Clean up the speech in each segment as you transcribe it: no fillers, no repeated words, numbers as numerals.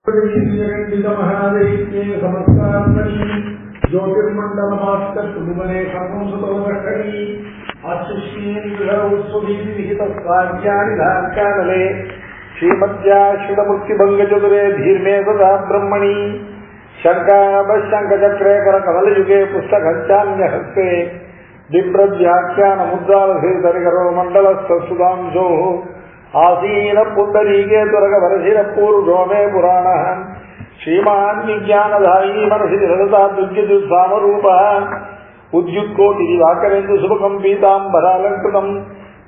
ज्योतिर्मंडलमास्कर्मने संसुतोदक्षणी आशुष्येन्द्रौत्सुभिर्निहितस्वाध्यानिधाकानले श्रीमद्याश्रितमुक्तिभङ्गचतुरे धीर्मे सदा ब्रह्मणि शङ्काभशङ्खचक्रे करकमलयुगे पुस्तकञ्चान्यहस्ते बिभ्रद्व्याख्यानमुद्रालधीधरकरो मण्डलस्थसुधांशोः आसीन पुण्डरीके तुरगवरशिरपूर्वो मे पुराणः श्रीमान् विज्ञानधायी मनसि ललिताद्युज्युत्सामरूपः उद्युत्कोटिदिवाकरेन्दु शुभकं पीताम्बरालङ्कृतं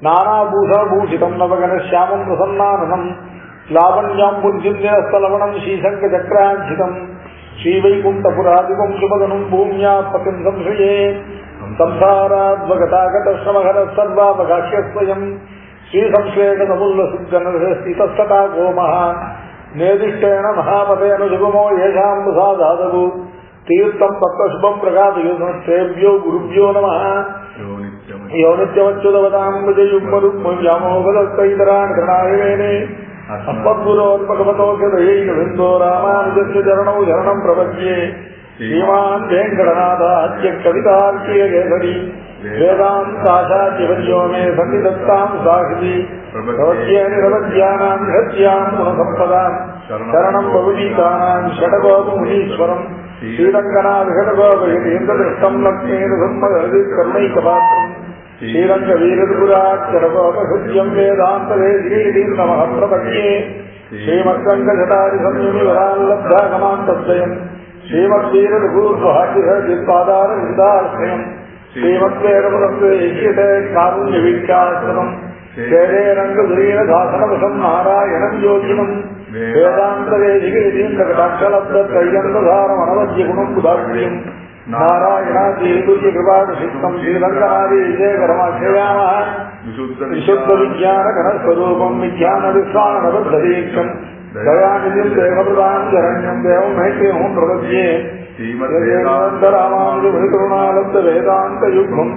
नानाभूषभूषितं नवघनश्यामं प्रसन्नाननं लावण्याम्बुज्युन्निरस्तलवणं श्रीशङ्खचक्राञ्छितं श्रीवैकुण्ठपुरादिकं शुभगनुं भूम्या पतिं संश्रये संसाराद्वगतागतश्रमहरः सर्वावकाश्यस्वयं श्रीसंश्लेषणमुल्लसुद्गणस्थितस्तटा गोमः निर्दिष्टेन महामतेन शुभमो येषां प्रसादादवु तीर्थं तत्त्वशुभं प्रकाशयुतेभ्यो गुरुभ्यो नमः। यो नित्यमच्युतवतां विजयुग्मरुक्मव्यामोहदस्तैतरान् गणायवेने अस्मद्गुरोर्भगवतोऽग्रदयैकविन्दो रामानुजस्य चरणौ शरणं प्रपद्ये। श्रीमान् वेङ्कटनाथार्य कवितार्कियकेसरी वेदान्ताचार्यवर्यो मे सन्निधत्तां साक्षी प्रवद्ये निरवद्यानां हत्यां गुणसम्पदां शरणं भवनीतानां षडगोपमुनीश्वरं श्रीरङ्गनाथषडगोपयतीन्द्रदृष्टं लक्ष्मीर्ब्रह्मकरुणैकपात्रं श्रीरङ्गवीरगुराक्षरगोपहृद्यं वेदान्तदेशीनमः प्रपद्ये। श्रीमत्सङ्गशतारिसंयुमिवराल्लब्धागमान्तद्वयं श्रीमद्वीररघुर्वहाटिहृदिपादारविन्दाश्रयम् श्रीमद्वेरमुदस्ते कारुण्यवीक्षाश्रमम् शेरे रङ्गधुरीरशासनवशं नारायणं योगिनं वेदान्तदेशिकटाक्षलब्धत्रय्यन्तधारमनवद्यगुणं कुदाग्र्यं नारायणादीतुल्यकृपादशिक्तं श्रीरङ्गनादीजयकरमाश्रयामः। विशुद्धविज्ञानगणस्वरूपं विज्ञानविश्वानबद्धदीक्षं दयानिधिं देवप्रदां शरण्यं देवमैत्रियं प्रपद्ये। श्रीमद्वेदान्तरामानुजमुनिकरुणालब्धवेदान्तयुग्मं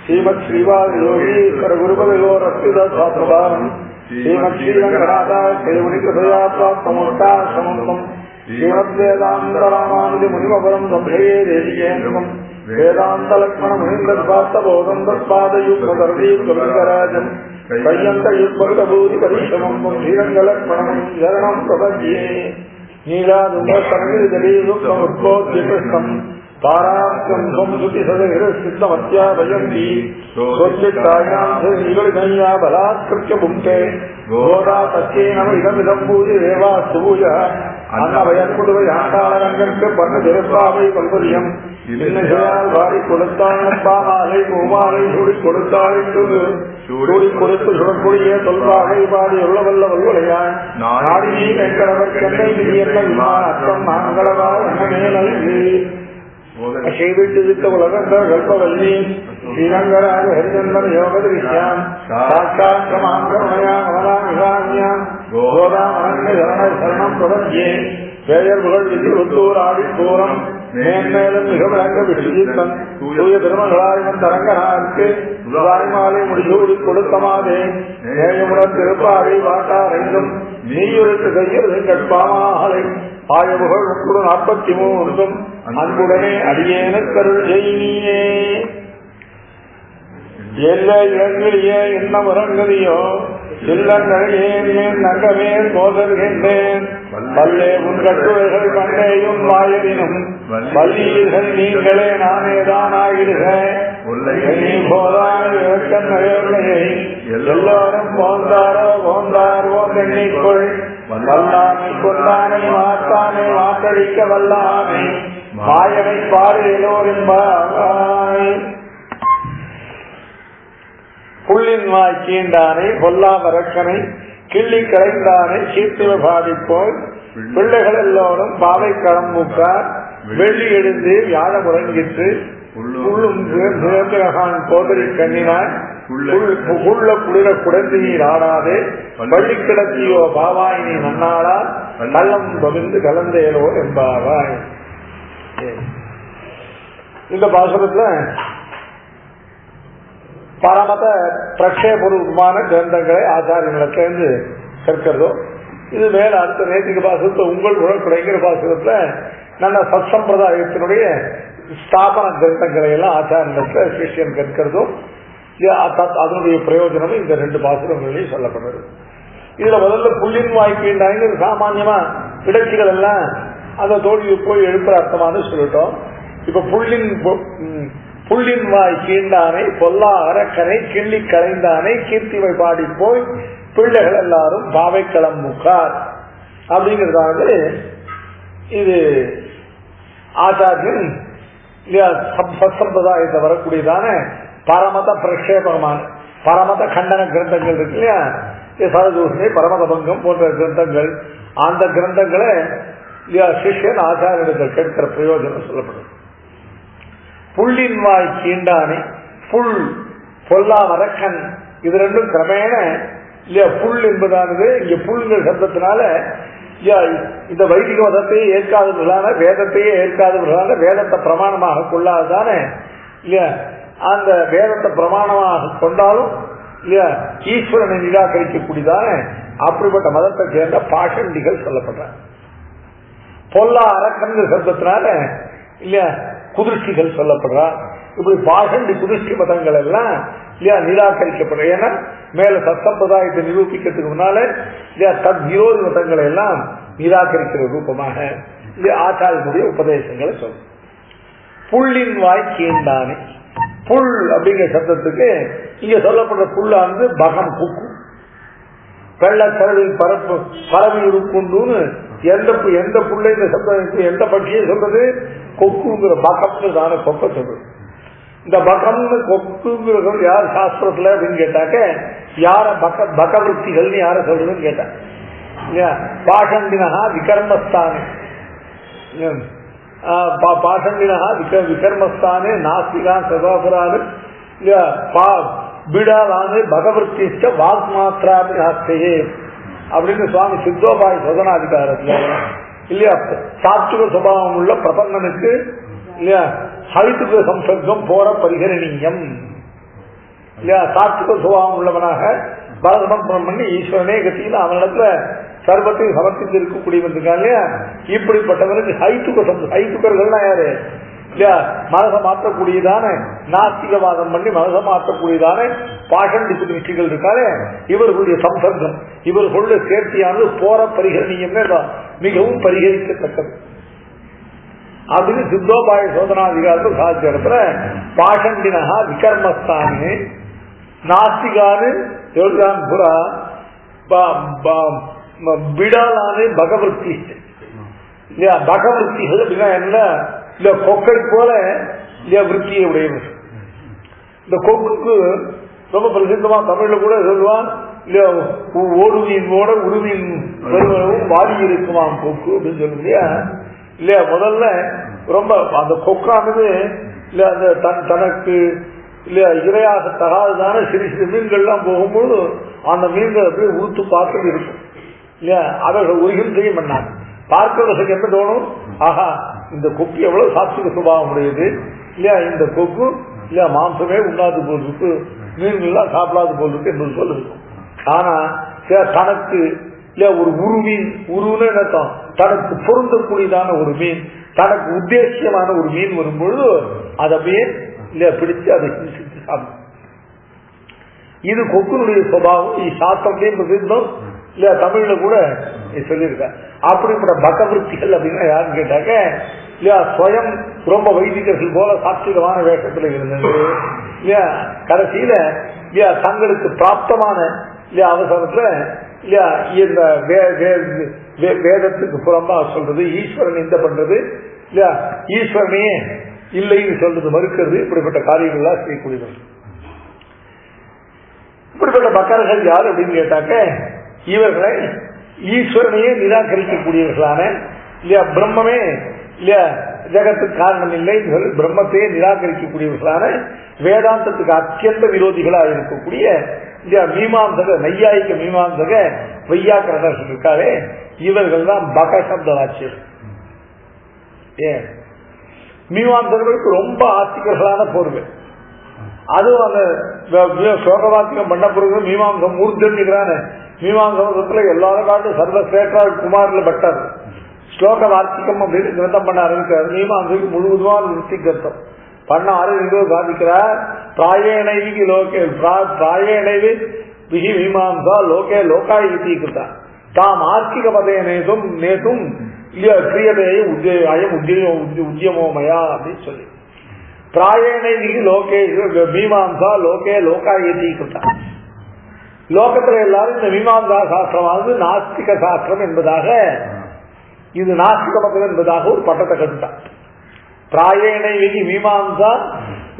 श्रीमत्श्रीवादियोगीश्वरगुरुपदयोरर्पितस्वात्मभारं श्रीमत्श्रीरङ्गनाथाख्यमुनिकृपया प्राप्तमोक्षाश्रमं श्रीमद्वेदान्तरामानुजमुनिमपरं संश्रये देशिकेन्द्रं वेदान्तलक्ष्मणमुनीन्द्रपार्थबोधं तत्पादयुग्मकर्णीकराजं कैयन्तयुग्मकृतभूतिपरिश्रमं श्रीरङ्गलक्ष्मणं शरणं प्रपद्ये। नीलादुन्दरसङ्गीतलीयुक्तमुद्बोध्यकृष्णं ताराख्यं संसुतिसदहिरसिद्धमत्याभयन्ति स्वच्चित्तायां नीलगण्या बलात्कृत्य भुङ्क्ते गोदा तस्यैनम इदमिदं पूजिरेवास्तु पूजः अन्नभयन्कुटुभयाण्डारङ्गस्य पर्णजरस्वामै कल्परियं இன்னையால் வாரி கொடுத்தாள் பாமாலை பூமாலை சூடி கொடுத்தாள் சூடி கொடுத்து சுடக்கூடிய சொல்வாகை பாடி உள்ளவல்ல வல்லுடையான் நாடி வெங்கடவர் சென்னை விதியற்றம் நாங்களவா எண்ணமேலி செய்விட்டு உலகந்த கல்பவல்லி ஸ்ரீரங்கராஜ ஹரிச்சந்திர யோகதிருஷ்யாம் சாட்சாத்மாங்கமயாமலாமிகாமியாம் கோதாமரண்ய சரணம் பிரபத்யே. பேயர்புகள் விதி ஒத்தூர் ஆடி தூரம் மேன்மேலும் மிக விளங்க விடுவித்தன் தூய திருமகளாய்வன் தரங்கனாருக்கு மாலை முடிசூடி கொடுத்தமாதே நேயமுடன் திருப்பாவை வாட்டாரைந்தும் நீயுரைத்து கையது கட்பாமாலை ஆயமுகள் 43 அன்புடனே அடியேன கருள் செய்யே. எல்லை இளங்கிலேயே என்ன உறங்குதியோ இல்லங்களையேன் நங்கமேல் மோதல்கின்றேன் பல்லே உன் கட்டுரைகள் கண்டேயும் வாயறினும் பள்ளீர்கள் நீங்களே நானேதான் ஆகிடுக நீ போதான் நகையை எல்லோரும் போந்தாரோ போந்தாரோ எண்ணிக்கொள் வல்லாமை கொல்லானை மாத்தானை வாக்களிக்க வல்லாமை மாயனை பாரு எல்லோரின்பாய். புள்ளின் வாய் கீண்டானை பொல்லாமரக்கனை கிள்ளி கலைந்தானை சீர்த்திவ பாதிப்போல் பிள்ளைகள் எல்லோரும் பாவை களம்புக்கார் வெள்ளி எழுந்து வியாழ முறங்கிற்று உள்ளும் கோதரி கண்ணினார் உள்ள குளிர குடந்தி நீர் ஆடாதே பள்ளி கிடத்தியோ பாவாயினி நன்னாளா கள்ளம் பகிர்ந்து கலந்தேலோ என்பாவாய். இந்த பாசுரத்துல பரமத பிரக்ஷேபூர்வமான கிரந்தங்களை ஆச்சாரியங்களை சேர்ந்து கற்கிறதோ இது மேல அடுத்த நேத்திக பாசத்துல உங்கள் குழந்தைங்கிற பாசத்துல நல்ல சத்சம்பிரதாயத்தினுடைய ஸ்தாபன கிரந்தங்களை எல்லாம் ஆச்சாரத்துல சிஷ்யன் கற்கிறதும் அதனுடைய பிரயோஜனமும் இந்த 2 பாசுரங்களையும் சொல்லப்படுறது. இதுல முதல்ல புள்ளின் வாய்க்கின்றாங்க சாமான்யமா இடைச்சிகள் எல்லாம் அந்த தோல்வியை போய் எழுப்புற அர்த்தமானு சொல்லிட்டோம். இப்ப புள்ளின் வாய் கீண்டானை பொல்லா அரக்கனை கிள்ளி களைந்தானை கீர்த்திமை பாடி போய் பிள்ளைகள் எல்லாரும் பாவை கிளம்புக்கார் அப்படிங்கிறதாவது இது ஆச்சாரியன் சம்பிரதாயத்தை வரக்கூடியதான பரமத பிரக்ஷேபமான பரமத கண்டன கிரந்தங்கள் இருக்கு இல்லையா, சததூஷணை பரமத பங்கம் போன்ற கிரந்தங்கள், அந்த கிரந்தங்களை சிஷ்யன் ஆச்சாரியர்கள் கேட்கிற பிரயோஜனம் சொல்லப்படும். புள்ளின் வாய் கீண்டானே புல் பொல்லா மரக்கன் இது 2 கிரமேண இல்லையா புல் என்பதானது இங்க புல்ங்கிற சப்தத்தினால இந்த வைதிக மதத்தையே ஏற்காதவர்களான வேதத்தையே ஏற்காதவர்களான வேதத்தை பிரமாணமாக கொள்ளாதானே இல்லையா அந்த வேதத்தை பிரமாணமாக கொண்டாலும் இல்லையா ஈஸ்வரனை நிராகரிக்கக்கூடியதான அப்படிப்பட்ட மதத்தை சேர்ந்த பாஷண்டிகள் சொல்லப்படுறாங்க. பொல்லா அரக்கன் சப்தத்தினால இல்லையா குதிர்ச்சிகள் சொல்லப்படுறா. இப்படி பாஷண்டி குதிர்ச்சி மதங்கள் எல்லாம் இல்லையா நிராகரிக்கப்படும். ஏன்னா மேல சத்தம்பிரதாயத்தை நிரூபிக்கிறதுக்கு முன்னால இல்லையா தத் விரோதி மதங்களை எல்லாம் நிராகரிக்கிற ரூபமாக இல்லையா ஆச்சாரியனுடைய உபதேசங்களை சொல்லும். புள்ளின் வாய் கீண்டானே புல் அப்படிங்கிற சப்தத்துக்கு இங்க சொல்லப்படுற புல்லானது பகம் குக்கு வெள்ளக்கரவில் பரவி இருக்குன்னு எந்த புள்ள இந்த சப்தம் எந்த பட்சியை சொல்றது கொக்குங்கிற பகம்னு தானே கொக்க சொல்றது. இந்த பகம்னு கொக்குங்கிறது யார் சாஸ்திரத்துல அப்படின்னு கேட்டாக்க யார பகவருத்திகள் யார சொல்றதுன்னு கேட்டாங்க. பாஷண்டினா விகர்மஸ்தானே பாஷண்டினா விகர்மஸ்தானே நாஸ்திகான் சதாபுரானு பிடாலானு பகவருத்திச்ச வாக் மாத்திராபியாஸ்தையே அப்படின்னு சுவாமி சித்தோபாய சோதனாதிகாரத்துல இல்லையா சாத்விக சுபாவம் உள்ள பிரபன்னனுக்கு இல்லையா ஹரித்துவ சம்சர்க்கம் போற பரிகரணீயம் இல்லையா சாத்விக சுபாவம் உள்ளவனாக பரதமர்ப்பணம் பண்ணி ஈஸ்வரனே கத்தின்னு அவனிடத்துல சர்வத்தையும் சமர்ப்பித்து இருக்கக்கூடியவன் இருக்கான் இல்லையா. இப்படிப்பட்டவனுக்கு ஹைத்துக்கர்கள்னா யாரு இல்லையா மனசை மாற்றக்கூடியதான நாஸ்திகவாதம் பண்ணி மனசை மாற்றக்கூடியதான பாஷண்டி குதிர்ச்சிகள் இருக்காரு இவர்களுடைய சம்சர்க்கம் இவர்களுடைய சேர்த்தியானது போற பரிகரணியம் மிகவும் பரிகரிக்கத்தக்கது அப்படின்னு சித்தோபாய சோதனாதிகாரத்தில் சாதிச்ச பாஷண்டினா விகர்மஸ்தானு நாஸ்திகானு எழுதான் புறா பிடாலானு பகவருத்தி இல்லையா பகவருத்திகள் அப்படின்னா என்ன இல்ல கொக்கை போல இல்லையா விற்த்தியை உடையவர். இந்த கொக்குக்கு ரொம்ப பிரசித்தமா தமிழ்ல கூட சொல்லுவான் இல்லையா ஒரு மீனோட உருவின் பெருமளவும் வாரி இருக்குவான் கொக்கு அப்படின்னு சொல்லுங்க இல்லையா. முதல்ல ரொம்ப அந்த கொக்கானது இல்ல அந்த தனக்கு இல்லையா இரையாக தகாததான சிறு சிறு மீன்கள்லாம் போகும்போது அந்த மீன்கள் அப்படியே ஊத்து பார்த்து இருக்கும் இல்லையா. அவர்கள் உருகில் செய்ய பண்ணாங்க. பார்க்கிறதுக்கு என்ன தோணும், ஆஹா இந்த கொக்கு எவ்வளவு சாத்விக சுபாவம் உடையது இல்லையா, இந்த கொக்கு இல்லையா மாம்சமே உண்ணாது போல் இருக்கு, மீன்கள்லாம் சாப்பிடாது போல் இருக்கு என்று சொல்லுது. ஆனா தனக்கு இல்லையா ஒரு உருமீன் உருன்னு நினைத்தோம் தனக்கு பொருந்தக்கூடியதான ஒரு மீன் தனக்கு உத்தேசியமான ஒரு மீன் வரும்பொழுது அதை அப்படியே இல்லையா பிடிச்சு அதை சாப்பிடும். இது கொக்குனுடைய சுபாவம். சாஸ்திரத்தையும் பிரசித்தம் இல்லையா தமிழ்ல கூட சொல்லியிருக்க. அப்படிப்பட்ட பகவருத்திகள் அப்படின்னா யாருன்னு கேட்டாக்க இல்லையா ஸ்வயம் ரொம்ப வைதிகர்கள் போல சாத்விகமான வேஷத்துல இருந்தது இல்லையா. கடைசியில இல்லையா தங்களுக்கு பிராப்தமான இல்லையா அவசரத்துல இல்லையா இந்த வேதத்துக்கு புறம்பா சொல்றது ஈஸ்வரன் இந்த பண்றது இல்லையா ஈஸ்வரனையே இல்லைன்னு சொல்றது மறுக்கிறது. இப்படிப்பட்ட காரியங்கள்லாம் செய்யக்கூடியது. இப்படிப்பட்ட பக்கர்கள் யார் அப்படின்னு கேட்டாக்க இவர்களை ஈஸ்வரனையே நிராகரிக்கக்கூடியவர்களான இல்லையா பிரம்மமே இல்லையா ஜெகத்துக்கு காரணம் இல்லை பிரம்மத்தையே நிராகரிக்கக்கூடியவர்களான வேதாந்தத்துக்கு அத்தியந்த விரோதிகளாக இருக்கக்கூடிய இல்லையா மீமாம்சக நையாயிக்க மீமாம்சக வையாக்கரணர்கள் இருக்காரே இவர்கள் தான் பக சப்த வாட்சியர். ஏன் மீமாம்சர்களுக்கு ரொம்ப ஆஸ்திகர்களான பொருள். அதுவும் அந்த சோகவாத்தியம் பண்ண பிறகு மீமாம்சம் மூர்த்தன்கிறான மீமாம்சத்துல எல்லாரும் காட்டு சர்வசிரேஷ்டா குமாரில பட்டர் ஸ்லோக வார்த்திகம் அப்படின்னு கிரந்தம் பண்ண ஆரம்பிக்கிறார். மீமாம்சைக்கு முழுவதுமான விருத்தி கிரந்தம் பண்ண ஆரம்பிக்கோ சாதிக்கிறார். பிராயணைவி லோகே பிராயணைவி விஹி மீமாம்சா லோகே லோகாயுத்தி கிருதா தாம் ஆர்த்திக பதே நேதும் கிரியதே அயம் உத்தியமோமயா அப்படின்னு சொல்லி பிராயணைவி லோகே மீமாம்சா லோகே லோகாயுத்தி கிருதா. லோகத்துல எல்லாரும் இந்த மீமாம்சா சாஸ்திரமானது நாஸ்திக சாஸ்திரம் என்பதாக, இது நாஸ்திக மதம் என்பதாக ஒரு பட்டத்தை கட்டுட்டான். பிராயணைவி மீமாம்சா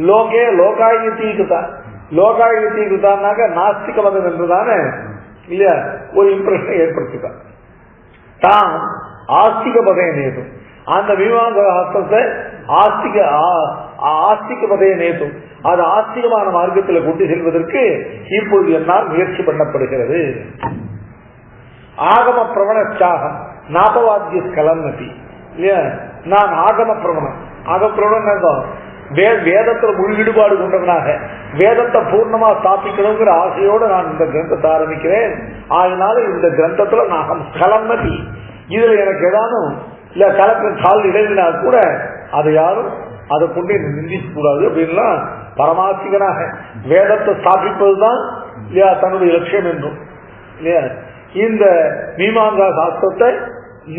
லோகே லோகாயுத்தி கிருதா. லோகாயுத்தி கிருதான்னாக்க நாஸ்திக மதம் என்றுதான இல்லையா ஒரு இம்ப்ரெஷனை ஏற்படுத்திட்டான். தான் ஆஸ்திக பதைய நேதும் அந்த மீமாம்சா சாஸ்திரத்தை ஆஸ்திக பதைய நேதும் அது ஆஸ்திகமான மார்க்கத்தில் கொண்டு செல்வதற்கு இப்பொழுது என்னால் முயற்சி பண்ணப்படுகிறது. ஆகம பிரவணச்சாகம் நாபவாத்திய ஸ்கலம் நதி இல்லையா. நான் ஆகம பிரவணம் ஆகப்பிரவணம் வேதத்தில் முழு ஈடுபாடு கொண்டவனாக வேதத்தை பூர்ணமா ஸ்தாபிக்கணுங்கிற ஆசையோடு நான் இந்த கிரந்தத்தை ஆரம்பிக்கிறேன். அதனால இந்த கிரந்தத்துல நான் ஸ்கலம் நதி இதுல எனக்கு ஏதானும் இல்ல கலக்கிற கால் இடைவினா கூட அதை யாரும் அதை கொண்டு நிந்திக்க கூடாது அப்படின்லாம் பரமாசிகனாக வேதத்தை ஸ்தாபிப்பதுதான் இல்லையா தன்னுடைய லட்சியம் என்றும் இல்லையா. இந்த மீமாம்சா சாஸ்திரத்தை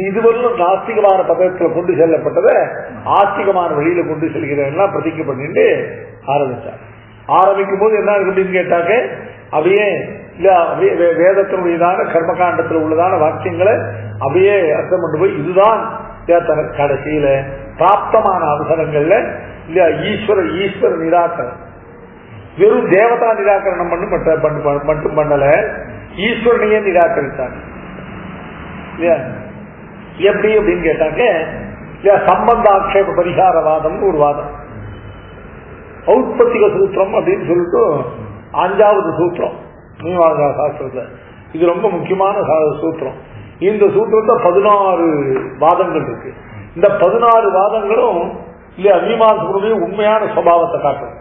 இதுவரையும் நாஸ்திகமான பதத்தில் கொண்டு செல்லப்பட்டதை ஆஸ்திகமான வழியில கொண்டு செல்கிறேன் பிரதிஜை பண்ணிட்டு ஆரம்பிச்சார். ஆரம்பிக்கும் போது என்ன அப்படின்னு கேட்டாக்க அப்படியே இல்ல அப்படியே வேதத்தினுடையதான கர்மகாண்டத்தில் உள்ளதான வாக்கியங்களை அப்படியே அர்த்தம் கொண்டு போய் இதுதான் கடைசியில பிராப்தமான அவசரங்கள்ல இல்ல ஈஸ்வர நிராகரணம் வெறும் தேவதா நிராகரணம் மட்டும் பண்ணல, ஈஸ்வரனையே நிராகரித்தாங்க. எப்படி அப்படின்னு கேட்டாங்க சம்பந்த ஆட்சேப பரிகாரவாதம் ஒரு வாதம். ஔத்பத்திக சூத்திரம் அப்படின்னு சொல்லிட்டு 5வது சூத்திரம் மீமாம்சா சாஸ்திரத்துல. இது ரொம்ப முக்கியமான சூத்திரம். இந்த சூத்திரத்தை 16 வாதங்கள் இருக்கு. இந்த 16 வாதங்களும் இல்லையா மீமாம்சனுடைய உண்மையான சுபாவத்தை காட்டும்.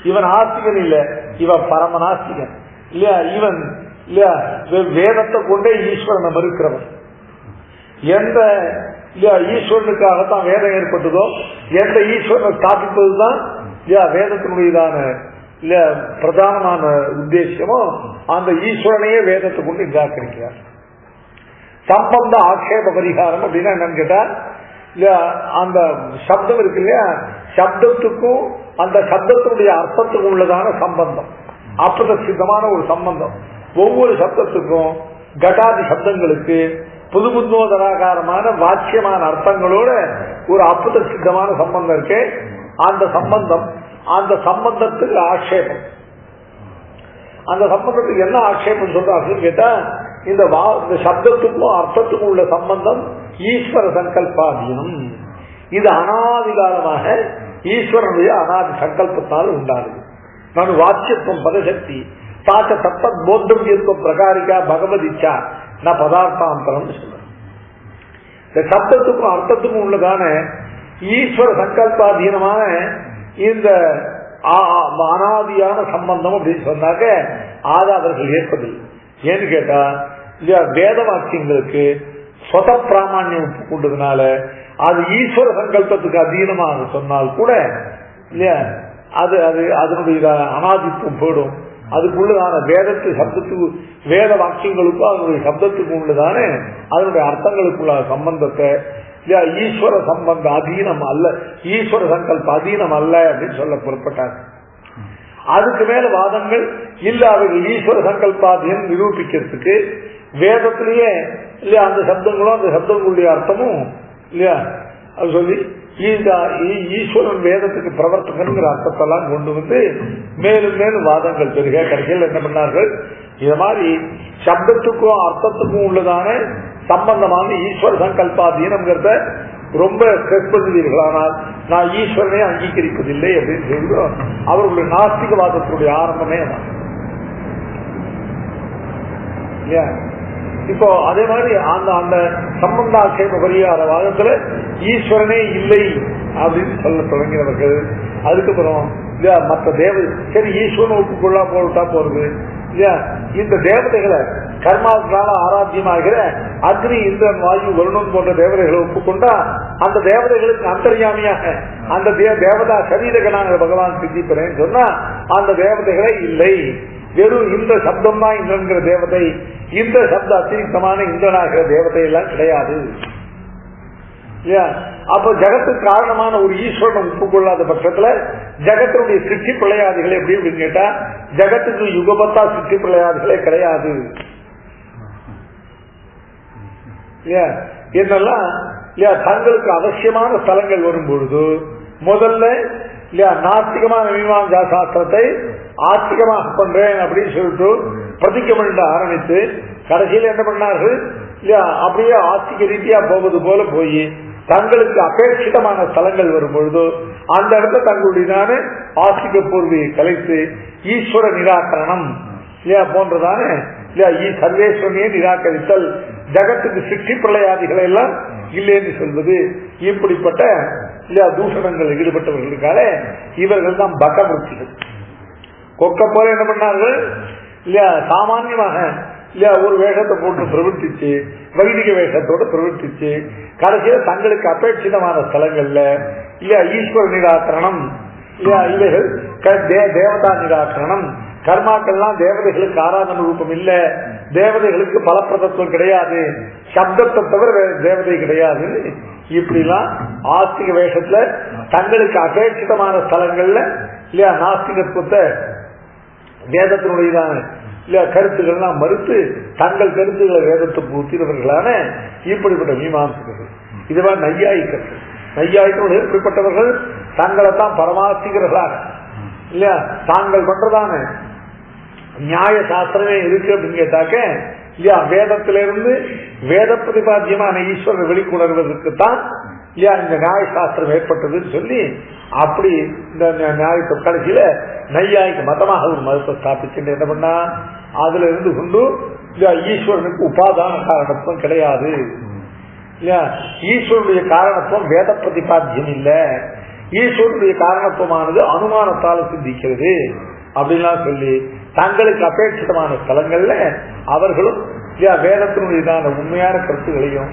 இவன் ஆஸ்திகன் இல்ல, இவன் பரம நாஸ்திகன் இல்லையா. இவன் இல்லையா வேதத்தை கொண்டே ஈஸ்வரனை மறுக்கிறவன். எந்த ஈஸ்வரனுக்காகத்தான் வேதம் ஏற்பட்டதோ, எந்த ஈஸ்வரனை ஸ்தாபிப்பதுதான் வேதத்தினுடையதான இல்ல பிரதானமான உத்தேசமோ அந்த ஈஸ்வரனையே வேதத்தை கொண்டு நிராகரிக்கிறார். சம்பந்த ஆட்சேப பரிகாரம் அப்படின்னா என்னன்னு கேட்டா இல்ல அந்த சப்தம் இருக்கு இல்லையா, சப்தத்துக்கும் அந்த சப்தத்தினுடைய அர்த்தத்துக்கும் உள்ளதான சம்பந்தம் அப்பிரசித்தமான ஒரு சம்பந்தம். ஒவ்வொரு சப்தத்துக்கும் கடாதி சப்தங்களுக்கு புது புதுநோதராகாரமான வாக்கியமான அர்த்தங்களோட ஒரு அப்பிரசித்தமான சம்பந்தம் இருக்கு. அந்த சம்பந்தத்துக்கு ஆட்சேபம். அந்த சம்பந்தத்துக்கு என்ன ஆட்சேபம் சொல்றாங்கன்னு கேட்டா இந்த சப்தத்துக்கும் அர்த்தத்துக்கும் உள்ள சம்பந்தம் ஈஸ்வர சங்கல்பாதீனம். இது அனாதிகாலமாக ஈஸ்வரனுடைய அனாதி சங்கல்பத்தால் உண்டானது. நான் வாக்கியத்துவம் பதசக்தி தாக்க சத்தத் போத்தவியத்துவம் பிரகாரிக்கா பகவதிச்சா நான் பதார்த்தாந்தரம் சொல்றேன். இந்த சப்தத்துக்கும் அர்த்தத்துக்கும் உள்ளதான ஈஸ்வர சங்கல்பாதீனமான இந்த அனாதியான சம்பந்தம் அப்படின்னு சொன்னாக்க அது அவர்கள் ஏற்பதில்லை. ஏன்னு கேட்டா இல்லையா வேத வாக்கியங்களுக்கு சொத பிராமணியம் கொண்டதுனால அது ஈஸ்வர சங்கல்பத்துக்கு அதீனமாக சொன்னால் கூட இல்லையா அதனுடைய அனாதித்துவம் போயிடும். அதுக்குள்ளதான வேதத்து சப்தத்துக்கு வேத வாக்கியங்களுக்கும் அதனுடைய சப்தத்துக்கு உள்ளதான அதனுடைய அர்த்தங்களுக்குள்ள சம்பந்தத்தை ஈஸ்வர சம்பந்த அதீனம் அல்ல, ஈஸ்வர சங்கல்ப அதீனம் அல்ல அப்படின்னு சொல்ல புறப்பட்டார். அதுக்கு மேல வாதங்கள் இல்ல, அவர்கள் ஈஸ்வர சங்கல்பாதீனம் நிரூபிக்கிறதுக்கு வேதத்திலேயே இல்லையா அந்த சப்தங்களும் அந்த சப்தங்களுடைய அர்த்தமும் இல்லையா அது சொல்லி ஈஸ்வரன் வேதத்துக்கு பிரவர்த்தகங்கிற அர்த்தத்தெல்லாம் கொண்டு வந்து மேலும் மேலும் வாதங்கள் பெருக கடைசியில் என்ன பண்ணார்கள், இது மாதிரி சப்தத்துக்கும் அர்த்தத்துக்கும் உள்ளதான சம்பந்தமான ஈஸ்வர சங்கல்பாதீனம்ங்கிறத ரொம்ப ஸ்ட்ரெஸ் பண்ணுவீர்களானால் நான் ஈஸ்வரனை அங்கீகரிப்பதில்லை அப்படின்னு சொல்லி அவர்களுடைய நாஸ்திகவாதத்தினுடைய ஆரம்பமே இப்போ அதே மாதிரி அந்த அந்த சம்பந்தாட்சேப பரிகாரவாதத்துல ஈஸ்வரனே இல்லை அப்படின்னு சொல்ல தொடங்கினவர்கள். அதுக்கப்புறம் இல்லையா மற்ற சரி ஈஸ்வரன் ஒப்புக்கொள்ளா போட்டா போறது இல்லையா, இந்த தேவதைகளை கர்மாவுக்கான ஆராத்தியமாகிற அக்னி, இந்திரன், வாயு, வருணன் போன்ற தேவதைகளை ஒப்புக்கொண்டா அந்த தேவதைகளுக்கு அந்தர்யாமியாக அந்த தேவதா சரீரகனாக பகவான் சித்திப்பறேன்னு சொன்னா அந்த தேவதைகளே இல்லை. வெறும் இந்த சப்தம் தான் இந்திரன்கிற தேவதை, இந்த சப்த அத்திரிக்தமான இந்திரனாகிற தேவதை எல்லாம் கிடையாது. அப்ப ஜகத்துக்கு காரணமான ஒரு ஈஸ்வரனை ஒப்புக்கொள்ளாத பட்சத்துல ஜகத்தினுடைய சிருஷ்டி பிரளயாதிகள் எப்படி அப்படின்னு கேட்டா ஜகத்துக்கு யுகபத்தா சிருஷ்டி பிரளயாதிகளே கிடையாது. என்னெல்லாம் தங்களுக்கு அவசியமான ஸ்தலங்கள் வரும் பொழுது முதல்ல நாஸ்திகமான மீமாம்சா சாஸ்திரத்தை ஆஸ்திகமாக பண்றேன் அப்படின்னு சொல்லிட்டு பிரதிக்கம் ஆரம்பித்து கடைசியில் என்ன பண்ணார்கள் இல்லையா, அப்படியே ஆஸ்திக ரீதியா போவது போல போய் தங்களுக்கு அபேட்சிதமான ஸ்தலங்கள் வரும் பொழுது அந்த இடத்துல தங்களுடையதான ஆஸ்திக பூர்வியை கலைத்து ஈஸ்வர நிராகரணம் இல்லையா போன்றதான இல்லையா சர்வேஸ்வரனையே நிராகரித்தல், ஜகத்துக்கு சிருஷ்டி பிரளயாதிகளை எல்லாம் இல்லைன்னு சொல்வது, இப்படிப்பட்ட இல்லையா தூஷணங்கள் ஈடுபட்டவர்களுக்காக இவர்கள் தான் பகவர்த்திகள். கொக்க போல என்ன பண்ணார்கள் இல்லையா, சாமான்யமாக இல்லையா ஒரு வேஷத்தை போட்டு பிரவர்த்திச்சு வைதிக வேஷத்தோடு பிரவர்த்திச்சு கடைசியில் தங்களுக்கு அபேட்சிதமான ஸ்தலங்கள்ல இல்லையா ஈஸ்வர நிராகரணம் இல்லையா, இவைகள் தேவதா நிராகரணம், கர்மாக்கள்லாம் தேவதைகளுக்கு ஆராதன ரூபம் இல்ல, தேவதைகளுக்கு பலப்பிரதத்துவம் கிடையாது, சப்தத்தை தவிர தேவதை கிடையாது, இப்படிலாம் ஆஸ்திக வேஷத்துல தங்களுக்கு அபேட்சிதமான ஸ்தலங்கள்ல இல்லையா நாஸ்திகத்துவத்தை வேதத்தினுடையதான இல்ல கருத்துக்கள்லாம் மறுத்து தங்கள் கருத்துக்களை வேதத்துக்கு ஊத்தினவர்களான இப்படிப்பட்ட மீமாம்சகர்கள். இதுவா நையாயிக்கர்கள். நையாயிக்கர்கள் எப்படிப்பட்டவர்கள் தங்களை தான் பரமாஸ்திகர்களாக இல்லையா தாங்கள் பண்றதான நியாய சாஸ்திரமே இருக்கு அப்படின்னு கேட்டாக்க இல்லையா வேதத்திலிருந்து வேத பிரதிபாத்தியமான ஈஸ்வரர் வெளிக்கொணர்வதற்குத்தான் இல்லையா இந்த நியாய சாஸ்திரம் ஏற்பட்டதுன்னு சொல்லி அப்படி இந்த நியாயத்தை கடைசியில நையாய்க்கு மதமாக ஒரு மதத்தை ஸ்தாபிச்சுட்டு என்ன பண்ணா அதுல இருந்து கொண்டு ஈஸ்வரனுக்கு உபாதான காரணத்துவம் கிடையாது இல்லையா, ஈஸ்வரனுடைய காரணத்துவம் வேத பிரதிபாத்தியம் இல்ல, ஈஸ்வரனுடைய காரணத்துவமானது அனுமானத்தால் சிந்திக்கிறது அப்படின்லாம் சொல்லி தங்களுக்கு அபேட்சிதமான ஸ்தலங்கள்ல அவர்களும் வேதத்தினுடையதான உண்மையான கருத்துகளையும்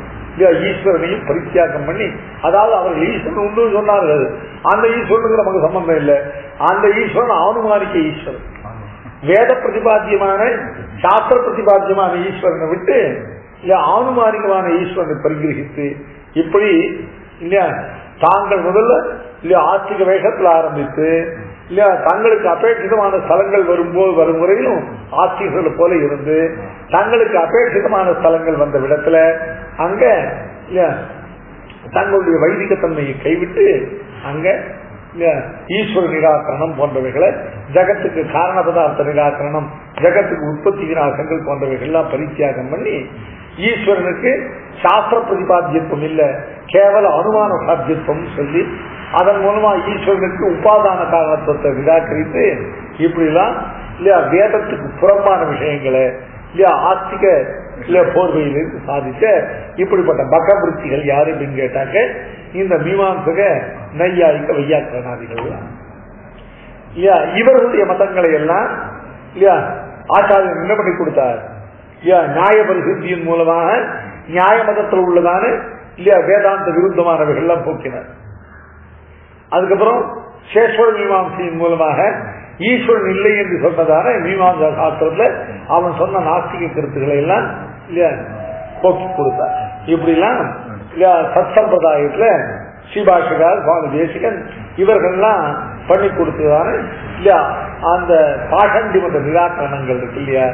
ஈஸ்வரனையும் பரித்தியாகம் பண்ணி, அதாவது அவர்கள் ஈஸ்வரன் உண்டு சொன்னார்கள், அந்த ஈஸ்வரனுக்கு நமக்கு சம்பந்தம் இல்லை, அந்த ஈஸ்வரன் ஆனுமானிக்க ஈஸ்வரன், வேத பிரதிபாத்தியமான சாஸ்திர பிரதிபாத்தியமான ஈஸ்வரனை விட்டு ஆனுமானிகமான ஈஸ்வரனை பரிகிரகித்து இப்படி இல்லையா தாங்கள் முதல்ல இல்லையா ஆஸ்திக வேஷத்துல ஆரம்பித்து இல்லையா தங்களுக்கு அபேட்சிதமான ஸ்தலங்கள் வரும்போது வரும் முறையிலும் ஆஸ்திகர்கள் போல இருந்து தங்களுக்கு அபேட்சிதமான ஸ்தலங்கள் வந்த விடத்துல அங்க இல்லையா தங்களுடைய வைதிகத்தன்மையை கைவிட்டு அங்க ஈஸ்வர நிராகரணம் போன்றவைகளை ஜகத்துக்கு காரண பதார்த்த நிராகரணம் ஜகத்துக்கு உற்பத்தி விநாசங்கள் போன்றவைகள் எல்லாம் பரித்தியாகம் பண்ணி ஈஸ்வரனுக்கு சாஸ்திர பிரதிபாத்தியத்துவம் இல்ல கேவல அனுமான சாத்தியத்துவம் சொல்லி அதன் மூலமா ஈஸ்வரனுக்கு உபாதான காரணத்துவத்தை நிராகரித்து இப்படிலாம் இல்லையா வேதத்துக்கு புறம்பான விஷயங்களை இல்லையா ஆஸ்திக இல்ல போர்வையிலிருந்து சாதித்த இப்படிப்பட்ட பகவிருத்திகள் யாரு அப்படின்னு கேட்டாக்க இந்த மீமாம்சக நையாயிக்க வையாக்கரணாதிகள் இல்லையா இவர்களுடைய மதங்களை எல்லாம் இல்லையா ஆச்சாரியன் என்ன பண்ணி கொடுத்தார் இல்லையா நியாய பரிசுத்தியின் மூலமாக நியாய மதத்தில் உள்ளதான இல்லையா வேதாந்த விருத்தமானவைகள் எல்லாம் போக்கினார். அதுக்கப்புறம் சேஸ்வர மீமாம்சையின் மூலமாக ஈஸ்வரன் இல்லை என்று சொன்னதான மீமாம்சா சாஸ்திரத்துல அவன் சொன்ன நாஸ்திக கருத்துக்களை எல்லாம் இல்லையா போக்கி கொடுத்தார். இப்படிலாம் இல்லையா சத் சம்பிரதாயத்துல ஸ்ரீபாஷிகார் சுவாமி தேசிகன் இவர்கள்லாம் பண்ணி கொடுத்ததான இல்லையா அந்த பாஷண்டி மன்ற நிராகரணங்கள் இருக்கு இல்லையா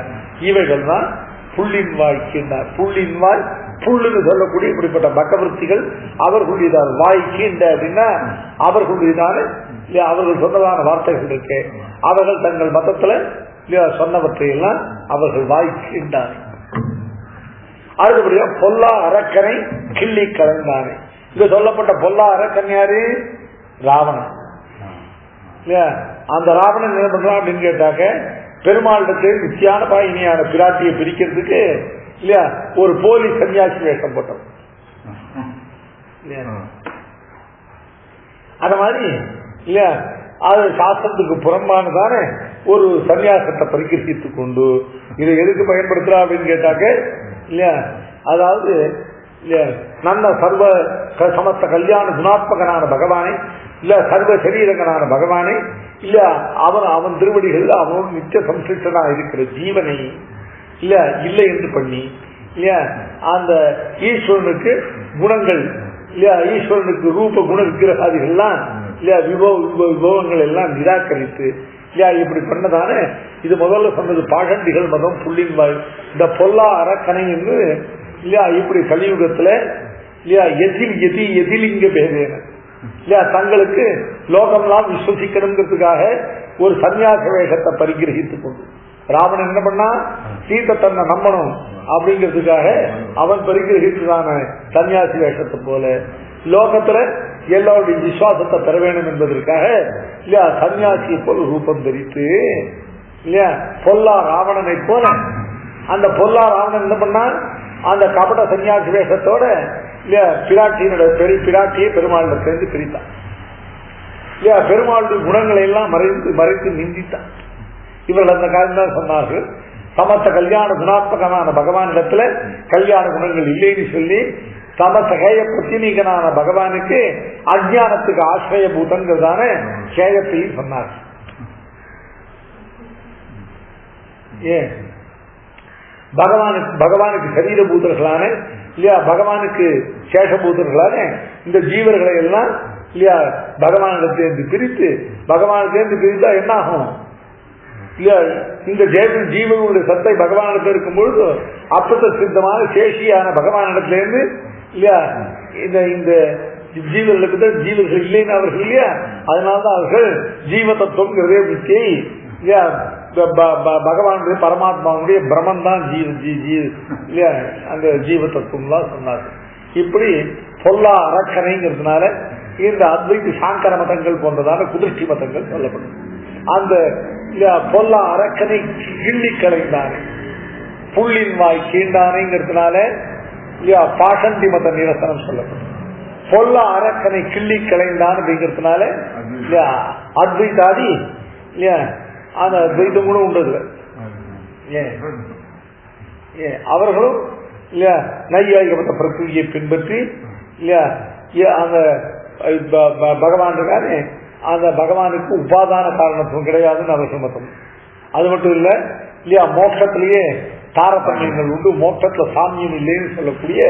இவைகள் தான் புள்ளின் வாய் கீண்டார். புள்ளின் வாய் புல்லுன்னு சொல்லக்கூடிய இப்படிப்பட்ட பக்கவருத்திகள் அவர்களுடையதான வாய் கீண்ட அப்படின்னா அவர்களுடையதான அவர்கள் சொன்னதான வார்த்தைகள் இருக்கு அவர்கள் தங்கள் மதத்துல சொன்னவற்றையெல்லாம் அவர்கள் வாய் கீண்டார். அடுத்தபடியா பொல்லா அரக்கனை கிள்ளி கலந்தானே. இங்க சொல்லப்பட்ட பொல்லா அரக்கன் யாரு? ராவணன். அந்த ராவணன் என்ன பண்றான் அப்படின்னு கேட்டாக்க பெருமாளுக்கு நித்தியான பாயினியான பிராட்டியை பிரிக்கிறதுக்கு இல்லையா ஒரு போலி சன்னியாசி வேஷம் போட்டோம் அந்த மாதிரி இல்லையா அது சாஸ்திரத்துக்கு புறம்பானதான ஒரு சன்னியாசத்தை பரிகரித்துக் கொண்டு இதை எதுக்கு பயன்படுத்துறா அப்படின்னு கேட்டாக்க இல்லையா அதாவது நல்ல சர்வ சமஸ்த கல்யாண குணாத்மகனான பகவானை இல்ல சர்வ சரீரங்கனான பகவானை இல்ல அவன் திருவடிகள் அவனோடு நித்திய சம்சிஷ்டனா இருக்கிற ஜீவனை இல்ல இல்லை என்று பண்ணி இல்லையா அந்த ஈஸ்வரனுக்கு குணங்கள் இல்லையா ஈஸ்வரனுக்கு ரூப குண விக்கிரகாதிகள்லாம் இல்லையா விபவங்கள் எல்லாம் நிராகரித்து இல்லையா இப்படி பண்ணதானே இது முதல்ல சொன்னது பாஷண்டிகள் மதம் புள்ளின் வாய் இந்த பொல்லா அரக்கனை என்று இல்லையா இப்படி கலியுகத்துல இல்லையா எதிலிங்க பேதேன இல்லையா தங்களுக்கு லோகம்லாம் விஸ்வசிக்கணுங்கிறதுக்காக ஒரு சன்னியாச வேஷத்தை பரிகிரகித்துக் கொண்டு ராவணன் என்ன பண்ணா சீத்தை தன்னை நம்பணும் அப்படிங்கிறதுக்காக அவன் பரிகிரகித்ததான சன்னியாசி வேஷத்தை போல லோகத்துல எல்லாருடைய விசுவாசத்தை பெற வேண்டும் என்பதற்காக இல்லையா சன்னியாசியை போல ரூபம் தரித்து இல்லையா பொல்லா ராவணனை போல அந்த பொல்லா ராவணன் என்ன பண்ணா அந்த கபட சன்னியாசி வேஷத்தோட இல்லையா பிராட்டியினுடைய பெரிய பிராட்டியை பெருமாள் சேர்ந்து பிரித்தான் இல்லையா பெருமாளுடைய குணங்களை எல்லாம் மறைத்து நிந்தித்தான். இவர்கள் அந்த காலம் தான் சொன்னார்கள் சமஸ்த கல்யாண குணாத்மகமான பகவானிடத்துல கல்யாண குணங்கள் இல்லைன்னு சொல்லி சமஸ்த கேய பிரத்தினீகனான பகவானுக்கு அஜ்ஞானத்துக்கு ஆசிரியபூதங்கிறதான கேயத்தையும் சொன்னார்கள். ஏன் பகவானுக்கு சரீரபூதர்களான இல்லையா பகவானுக்கு சேஷபூதர்களான இந்த ஜீவர்களை எல்லாம் இல்லையா பகவானிடத்திலிருந்து பிரித்து பகவானிடத்திலிருந்து பிரித்தா என்ன ஆகும் இல்லையா இந்த ஜீவனுடைய சத்தை பகவானிடத்தில் இருக்கும் பொழுது அப்பத்த சித்தமான சேஷியான பகவானிடத்திலிருந்து இல்லையா இந்த ஜீவர்களுக்கு தான் ஜீவர்கள் இல்லைன்னு அவர்கள் இல்லையா அதனால்தான் அவர்கள் ஜீவ தத்துவங்கிறதே வித்தியை இல்லையா பகவானுடைய பரமாத்மாவுடைய பிரமன் தான் இல்லையா அந்த ஜீவ தத்துவம்லாம் சொன்னார்கள். இப்படி பொல்லா அரக்கனைங்கிறதுனால இந்த அத்வைத சாங்கர மதங்கள் போன்றதான குதிர்ச்சி மதங்கள் சொல்லப்படும். அந்த பொல்லா அரக்கனை கிள்ளி கலைந்தானே புள்ளின் வாய் கீண்டானைங்கிறதுனால இல்லையா பாஷண்டி மத நிரசனம் சொல்லப்படும். பொல்லா அரக்கனை கிள்ளி கலைந்தான் அப்படிங்கிறதுனால இல்லையா அத்வைதாதி இல்லையா அந்த துவைத்தம் கூட உண்டது. அவர்களும் இல்லையா நையாயிக மத பிரக்கிரியை பின்பற்றி இல்லையா அந்த பகவான் இருக்காரு அந்த பகவானுக்கு உபாதான காரணத்துவம் கிடையாதுன்னு அவர்கள் மதம். அது மட்டும் இல்ல இல்லையா மோட்சத்திலேயே தாரதமியங்கள் உண்டு, மோட்சத்துல சாமியம் இல்லைன்னு சொல்லக்கூடிய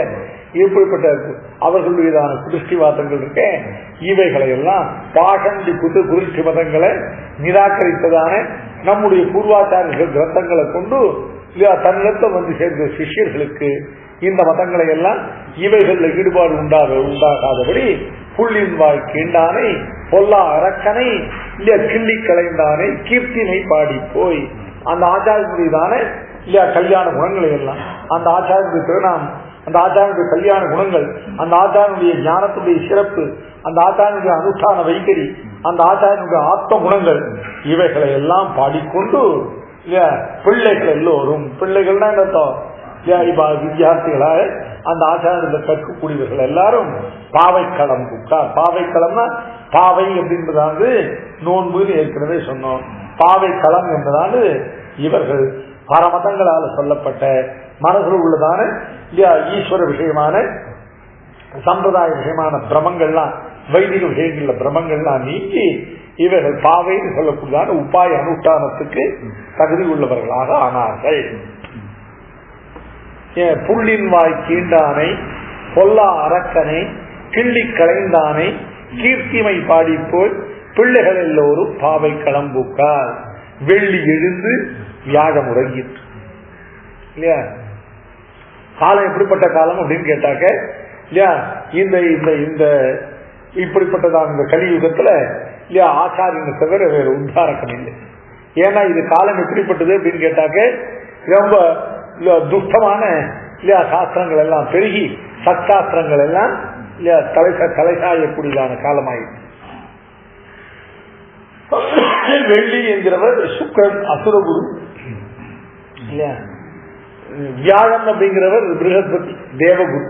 இப்படிப்பட்ட அவர்களுடையதான குதிஷ்டிவாதங்கள் இருக்க இவைகளை எல்லாம் பாஷண்டி குதிர்ச்சி மதங்களை நிராகரித்ததான நம்முடைய பூர்வாச்சாரியர்கள் கிரந்தங்களை கொண்டு இல்லையா தன்னிடத்தை வந்து சேர்ந்த சிஷ்யர்களுக்கு இந்த மதங்களை எல்லாம் இவைகளில் ஈடுபாடு உண்டாகாதபடி புள்ளின் வாய் கீண்டானை பொல்லா அரக்கனை இல்லையா கிள்ளி கலைந்தானை கீர்த்தினை பாடி போய் அந்த ஆச்சாரியனுடையதான இல்லையா கல்யாண குணங்களை எல்லாம் அந்த ஆச்சாரியனுடைய திருநாம் அந்த ஆச்சாரனுடைய கல்யாண குணங்கள் அந்த ஆச்சாரனுடைய ஞானத்துடைய சிறப்பு அந்த ஆச்சாரனுடைய அனுஷ்டான வைகரி அந்த ஆச்சாரனுடைய ஆத்ம குணங்கள் இவைகளை எல்லாம் பாடிக்கொண்டு பிள்ளைகள் எல்லோரும் பிள்ளைகள்னா என்ன வித்தியார்த்திகளாக அந்த ஆச்சாரத்தில் கற்கக்கூடியவர்கள் எல்லாரும் பாவைக்களம் பாவைக்களம்னா பாவை அப்படின்றதாவது நோன்புன்னு ஏற்கனவே சொன்னோம். பாவைக்களம் என்பதாவது இவர்கள் பரமதங்களால் சொல்லப்பட்ட மனதில் உள்ளதான ஈஸ்வர விஷயமான சம்பிரதாய விஷயமான பிரமங்கள்லாம் வைதிக விஷயங்கள்ல பிரமங்கள்லாம் நீக்கி இவர்கள் பாவைன்னு சொல்லக்கூடியதான உபாய அனுஷ்டானத்துக்கு தகுதி உள்ளவர்களாக ஆனார்கள். புள்ளின் வாய் கீண்டானை பொல்லா அரக்கனை கிள்ளி கலைந்தானை கீர்த்திமை பாடி போய் பிள்ளைகள் எல்லோரும் பாவை களம்பூக்கார் வெள்ளி எழுந்து வியாழம் உறங்கிற்று. இல்லையா காலம் எப்படிப்பட்ட காலம் அப்படின்னு கேட்டாக்க இல்லையா இந்த இந்த இப்படிப்பட்டதான் இந்த கலியுகத்துல இல்லையா ஆச்சாரியனை தவிர வேற உத்தாரக்கம் இல்லை. ஏன்னா இது காலம் எப்படிப்பட்டது அப்படின்னு கேட்டாக்க ரொம்ப துஷ்டமான இல்லையா சாஸ்திரங்கள் எல்லாம் பெருகி சத்சாஸ்திரங்கள் எல்லாம் இல்லையா தலைசாயக்கூடியதான காலமாயிடுச்சு. வெள்ளி என்கிறவர் சுக்கரன் அசுரகுரு இல்லையா வியாழன் அப்படிங்கிறவர் பிருகஸ்பதி தேவகுரு.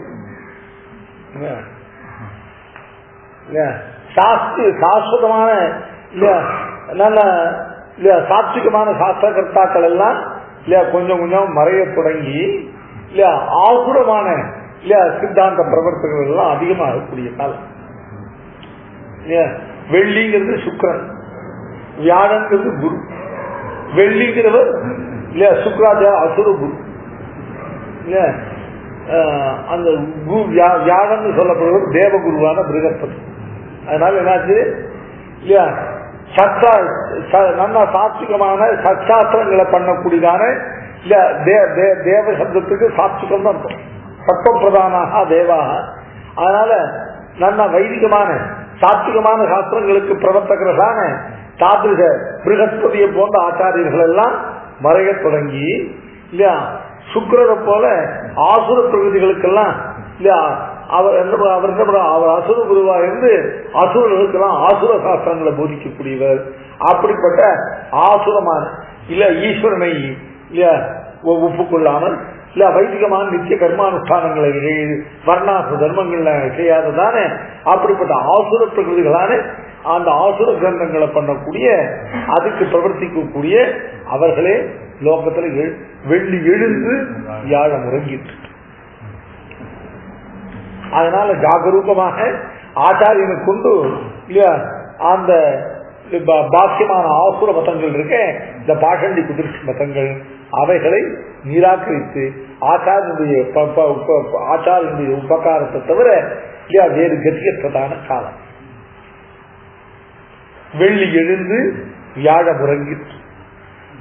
சாஸ்வதமான நல்ல சாத்விகமான சாஸ்திரகர்த்தாக்கள் எல்லாம் இல்லையா கொஞ்சம் கொஞ்சம் மறைய தொடங்கி இல்லையா ஆகுரமான இல்லையா சித்தாந்த பிரவர்த்தகர்கள் எல்லாம் அதிகமாகக்கூடிய காலம். வெள்ளிங்கிறது சுக்கிரன், வியாழங்கிறது குரு. வெள்ளிங்கிறவர் இல்லையா சுக்ராஜா அசுர குரு. இல்லையா அந்த வியாழன் சொல்லப்படுவது தேவகுருவான பிருகஸ்பதி. அதனால என்னாச்சு இல்லையா நல்ல சாத்விகமான சச்சாஸ்திரங்களை பண்ணக்கூடியதான தேவ சப்தத்துக்கு சாத்விகம் தான் சத்துவ பிரதானாக தேவாக. அதனால நல்ல வைதிகமான சாத்விகமான சாஸ்திரங்களுக்கு பிரவர்த்தகர்களான தாத்விக பிருகஸ்பதியை போன்ற ஆச்சாரியர்கள் எல்லாம் மறைய தொடங்கி இல்லையா சுக்கிரரை போல ஆசுர பிரகதிகளுக்கெல்லாம் இல்லையா அவர் அசுர குருவா இருந்து அசுரர்களுக்கெல்லாம் ஆசுர சாஸ்திரங்களை போதிக்கக்கூடியவர். அப்படிப்பட்ட ஆசுரமான இல்ல ஈஸ்வரனை இல்லையா ஒப்புக்கொள்ளாமல் இல்ல வைதிகமான நித்திய கர்மானுஷ்டானங்களை வர்ணாசு தர்மங்கள்ல செய்யாததானே அப்படிப்பட்ட ஆசுர பிரகிருதிகளான அந்த ஆசுர கிரந்தங்களை பண்ணக்கூடிய அதுக்கு பிரவர்த்திக்கக்கூடிய அவர்களே லோகத்துல வெள்ளி எழுந்து யாழ முறங்கிட்டு. அதனால ஜாகரூகமாக ஆச்சாரியனை கொண்டு இல்லையா அந்த பாக்கியமான ஆசுர மதங்கள் இருக்க இந்த பாஷண்டி குதிர்ச்சி மதங்கள் அவைகளை நிராகரித்து ஆச்சாரியனுடைய உபகாரத்தை தவிர இல்லையா வேறு கதியற்றதான காலம். வெள்ளி எழுந்து வியாழ முறங்கிற்று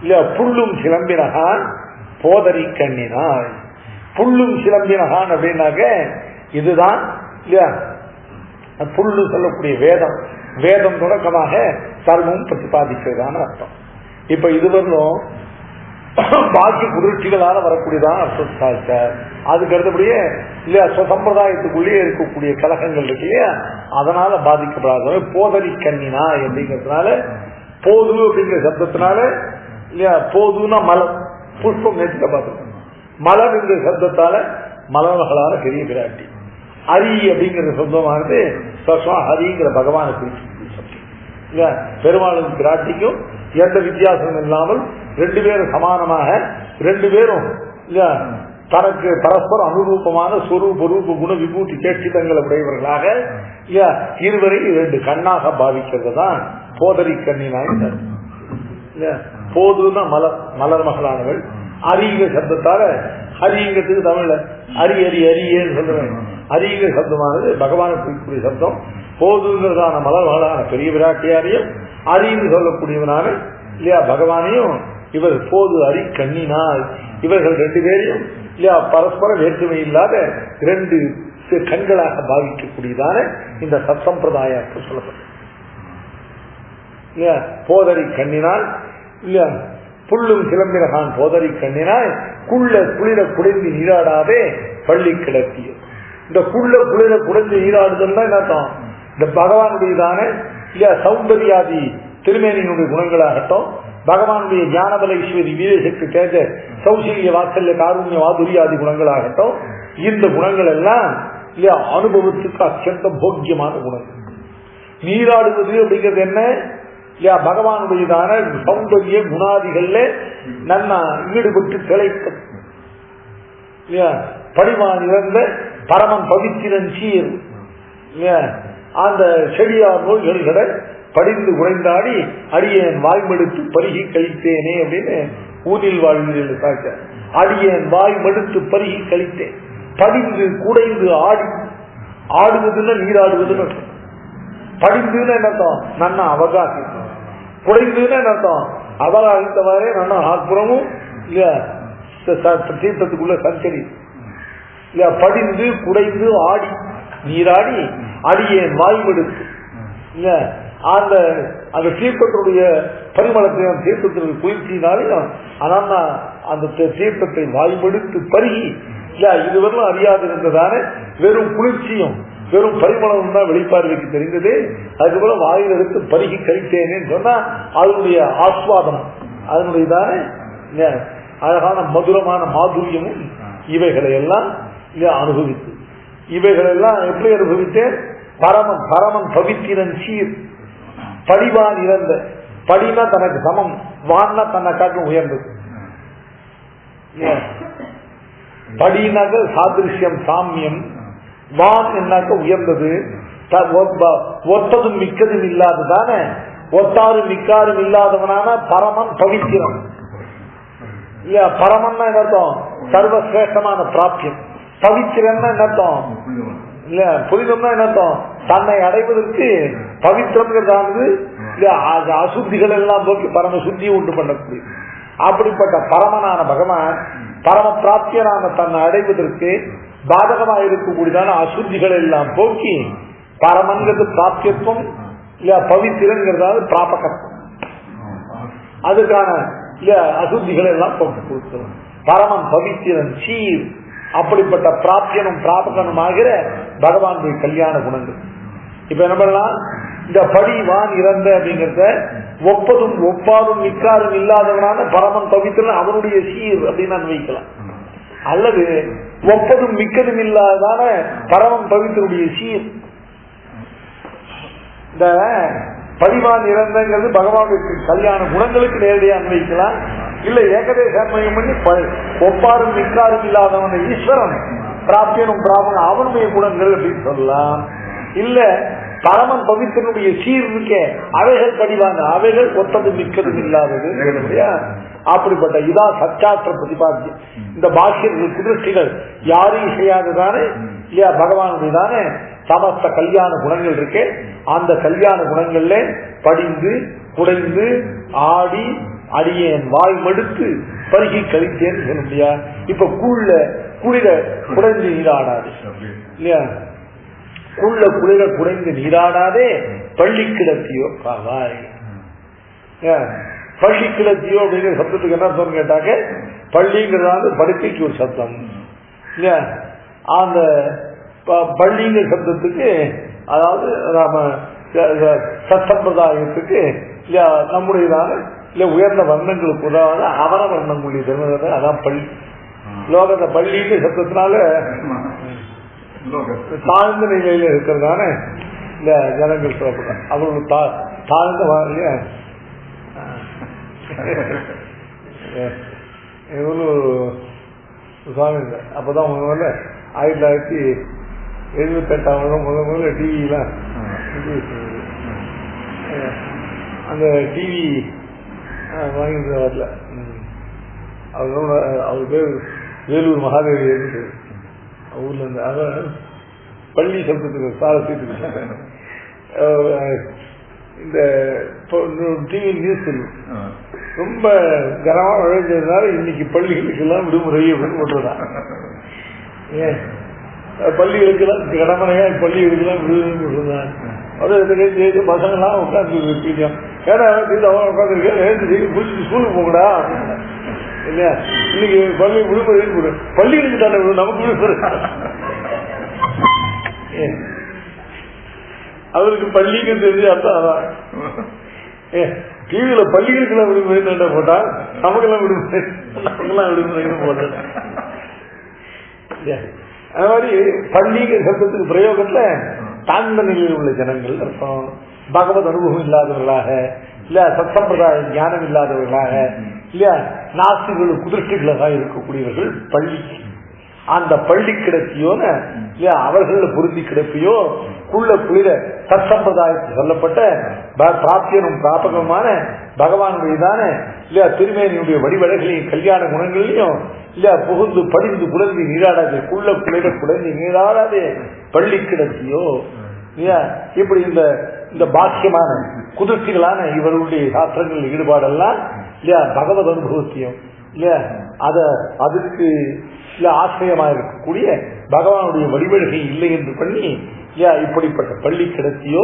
இல்லையா புல்லும் சிலம்பினகான் போதரி கண்ணினாய். புல்லும் சிலம்பினகான் அப்படின்னாக்க இதுதான் இல்லையா புல்லு சொல்லக்கூடிய வேதம். வேதம் தொடக்கமாக சர்வம் பிரதிபாதிக்கிறதான அர்த்தம். இப்ப இதுவரையும் பாக்கி குதிர்ச்சிகளால வரக்கூடியதான அர்த்தம் சாதிச்சார். அதுக்கு அடுத்தபடியே இல்லையா சம்பிரதாயத்துக்குள்ளேயே இருக்கக்கூடிய கலகங்கள் இருக்கு இல்லையா அதனால பாதிக்கப்படாத போதரி கண்ணினா அப்படிங்கிறதுனால போது அப்படிங்கிற சப்தத்தினால இல்லையா போதுன்னா மலம் புஷ்பம் நேற்று பார்த்துருக்கோம். மலம் என்கிற சப்தத்தால மலர்களான பெரிய பிராட்டி. ஹரி அப்படிங்கிற சப்தமானது ஹரிங்கிற பகவானை குறிக்கக்கூடிய சப்தம் இல்ல. பெருமாளும் பிராட்டிக்கும் எந்த வித்தியாசம் இல்லாமல் ரெண்டு பேரும் சமானமாக ரெண்டு பேரும் இல்ல தனக்கு பரஸ்பர அனுரூபமான சொரூப ரூப குண விபூதி கேட்சிதங்களை உடையவர்களாக இல்ல இருவரை இரண்டு கண்ணாக பாவிக்கிறது தான் போதரி கண்ணினாய். போதுன்னா மலர் மகளானவள். அரிங்க சப்தத்தால ஹரிங்கிறதுக்கு தமிழ்ல அரி அரி அரியன்னு சொல்லுவேன். அரிங்க சப்தமானது பகவானை குறிக்கக்கூடிய சப்தம். போதுங்கிறதான மலர்களான பெரிய விராட்டியாரையும் அரின்னு சொல்லக்கூடியவனான இல்லையா பகவானையும் இவர் போது அரி கண்ணினால் இவர்கள் ரெண்டு பேரையும் இல்லையா பரஸ்பர வேற்றுமை இல்லாத இரண்டு கண்களாக பாவிக்கக்கூடியதான இந்த சத்சம்பிரதாயத்தை சொல்லப்படும். இல்லையா போதரி கண்ணினால் இல்லையா புல்லும் சிலம்பினகான் போதரி கண்ணினாய் குளிர குடைந்து நீராடாதே பள்ளி கிடத்திய. இந்த குளிர குடைந்து நீராடுதல்னா என்ன அர்த்தம்? இந்த பகவானுடையதான இல்லையா சௌந்தர்யாதி திருமேனியினுடைய குணங்களாகட்டும் பகவானுடைய ஞானபல ஈஸ்வரி வீரசக்தி தேஜ சௌசல்ய வாத்சல்ய காருண்ய வாதுரியாதி குணங்களாகட்டும் இந்த குணங்கள் எல்லாம் இல்லையா அனுபவத்துக்கு அத்தியந்த போக்கியமான குணங்கள். நீராடுவது அப்படிங்கிறது என்ன இல்லையா பகவானுடையதான சௌந்தர்ய குணாதிகள்ல நல்லா ஈடுபட்டு திளைப்பது இல்லையா படிவான் இறந்த பரமன் பவித்திரன் சீர் அந்த செடியார் நோய்களை படிந்து குறைந்தாடி அடியேன் வாய்மடுத்து பருகி கழித்தேனே அப்படின்னு ஊரில் வாழ்வில் சாக்க. அடியேன் வாய்மடுத்து பருகி கழித்தேன். படிந்து குடைந்து ஆடுவதுன்னு நீராடுவதுன்னு படிந்துன்னு என்னத்தம் நன்னா அவகாசித்தோம். குடைந்துன்னு என்னத்தம் அவகாசித்தவாறே நன்னா ஆக்குறமும் இல்லையா தீர்த்தத்துக்குள்ள சஞ்சரி இல்லையா படிந்து குடைந்து ஆடி நீராடி அடியேன் வாய்மடுத்து இல்ல அந்த அந்த தீர்த்தத்தினுடைய பரிமளத்தை தீர்த்தத்தினுடைய குளிர்ச்சியினாலையும் அதான் அந்த தீர்த்தத்தை வாய்மடுத்து பருகி இல்ல இதுவரையும் அறியாது இருந்ததான வெறும் குளிர்ச்சியும் வெறும் பரிமளம் தான் வெளிப்பார்வைக்கு தெரிந்தது. அதுபோல வாயில் எடுத்து பருகி கழித்தேனேன்னு சொன்னா அதனுடைய ஆஸ்வாதனம் அதனுடையதான அழகான மதுரமான மாதுரியமும் இவைகளை எல்லாம் அனுபவித்து, இவைகளெல்லாம் எப்படி அனுபவித்தேன்? பரமன் பரமன் பவித்திரன் சீர் படிவான் இறந்த, படினா தனக்கு சமம், வான்னா தன்னை காட்டும் உயர்ந்தது. படினாக்க சாதிருஷ்யம் சாமியம், வான் என்னாக்க உயர்ந்தது. ஒத்ததும் மிக்கதும் இல்லாததான, ஒத்தாரும் மிக்காரும் இல்லாதவனான பரமன் பவித்திரம் இல்லையா? பரமன்னா என்ன அர்த்தம்? சர்வசிரேஷ்டமான பிராப்தியம். பவித்திரம்னா என்ன அர்த்தம்? இல்ல புனிதம்னா என்ன அர்த்தம்? தன்னை அடைவதற்கு பவித்திரம்ங்கிறதானது அசுத்திகள் எல்லாம் போக்கி பரம சுத்தியை உண்டு பண்ணக்கூடிய அப்படிப்பட்ட பரமனான பகவான் பரம பிராப்தியனான தன்னை அடைவதற்கு பாதகமாக இருக்கக்கூடியதான அசுத்திகள் எல்லாம் போக்கி பரமன்கிறது பிராப்தியத்துவம் இல்ல பவித்திரங்கிறதாவது பிராபகத்துவம், அதுக்கான இல்ல அசுத்திகள் எல்லாம் போக்கி கொடுத்தோம். பரமன் பவித்திரன் சீர் அப்படிப்பட்ட பிராப்தியனும் பிராபகனும் ஆகிற பகவானுடைய கல்யாண குணங்கள். இப்ப என்ன பண்ணலாம்? இந்த படி வான் இறந்த அப்படிங்கிறத ஒப்பதும் ஒப்பாரும் மிக்காரும் இல்லாதவனான பரமன் பவித்திரன் அவனுடைய சீர் அப்படின்னு நான் வைக்கலாம். அல்லது ஒப்பதும் மிக்கதும் இல்லாததான பரமன் பவித்திரனுடைய சீர். இந்த படிவான் இறந்தங்கிறது பகவானுடைய கல்யாண குணங்களுக்கு நேரடியாக அன்வைக்கலாம். இல்ல ஏகதேச அன்வயம் பண்ணி ஒப்பாரும் மிக்காரும் இல்லாதவன் ஈஸ்வரன் பிராப்தியனும் பிராபகனும் அவனுடைய குணங்கள் அப்படின்னு சொல்லலாம். இல்ல பரமன் பவித்திரனுடைய சீர் இருக்கே அவைகள் படிவான, அவைகள் ஒத்தது மிக்கதும் இல்லாதது. அப்படிப்பட்ட இதா சச்சாஸ்திர பிரதிபாத்தியம். இந்த பாக்கியர்கள் குதிர்ச்சிகள் யாரையும் செய்யாததானே இல்லையா? பகவானுடைய தானே சமஸ்த கல்யாண குணங்கள் இருக்கு. அந்த கல்யாண குணங்கள்ல படிந்து குடைந்து ஆடி அடியேன் வாய் மடுத்து பருகி கழித்தேன்னு சொல்ல முடியா? இப்ப குளிர குடைந்து நீராடாது இல்லையா? குளிர குடைந்து நீராடாதே பள்ளி கிடத்தியோ காவாய். பள்ளி கிடத்தியோ அப்படிங்கிற சப்தத்துக்கு என்ன அர்த்தம் கேட்டாக்க, பள்ளிங்கிறதால படுக்கைக்கு ஒரு சப்தம் இல்லையா? அந்த பள்ளிங்கிற சப்தத்துக்கு அதாவது நாம சம்பிரதாயத்துக்கு இல்லையா நம்முடையதான இல்ல உயர்ந்த வர்ணங்களுக்கு உதவாத அவர வர்ணங்களுடைய தர்மத்தை அதான் பள்ளி. லோகத்தை பள்ளிங்கிற சப்தத்தினால தாழ்ந்த நிலையில இருக்கிறதான இந்த ஜனங்கள் சொல்லப்படுறாங்க. அவங்களுக்கு தாழ்ந்த இல்லையா சுவாமி. அப்பதான் முதல்ல 1978 முதல்ல டிவிலாம் அந்த டிவி வாங்கி வரல. அவர் பேர் வேலூர் மகாதேவி இருந்து ஊர்ல இருந்து. அதான் பள்ளி சப்தத்துக்கு சாரசீட்டுக்கு இந்த டிவி நியூஸ் ரொம்ப கனமா விளைஞ்சதுனால இன்னைக்கு பள்ளிகளுக்கு எல்லாம் விடுமுறை அப்படின்னு போட்டுருதான். ஏன் பள்ளிகளுக்கெல்லாம் கடமையா பள்ளிகளுக்கெல்லாம் விடுமுறை போட்டுருந்தான். அது பசங்கள்லாம் உட்காந்து ஏன்னா உட்காந்துருக்கேன் ஸ்கூலுக்கு போகடா இல்லையா? இன்னைக்கு பள்ளி விடுமுறை போடு, பள்ளிகளுக்கு தானே நமக்கு விடுமுறை. அவருக்கு பள்ளிக்கு தெரிஞ்சு அர்த்தம் அதான். டிவியில பள்ளிகளுக்கெல்லாம் விடுமுறை போட்டா நமக்கெல்லாம் விடுமுறை, நமக்கெல்லாம் விடுமுறைன்னு போட்டேன். அது மாதிரி பள்ளிங்கிற சப்தத்துக்கு பிரயோகத்துல தாழ்ந்த நிலையில் உள்ள ஜனங்கள் அர்த்தம். பகவத் அனுபவம் இல்லாதவர்களாக இல்ல சத்சம்பிரதாய ஞானம் இல்லாதவர்களாக இல்லையா நாஸ்திகள் குதிர்ச்சிகளாக இருக்கக்கூடியவர்கள் பள்ளி. அந்த பள்ளி கிடத்தியோன்னு இல்லையா அவர்கள் பொருந்தி கிடப்பியோ குளிர சத்சம்பிரதாயத்தில் சொல்லப்பட்ட பிராப்தியனும் பிராபகமான பகவானுடையதான இல்லையா திருமேனியுடைய வடிவழகளையும் கல்யாண குணங்களையும் இல்லையா புகுந்து படிந்து குழந்தை நீராடாதே குளிர குழந்தை நீராடாதே பள்ளி கிடத்தியோ இல்லையா? இப்படி இந்த பாக்கியமான குதிர்ச்சிகளான இவர்களுடைய சாஸ்திரங்கள் ஈடுபாடெல்லாம் இல்லையா பகவத் அனுபவத்தையும் இல்லையா அதுக்கு இல்ல ஆசிரியமா இருக்கக்கூடிய பகவானுடைய வடிவழகை இல்லை என்று பண்ணி இல்லையா இப்படிப்பட்ட பள்ளி கிடத்தியோ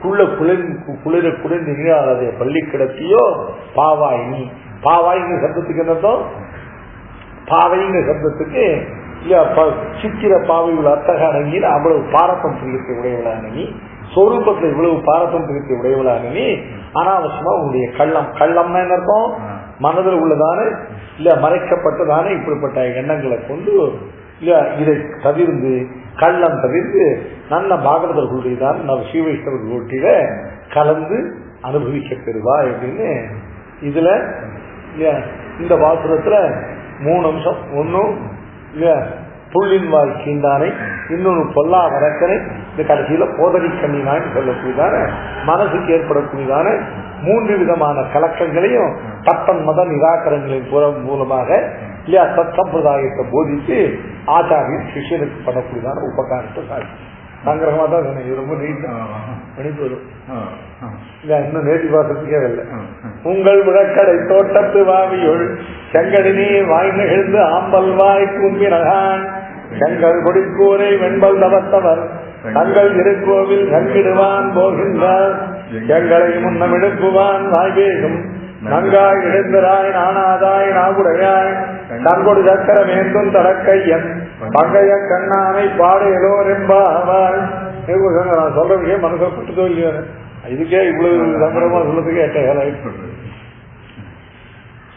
குளிர குளிர்ந்து நீராடாதே பள்ளி கிடத்தியோ பாவாய் நீ. பாவாய்ங்கிற சப்தத்துக்கு என்னதும் பாவைங்கிற சப்தத்துக்கு இல்லையா சித்திர பாவை உள்ள அத்தக அணங்கின அவ்வளவு பாரத்தம் பிரியத்தை உடையவளான நீ, சொரூபத்தில் இவ்வளவு பாரத்தம் பிரியத்தை உடையவளான நீ, அனாவசியமா உங்களுடைய கள்ளம்னா என்ன அர்த்தம்? மனதில் உள்ளதான இல்ல மறைக்கப்பட்டதான இப்படிப்பட்ட எண்ணங்களை கொண்டு இல்ல இதை தவிர்த்து கள்ளம் தவிர்த்து நல்ல பாகவதர்களுடையதான் நம்ம ஸ்ரீ வைஷ்ணவர்களுடைய கலந்து அனுபவிக்க பெறுவா அப்படின்னு இதுல இந்த பாசுரத்துல 3 அம்சம். ஒன்னும் புள்ளின் வாய் கீண்டானை, இன்னொன்னு பொல்லா வரக்கனை, இந்த கடைசியில போதரி கண்ணினான்னு சொல்லக்கூடியதான மனசுக்கு ஏற்படக்கூடியதான 3 விதமான கலக்கங்களையும் தப்பன் மத நிராகரங்களின் மூலமாக இல்லையா சத் சம்பிரதாயத்தை போதித்து ஆச்சாரியன் சிஷியனுக்கு பண்ணக்கூடியதான உபகாரத்தை சாட்சி சங்கிரகமா தான் சொன்னேன். ரொம்ப மணிக்கு வரும் இல்ல இன்னும் நேற்று பாசத்துக்கே இல்லை. உங்கள் விளக்கடை தோட்டத்து வாவியுள் செங்கடி நீர் வாய் நிகழ்ந்து ஆம்பல் வாய் கும்பினகான் செங்கல் கொடிக்கூரை வெண்பல் தவத்தவர் தங்கள் திருக்கோவில் கண்கிடுவான் போகின்றார் எங்களை முன்னம் எடுப்புவான் வாய்வேகும் நங்காய் இழந்தராய் நானாதாய் நாகுடையாய் தங்கொடு சக்கரம் ஏந்தும் தடக்கையன் பங்கைய கண்ணானை பாடையலோர் என்பாவாய். நான் சொல்ற விஷயம் மனசை பட்டுதோ இல்லையோ, இதுக்கே இவ்வளவு சங்கரமா சொல்றதுக்கு எட்ட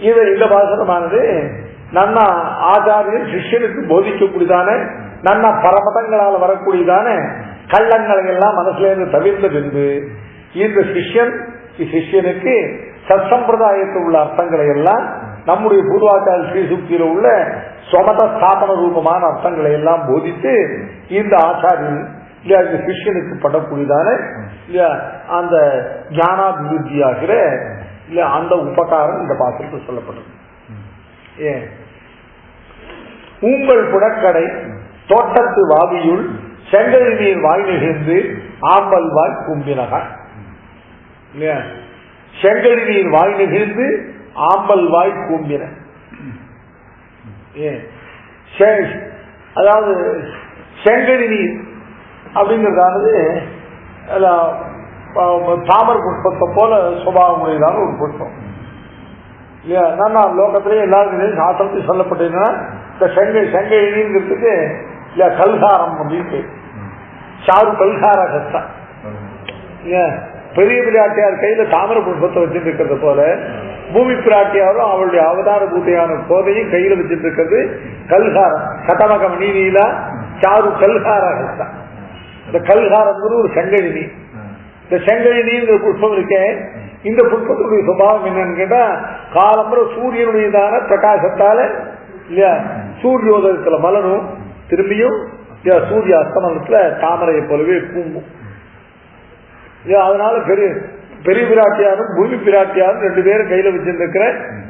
இது இந்த பாசனமானது நன்னா ஆச்சாரியன் சிஷ்யனுக்கு போதிக்கக்கூடியதான நன்னா பரமதங்களால் வரக்கூடியதான கள்ளங்களை எல்லாம் மனசுல இருந்து தவிர்த்த பின்பு இந்த சிஷ்யனுக்கு சத்சம்பிரதாயத்தில் உள்ள அர்த்தங்களை எல்லாம் நம்முடைய பூர்வாச்சார ஸ்ரீசுக்தியில உள்ள சொமத ஸ்தாபன ரூபமான அர்த்தங்களை எல்லாம் போதித்து இந்த ஆச்சாரியன் இல்லையா இந்த சிஷ்யனுக்கு படக்கூடியதான இல்லையா அந்த ஞானாபிவிருத்தியாகிற இல்லையா அந்த உபகாரம் இந்த பாசத்தில் சொல்லப்படுது. ஏன் உங்கள் புடக்கடை தோட்டத்து வாவியுள் செங்கல் நீர் வாய் நிகழ்ந்து ஆம்பல் வாய் கும்பினகான் இல்லையா செங்கல் நீர் வாய் நிகழ்ந்து ஆம்பல் வாய் கூம்பின. அதாவது செங்கடி நீர் அப்படிங்கிறதானது தாமர புஷ்பத்தை போல சுபாவமுடையதான ஒரு புஷ்பம் இல்லையா. நான் லோகத்திலேயே எல்லாருக்கும் சாஸ்திரத்தில் சொல்லப்பட்டதுன்னா இந்த செங்கடி நீர்ங்கிறதுக்கு இல்லையா கல்காரம் அப்படின்னு சாரு கல்கார கஷ்டம் இல்லையா. பெரிய பிராட்டியார் கையில தாமர புஷ்பத்தை வச்சுட்டு இருக்கிறது போல பூமி பிராட்டியாரும் அவளுடைய அவதார பூத்தையான கோதையும் கையில வச்சுட்டு இருக்கிறது கல்காரம். கதமகம் நீலா சாரு கல்கார கஷ்டம். இந்த கல்காரம் ஒரு செங்கழி நீர். இந்த செங்கழி நீர் புஷ்பம் இருக்கேன். இந்த புஷ்பத்துடைய சுபாவம் என்னன்னு கேட்டா காலம்புற சூரியனுடையதான பிரகாசத்தால இல்லையா சூரியோதயத்துல மலரும், திரும்பியும் சூரிய அஸ்தமனத்துல தாமரையை போலவே கூம்பும். அதனால பெரிய பிராட்டியாரும் பூமி பிராட்டியாரும் 2 பேரும் கையில வச்சிருக்கிற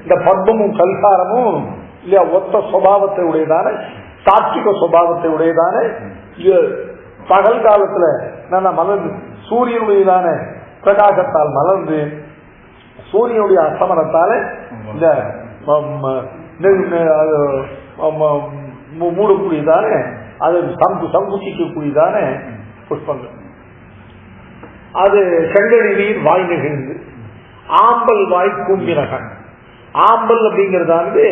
இந்த பத்மமும் கல்காரமும் இல்லையா ஒத்த சுபாவத்தை உடையதான சாத்விக சுபாவத்தை உடையதான பகல் காலத்துல மலர்ந்து சூரியனுடையதான பிரகாசத்தால் மலர்ந்து சூரியனுடைய அஸ்தமனத்தால இந்த மூடக்கூடியதான அது சங்குச்சிக்கக்கூடியதான புஷ்பங்கள். அது செங்கடி நீர் வாய் நிகழ்ந்து ஆம்பல் வாய் கூம்பினகன். ஆம்பல் அப்படிங்கறதானது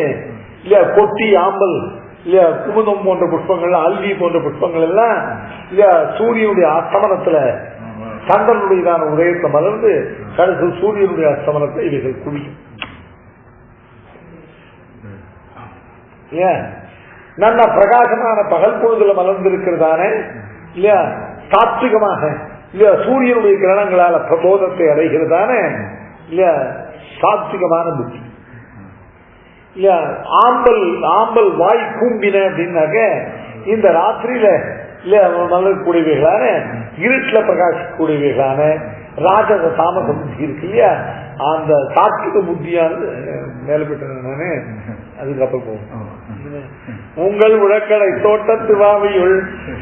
இல்லையா கொட்டி ஆம்பல் இல்லையா குமுதம் போன்ற புஷ்பங்கள் அல்வி போன்ற புஷ்பங்கள் எல்லாம் இல்லையா சூரியனுடைய அஸ்தமனத்துல சந்திரனுடையதான உதயத்தை மலர்ந்து கடைசி சூரியனுடைய அஸ்தமனத்தை இவைகள் குவியும். நல்ல பிரகாசமான பகல் பொழுதுல மலர்ந்திருக்கிறதான இல்லையா சாத்விகமாக இல்லையா சூரியனுடைய கிரணங்களால பிரபோதத்தை அடைகிறதான இல்லையா சாத்விகமான புத்தி இல்லையா. ஆம்பல் வாய் கூம்பின அப்படின்னாக்க இந்த ராத்திரியில இல்லையா மலரக்கூடியவைகளான இருட்டுல பிரகாசிக்கக்கூடியவைகளான ராஜத தாமச புத்தி இருக்கு இல்லையா. அந்த சாத்விக புத்தியானது மேல பெற்ற நானு அதுக்கப்புறம் போகும். உங்கள் உழக்கடை தோட்டத்து வாவியுள்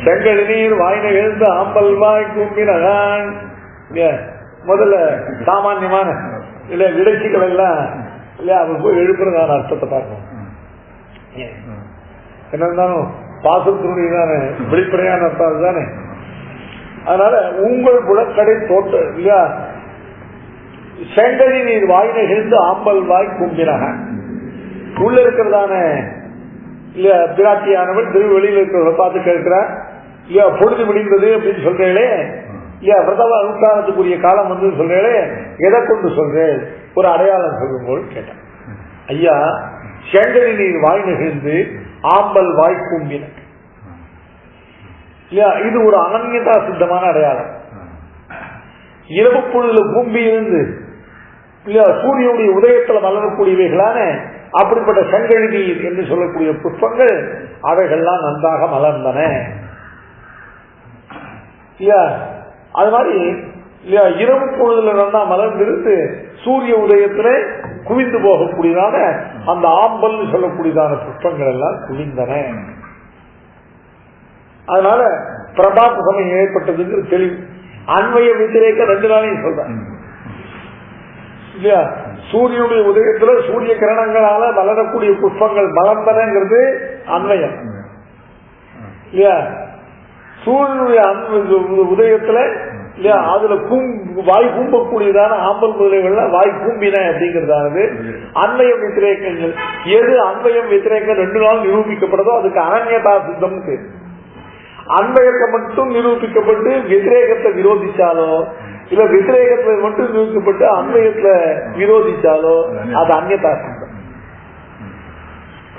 செங்கடி நீர் வாய் நிகழ்ந்து ஆம்பல் வாய் கூம்பினகான். முதல்ல சாமான்யமான இல்ல விடைச்சிகள் எல்லாம் இல்லையா அது போய் எழுப்புறதான அர்த்தத்தை பார்க்கணும். என்ன இருந்தாலும் பாசத்தினுடையதான வெளிப்படையான அர்த்தம் அதுதானே. அதனால உங்கள் உழக்கடை தோட்டம் இல்லையா செங்கடி நீர் வாய் நிகழ்ந்து ஆம்பல் வாய் கூம்பினகான். உள்ள இருக்கிறதான இல்லையா பிராட்டியானவள் வெளியில இருக்கிறவரை பார்த்து கேட்கிறார் இல்லையா பொழுது விடிந்தது அப்படின்னு சொல்றேளே இல்லையா விரதவ அனுஷ்டானத்துக்குரிய காலம் வந்து சொல்றேளே எதை கொண்டு சொல்றேன் ஒரு அடையாளம் சொல்லும் போது கேட்டான். ஐயா செங்கனி நீர் வாய் நெகிழ்ந்து ஆம்பல் வாய் கூம்பின இல்லையா, இது ஒரு அனன்யதா சித்தமான அடையாளம். இரவு பொழுதுல கூம்பி இருந்து இல்லையா சூரியனுடைய உதயத்தில் மலரக்கூடியவைகளான அப்படிப்பட்ட செங்கழி நீர் என்று சொல்லக்கூடிய புஷ்பங்கள் அவைகள்லாம் நன்றாக மலர்ந்தன இல்லையா. அது மாதிரி இல்லையா இரவு பொழுதுல நல்லா மலர்ந்திருந்து சூரிய உதயத்துல குவிந்து போகக்கூடியதான அந்த ஆம்பல் சொல்லக்கூடியதான புஷ்பங்கள் எல்லாம் குவிந்தன. அதனால பிரபாத சமயம் ஏற்பட்டதுங்கிற தெளிவு. அன்வய வித்திரேக்க 2 நாளையும் சொல்றேன் இல்லையா. சூரியனுடைய உதயத்துல சூரிய கிரணங்களால மலரக்கூடிய புஷ்பங்கள் மலர்ந்தனங்கிறது அன்வயம் இல்லையா. சூரியனுடைய உதயத்துல இல்லையா அதுல வாய் கூம்பக்கூடியதான ஆம்பல் முதலைகள்ல வாய் கூம்பின அப்படிங்கிறதானது அன்வயம் வித்திரேக்கங்கள். எது அன்வயம் வித்திரேக்கம் 2 நாள் நிரூபிக்கப்படுதோ அதுக்கு அனன்யதா சித்தம். அன்வயத்தை மட்டும் நிரூபிக்கப்பட்டு வித்திரேகத்தை விரோதிச்சாலோ இல்ல வித்திரேகத்துல மட்டும் நிரூபிக்கப்பட்டு அன்வயத்துல விரோதிச்சாலோ அது அந்நியதா சித்தம்.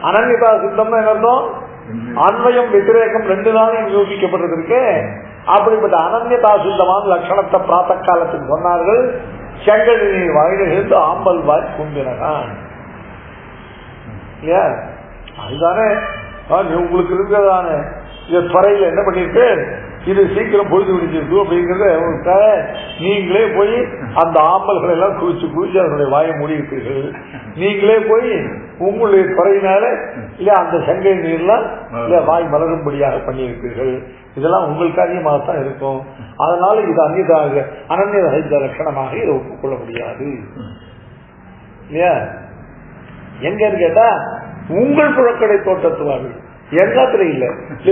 அனன்யதா சித்தம்னா என்ன? அன்வயம் வித்திரேகம் 2 நாளையும் நிரூபிக்கப்பட்டிருக்கு. அப்படிப்பட்ட அனன்யதா சித்தமான லட்சணத்தை பிராத்த காலத்துக்கு சொன்னார்கள். செங்கல் நீர் வாயிலிருந்து ஆம்பல் வாய் கும்பினா அதுதானே உங்களுக்கு இருக்கிறதான துறையில என்ன பண்ணிருக்கு, இது சீக்கிரம் பொழுது விடிஞ்சிருக்கு அப்படிங்கறத நீங்களே போய் அந்த ஆம்பல்களை எல்லாம் குவிச்சு அதனுடைய வாயை மூடியிருப்பீர்கள். நீங்களே போய் உங்களுடைய துறையினால இல்ல அந்த செங்கை நீர்லாம் இல்ல வாய் மலரும்படியாக பண்ணியிருப்பீர்கள். இதெல்லாம் உங்கள் காரியமாகத்தான் இருக்கும். அதனால இது அனன்ய லட்சணமாக இதை ஒப்புக்கொள்ள முடியாது இல்லையா. எங்கன்னு கேட்டா உங்கள் புழக்கடை தோட்டத்துவார்கள் எல்லாத்துல இல்ல,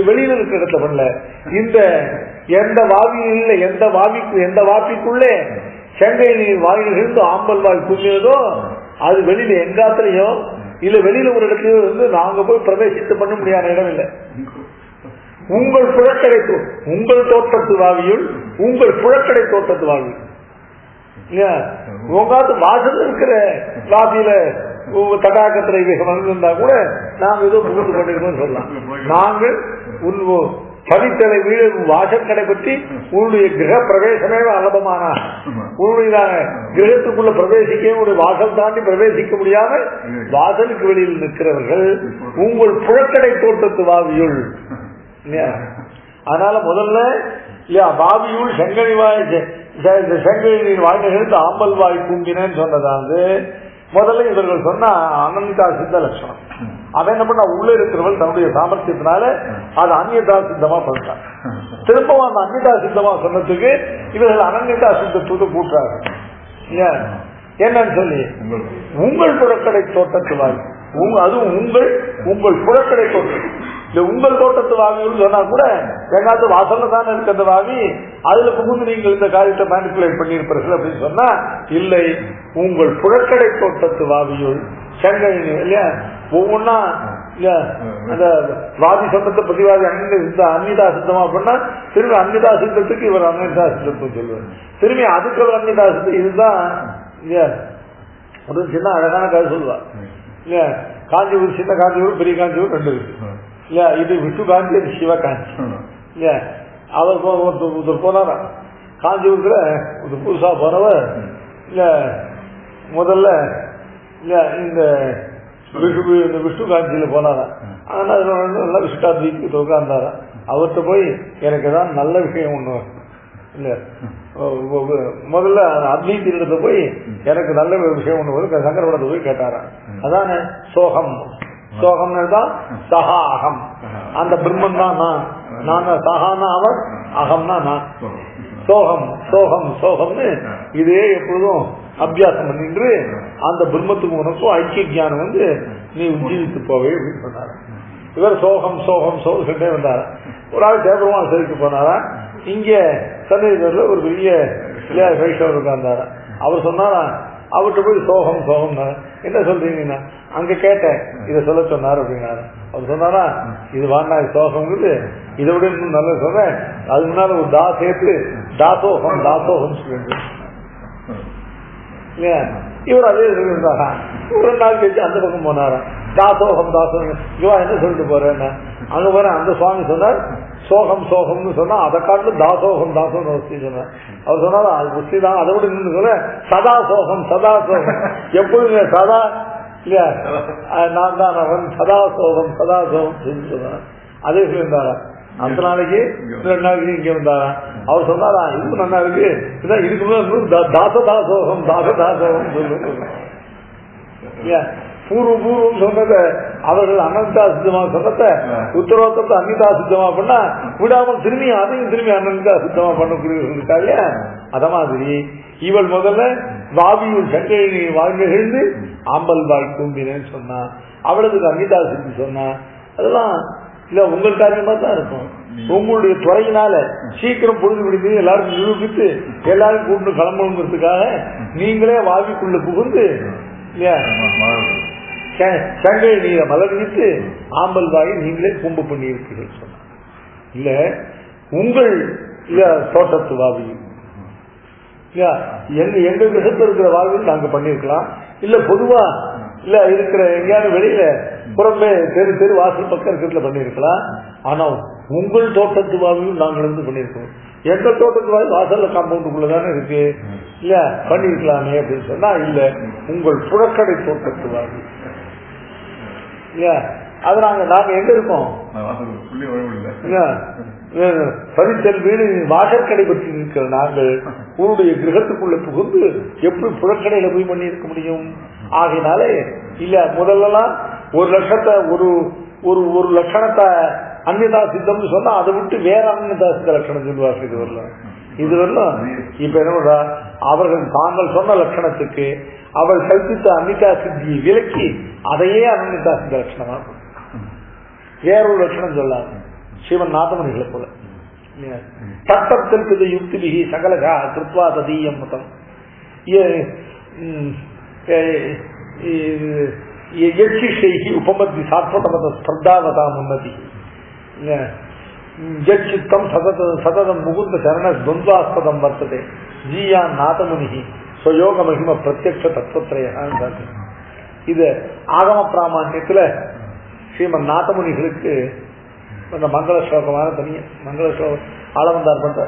வெளியில இருக்கிற இடத்துல பண்ணல. இந்த எந்த வாவியில் எந்த வாப்பிக்குள்ளே செங்கை நீர் வாயிலிருந்து ஆம்பல் வாய் கும்பியதோ அது வெளியில எங்காத்திலையும் இல்ல வெளியில ஒரு இடத்துல இருந்து நாங்க போய் பிரவேசித்து பண்ண முடியாத இடம் இல்லை. உங்கள் புழக்கடை உங்கள் தோட்டத்து வாவியுள் உங்கள் புழக்கடை தோட்டத்து வாவி இல்லையா. உங்காத்து வாசல் இருக்கிற வாவியில தடாகத்திரை வந்திருந்தா கூட நாங்க ஏதோ புகுந்து கொண்டிருக்கோம் சொல்லலாம். நாங்கள் பதித்தலை வீடு வாசற்கடை பற்றி உன்னுடைய கிரக பிரவேசமே அலபமான உன்னுடைய கிரகத்துக்குள்ள பிரவேசிக்க உடைய வாசல் தாண்டி பிரவேசிக்க முடியாம வாசலுக்கு வெளியில் நிற்கிறவர்கள் உங்கள் புழக்கடை தோட்டத்து வாவியுள். அதனால முதல்ல இல்லையா வாவியுள் செங்கனி வாய் செங்கனி நீர் வாய்ந்து ஆம்பல் வாய் கூம்பினேன்னு சொன்னதாந்து முதல்ல இவர்கள் சொன்ன அனன்யதா சித்த லட்சணம். அவன் என்ன பண்ண உள்ள இருக்கிறவள் தன்னுடைய சாமர்த்தியத்தினால அது அந்நியதா சித்தமா பண்ணிட்டான். திரும்பவும் அந்த அந்நியதா சித்தமா சொன்னதுக்கு இவர்கள் அனன்யதா சித்தத்தை கூட்டுறாங்க. என்னன்னு சொல்லி உங்கள் புறக்கடை தோட்டத்து வாங்கி அதுவும் உங்கள் புறக்கடை தோட்டம் இல்ல உங்கள் தோட்டத்து வாங்கி சொன்னா கூட எங்காவது வாசல்ல தானே இருக்கிறத வாங்கி அதுல புகுந்து நீங்கள் இந்த காரியத்தை மேனிபுலேட் பண்ணியிருப்பீர்கள் அப்படின்னு சொன்னா இல்லை, உங்கள் புழக்கடை தோட்டத்து வாவியுள் செங்கல் இல்லையா ஒவ்வொன்னா இல்லையா அந்த வாதி சொந்தத்தை பிரதிவாதி அந்நிதா சித்தமா பண்ணா திரும்பி அந்நிதா சித்தத்துக்கு இவர் அந்நிதா சித்தத்துவம் சொல்லுவார். திரும்பி அதுக்கு ஒரு அந்நிதா சித்தம். இதுதான் இல்லையா ஒரு சின்ன அழகான கதை சொல்லுவார் இல்லையா. காஞ்சிபுரம் சின்ன காஞ்சிபுரம் பெரிய காஞ்சிபுரம் 2 இருக்கு இல்லையா. இது விஷ்ணு காந்தி அது சிவ காந்தி இல்லையா. அவர் ஒருத்தர் போனாரா காஞ்சிபுரத்துல ஒரு புதுசா போனவர் இல்ல முதல்ல இல்ல இந்த விஷ்ணு காஞ்சியில போனாரா. ஆனா நல்லா விஷ்டாத்வீக்கு உட்கார்ந்தாரா. அவர்கிட்ட போய் எனக்கு தான் நல்ல விஷயம் ஒண்ணு இல்ல முதல்ல அத்வைத்தியிடத்த போய் எனக்கு நல்ல விஷயம் ஒண்ணு வரும் சங்கரவடத்தை போய் கேட்டாரா. அதான சோகம் சோகம்னு தான் சஹா அகம் அந்த பிரம்மன் தான் நான் சஹானா அவர் அகம்னா நான். சோகம் சோகம் சோகம்னு இதே எப்பொழுதும் அபியாசம் பண்ணிட்டு அந்த பிரம்மத்துக்கு உனக்கும் ஐக்கிய ஜானம் வந்து நீ உஜ்ஜீவித்து போவே அப்படின்னு சொன்னாரா. இவர் சோகம் சோகம் சொல்லிட்டே வந்தாரா. ஒரு ஆள் தேவரமா சரிக்கு போனாரா. இங்க சன்னதில ஒரு பெரிய வைஷ்ணவர் உட்கார்ந்தாரா. அவர் சொன்னாரா அவர்கிட்ட போய் சோகம் சோகம் என்ன சொல்றீங்கன்னா அங்க கேட்டேன் இதை சொல்ல சொன்னாரு அப்படின்னாரு. அவர் சொன்னாரா இது வாண்டா சோகம்ங்கிறது இதை விட இன்னும் நல்லா சொல்றேன். அது முன்னால ஒரு சேர்த்து தாசோகம் தாசோகம் சொல்லிட்டு இல்லையா இவர் அதே இருந்தாரா. ஒரு நாள் கழிச்சு அந்த பக்கம் போனாரா, தாசோகம் தாசோகம், இவா என்ன சொல்லிட்டு போறேன்னு அங்க போற. அந்த சுவாமி சொன்னார் சோகம் சோகம்னு சொன்னா அதை காட்டிலும் தாசோகம் தாசோகம் வசதி சொன்னார். அவர் சொன்னார் அது புஸ்தி தான், அதை விட நின்று சொல்ல சதா சோகம் சதா சோகம், எப்பொழுதுமே சதா இல்லையா நான் தான் அவன் சதா சோகம் சதா சோகம் சொன்னார். அதே சொல்லியிருந்தாரா. அந்த நாளைக்கு 2 நாளைக்கு இங்க வந்தாரா. அவர் சொன்னாரா இது நல்லா இருக்கு, இதான் இதுக்கு தாசதாசோகம் தாசதாசோகம் சொல்லு. பூர்வம் சொன்னத அவர்கள் அனந்தா சித்தமா சொன்னத உத்தரவாதத்தை அன்னிதா சித்தமா பண்ணா விடாமல் திரும்பி அதையும் திரும்பி அனந்தா சித்தமா பண்ணக்கூடியவர்களுக்கா இல்லையா. அத மாதிரி இவள் முதல்ல வாவியில் சங்கை வாழ்ந்து ஆம்பல் வாய் தூம்பினேன்னு சொன்னா, அவளுக்கு அன்னிதா சித்தி சொன்னா, அதெல்லாம் இல்ல உங்கள் காரியமா தான் இருக்கும். உங்களுடைய துறையினால சீக்கிரம் பொழுது விடுத்து எல்லாருக்கும் நிரூபித்து எல்லாரும் கூட்டு கிளம்பணுங்கிறதுக்காக நீங்களே வாவிக்குள்ள புகுந்து இல்லையா சங்கை நீரை மலர்வித்து ஆம்பல் வாயை நீங்களே கும்பு பண்ணி இருக்கீர்கள் சொன்ன. இல்ல உங்கள் இல்ல தோட்டத்து வாவி எங்க கிரகத்தில் இருக்கிற வாழ்வில் நாங்க பண்ணிருக்கலாம். இல்ல பொதுவா இல்ல இருக்கிற எங்கேயாவது வெளியில புறமே தெரு தெரு வாசல் பக்கம் இருக்கிறதுல பண்ணிருக்கலாம். ஆனா உங்கள் தோட்டத்து வாழ்வில் நாங்கள் இருந்து பண்ணிருக்கோம். எந்த தோட்டத்து வாழ் வாசல்ல காம்பவுண்டுக்குள்ளதானே இருக்கு இல்ல பண்ணிருக்கலாமே அப்படின்னு சொன்னா, இல்ல உங்கள் புறக்கடை தோட்டத்து வாழ்வில் இல்லையா. அது நாங்க எங்க இருக்கோம் பரிசல் வீடு வாசற்கடை பற்றி இருக்கிற நாங்கள் உன்னுடைய கிரகத்துக்குள்ள புகுந்து எப்படி புறக்கடையில போய் பண்ணி இருக்க முடியும். ஆகையினாலே இல்ல முதல்லாம் ஒரு லட்சத்தை ஒரு லட்சணத்தை அந்நியதா சித்தம்னு சொன்னா அதை விட்டு வேற அந்நியதா சித்த லட்சணம் சொல்லுவார்கள். இது வரலாம் இது வரலாம். இப்ப என்ன அவர்கள் தாங்கள் சொன்ன லட்சணத்துக்கு அவள் கல்பித்த அன்னிதா சித்தியை விலக்கி அதையே அன்னிதா சித்த லட்சணமா வேறொரு லட்சணம் சொல்லாங்க. சிவன் நாதமணிகளை போல தத்தத்திற்கு யுக்திபிகி சகலகா கிருத்வா ததீயம் மதம் உபமத்தி சாத்வதமத ஸ்பர்தாவதா முன்னதி ஜித்தம் சததம் முகுந்த சரண துவந்தாஸ்பதம் வர்த்ததே ஜீயான் நாதமுனி ஸ்வயோக மகிம பிரத்யக்ஷ தத்துவத்திரையா. இது ஆகம பிராமணியத்துல ஸ்ரீமன் நாதமுனிகளுக்கு அந்த மங்கள ஸ்லோகமான தனிய மங்கள ஸ்லோகம் ஆளவந்தார் பண்ற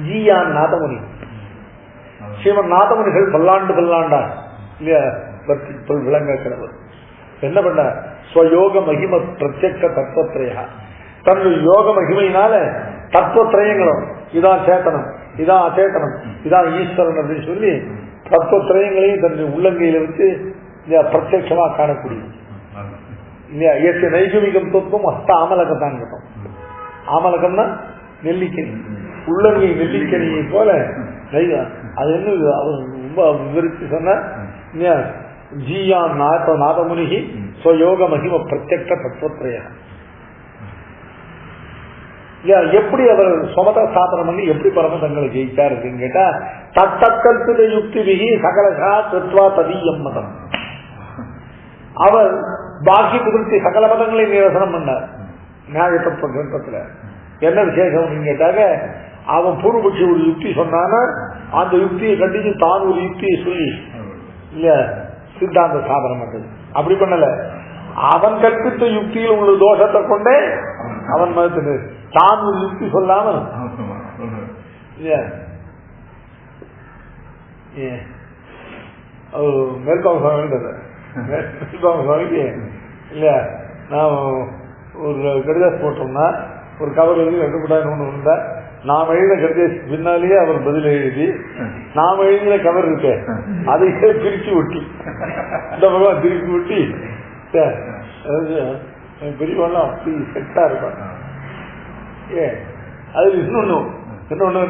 ஜீயான் நாதமுனி. ஸ்ரீமன் நாதமுனிகள் பல்லாண்டா இல்லையா விளங்கிற என்ன பண்ண ஸ்வயோக மகிம பிரத்யக்ஷ தத்துவத்திரையா, தன்னுடைய யோக மகிமையினால தத்துவத்திரயங்களும் இதான் சேத்தனம் இதான் அச்சேத்தனம் இதான் ஈஸ்வரன் அப்படின்னு சொல்லி தத்துவத்திரயங்களையும் தன்னுடைய உள்ளங்கையில வச்சு பிரத்யட்சமா காணக்கூடிய இல்லையா. இயற்கை நைஜமிகம் தத்துவம் அஸ்த ஆமலகத்தான் கேட்டோம். ஆமலகம்னா நெல்லிக்கனி, உள்ளங்கை நெல்லிக்கனியை போல அது என்ன ரொம்ப விவரித்து சொன்ன ஜீயான் நாதமுனிகி ஸ்வயோக மகிம பிரத்யக்ஷ தத்துவத்திரையா. எப்படி அவர் சொமத சாதனம் பண்ணி எப்படி பரமதங்களை ஜெயிச்சார் அப்படின்னு கேட்டா தத்தக்கல்பித யுக்தி விகி சகலகா தத்வா ததீயம் மதம். அவர் பாக்கி குதிர்த்தி சகல மதங்களை நிரசனம் பண்ணார் நியாய தத்துவ கிரந்தத்துல. என்ன விசேஷம் அப்படின்னு கேட்டாங்க, அவன் பூர்வபட்சி ஒரு யுக்தி சொன்னானா அந்த யுக்தியை கண்டிச்சு தான் ஒரு யுக்தியை சொல்லி இல்ல சித்தாந்த சாதனம் பண்ணது. அப்படி பண்ணல, அவன் கற்பித்த யுக்தியில் உள்ள தோஷத்தை கொண்டே அவன் மதத்தினு தான் ஒரு யுக்தி சொல்லாமல் மேற்காம சுவாமிக்கு இல்ல நான் ஒரு கடிதாஸ் போட்டோம்னா ஒரு கவர் எழுதி வெட்டக்கூடாதுன்னு ஒண்ணு இருந்தா நாம் எழுதின கடிதாஸ் பின்னாலேயே அவர் பதில் எழுதி நாம் எழுதின கவர் இருக்க அதையே பிரிச்சு ஒட்டி இந்த பகவான் திருப்பி ஒட்டி பெரியவெல்லாம் அப்படி செட்டா இருப்பாங்க. அது இன்னொன்னு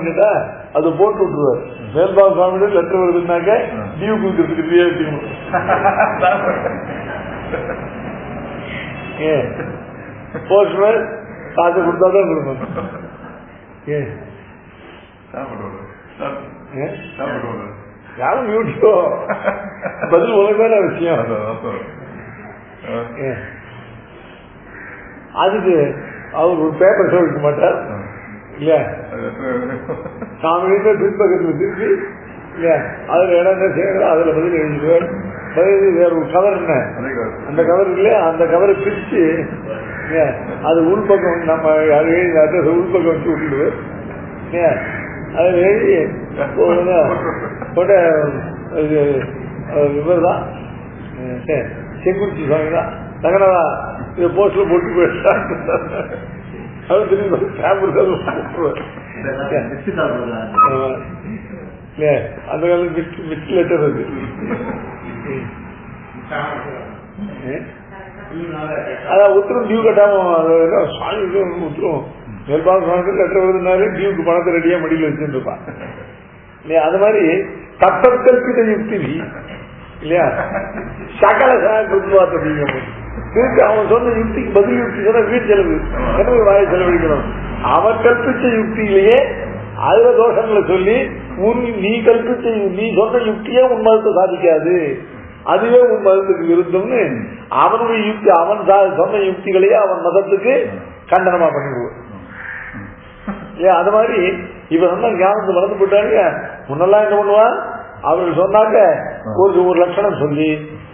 கேட்டா அது போட்டு விட்டுருவார். மேல்பாக சுவாமியோட லெட்டர் வருதுன்னாக்க டியூ கொடுக்கறதுக்கு ஃப்ரீயா வச்சுக்கணும். போஸ்ட்மேன் காசு கொடுத்தாதான் கொடுக்கணும். யாரும் யூடியோ பதில் உலகான விஷயம். அதுக்கு அவர் ஒரு பேப்பர் சொல்லிக்க மாட்டார் இல்லையா. நாம பின்பக்கத்தில் திருப்பி இல்லையா? அதுல இடம் செய்யணும், அதுல பதில் எழுதிடுவார். பதில் வேற ஒரு கவர் என்ன, அந்த கவர் இல்லையா, அந்த கவரை பிரிச்சு அது உள்பக்கம் நம்ம எழுதி அட்ரஸ் உள்பக்கம் வச்சு விட்டுடுவார். அதை எழுதி இவர் தான் செங்குறிச்சி சுவாமி தான் தகனவா இதை போஸ்ட்ல போட்டு போயிட்டார். அது திரும்பி அந்த காலத்து மிக்ஸ் லெட்டர் அது. அதான் உத்தரம் டியூ கட்டாம உத்தரம் மேல்பாக லெட்டர் வருதுனாலே டியூக்கு பணத்தை ரெடியா மடியில் வச்சுட்டு இருப்பான் இல்லையா? அது மாதிரி தத்தற்கல்பித யுக்தி இல்லையா, சகல அப்படிங்கிற திருப்பி அவன் சொன்ன யுக்திக்கு பதில் யுக்தி சொன்னா வீட்டு செலவு என்ன வாயை செலவழிக்கணும். அவன் கற்பிச்ச யுக்தியிலேயே அதுல தோஷங்களை சொல்லி நீ கற்பிச்ச நீ சொன்ன யுக்தியே உன் மதத்தை சாதிக்காது, அதுவே உன் மதத்துக்கு விருத்தம்னு அவனுடைய யுக்தி அவன் சொன்ன யுக்திகளையே அவன் மதத்துக்கு கண்டனமா பண்ணிடுவான். ஏன் அது மாதிரி இவன் சொன்ன ஞானத்தை மறந்து போயிட்டாங்க. முன்னெல்லாம் என்ன பண்ணுவான், அவர்கள் சொன்னாக்க ஒரு லட்சணம் சொல்லி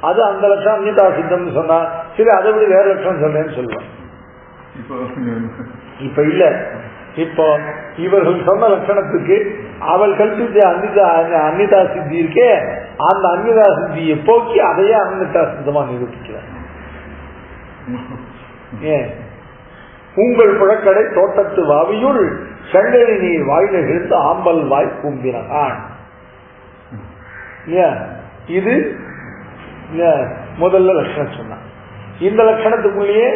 அது அந்த லட்சணம் அந்நியதா சித்தம்னு சொன்னா சரி அதை விட வேற லட்சணம் சொல்றேன்னு சொல்லுவான். இப்ப இல்ல, இப்போ இவர்கள் சொன்ன லட்சணத்துக்கு அவள் கல்பிச்ச அந்நிதா சித்தி இருக்கே, அந்த அந்நிதா சித்தியை போக்கி அதையே அந்நிதா சித்தமா நிரூபிக்கிறார். ஏன் உங்கள் புழக்கடை தோட்டத்து வாவியுள் செங்கழி நீர் வாயில எழுந்து ஆம்பல் வாய் கூம்பினான். இது முதல்ல லட்சணம் சொன்னான். இந்த லட்சணத்துக்குள்ளேயே